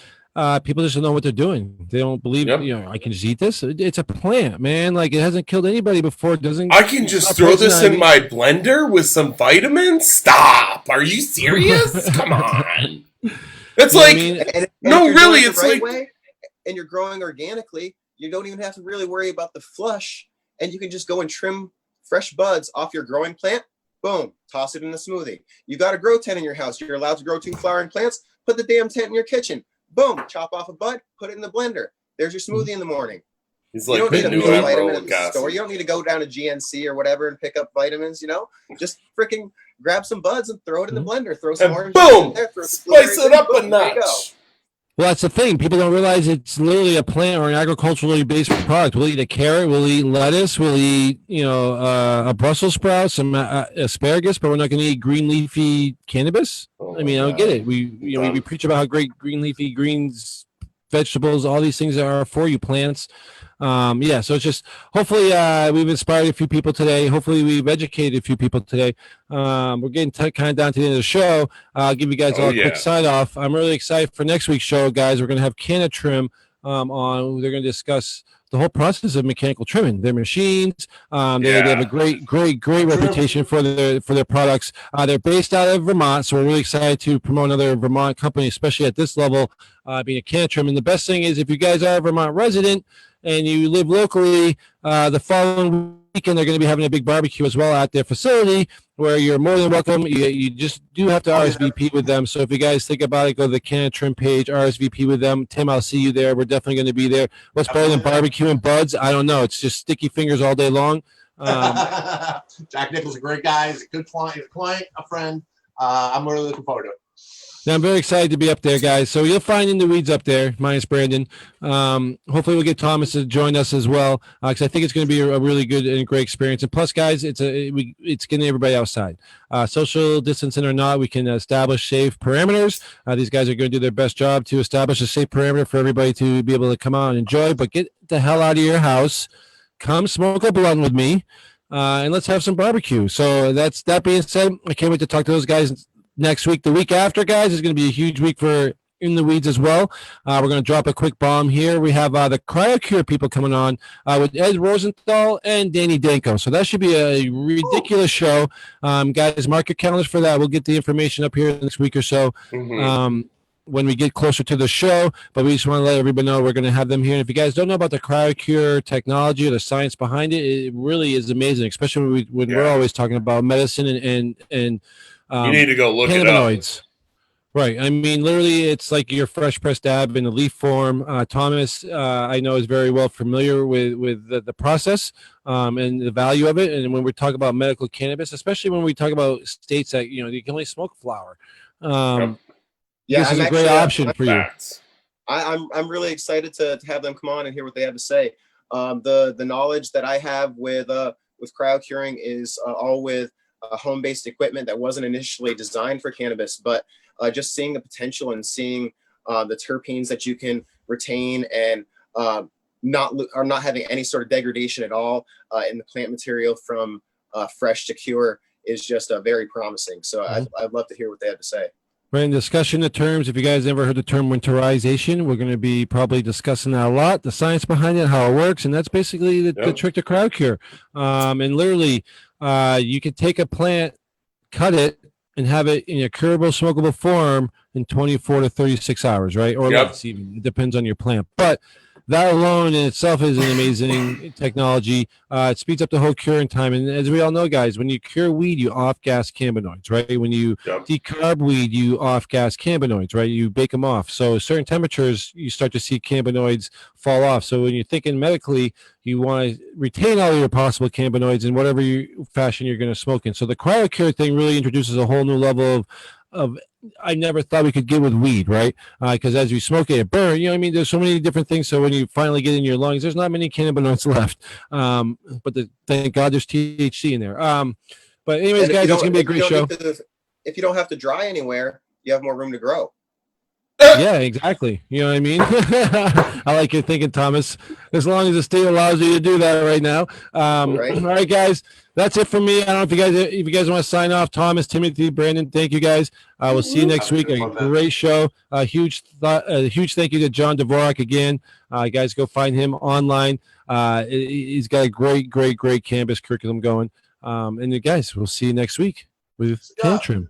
people just don't know what they're doing. They don't believe, I can just eat this. It's a plant, man. Like, it hasn't killed anybody before. I can just throw this in my blender with some vitamins? Stop. Are you serious? Come on. It's like, really, it's like, way, and you're growing organically, you don't even have to really worry about the flush, and you can just go and trim fresh buds off your growing plant. Boom, toss it in a smoothie. You got a grow tent in your house. You're allowed to grow 2 flowering plants. Put the damn tent in your kitchen. Boom, chop off a bud, put it in the blender. There's your smoothie in the morning. He's you like, don't need a new vitamin at the store. You don't need to go down to GNC or whatever and pick up vitamins. Just freaking grab some buds and throw it in the blender. Throw some orange juice in there. Throw spice it up a notch. Well, that's the thing. People don't realize it's literally a plant or an agriculturally based product. We'll eat a carrot, we'll eat lettuce, we'll eat, a Brussels sprout, some asparagus, but we're not going to eat green leafy cannabis. I mean, I don't get it. We preach about how great green leafy greens, vegetables, all these things are for you, plants. So it's just, hopefully we've inspired a few people today. Hopefully we've educated a few people today. We're getting kind of down to the end of the show. I'll give you guys all a quick sign off. I'm really excited for next week's show, guys. We're going to have Canatrim on. They're going to discuss the whole process of mechanical trimming, their machines. They have a great reputation for their products. They're based out of Vermont, so we're really excited to promote another Vermont company, especially at this level, being a Canatrim. And the best thing is, if you guys are a Vermont resident and you live locally, the following weekend they're going to be having a big barbecue as well at their facility, where you're more than welcome. You just do have to RSVP with them. So if you guys think about it, go to the Canatrim page, RSVP with them. Tim, I'll see you there. We're definitely going to be there. What's better than barbecue and buds? I don't know. It's just sticky fingers all day long. Jack Nichol's a great guy. He's a good client, a friend. I'm really looking forward to it. Now, I'm very excited to be up there, guys. So you'll find In the Weeds up there, minus Brandon. Hopefully we'll get Thomas to join us as well, because I think it's going to be a really good and great experience. And plus, guys, it's getting everybody outside. Social distancing or not, we can establish safe parameters. These guys are going to do their best job to establish a safe parameter for everybody to be able to come out and enjoy. But get the hell out of your house. Come smoke a blunt with me, and let's have some barbecue. So that being said, I can't wait to talk to those guys next week. The week after, guys, is going to be a huge week for in the weeds as well. We're going to drop a quick bomb here. We have the CryoCure people coming on with Ed Rosenthal and Danny Danko. So that should be a ridiculous show. Guys, mark your calendars for that. We'll get the information up here next week or so. When we get closer to the show, but we just want to let everybody know we're going to have them here. And if you guys don't know about the CryoCure technology or the science behind it, it really is amazing, especially when we're always talking about medicine and you need to go look it up. Right. I mean, literally, it's like your fresh pressed dab in the leaf form. Thomas, I know, is very well familiar with the process and the value of it. And when we talk about medical cannabis, especially when we talk about states that, you can only smoke flower. Yeah, this is a great option for you. I'm really excited to have them come on and hear what they have to say. The knowledge that I have with cryo curing is all with home-based equipment that wasn't initially designed for cannabis, but just seeing the potential and seeing the terpenes that you can retain and not having any sort of degradation at all in the plant material from fresh to cure is just very promising. So I'd love to hear what they have to say. Right, in discussion of terms, if you guys ever heard the term winterization, we're going to be probably discussing that a lot, the science behind it, how it works, and that's basically the trick to crowd cure. And literally, you can take a plant, cut it, and have it in a curable, smokable form in 24 to 36 hours, right? Or less even. It depends on your plant. But that alone in itself is an amazing technology. It speeds up the whole curing time. And as we all know, guys, when you cure weed, you off-gas cannabinoids, right? When you decarb weed, you off-gas cannabinoids, right? You bake them off. So certain temperatures, you start to see cannabinoids fall off. So when you're thinking medically, you want to retain all your possible cannabinoids in whatever fashion you're going to smoke in. So the CryoCure thing really introduces a whole new level of I never thought we could get with weed, right? Because as you smoke it burn. I mean, there's so many different things. So when you finally get in your lungs, there's not many cannabinoids left. But thank God there's THC in there. But anyways, guys, it's gonna be a great show. If you don't have to dry anywhere, you have more room to grow. Yeah, exactly. You know what I mean? I like your thinking, Thomas. As long as the state allows you to do that right now. All right, guys. That's it for me. I don't know if you guys want to sign off. Thomas, Timothy, Brandon, thank you guys. We'll see you next week. A great show. A huge thank you to John Dvorak again. Guys, go find him online. He's got a great cannabis curriculum going. And you guys, we'll see you next week with Tantrum.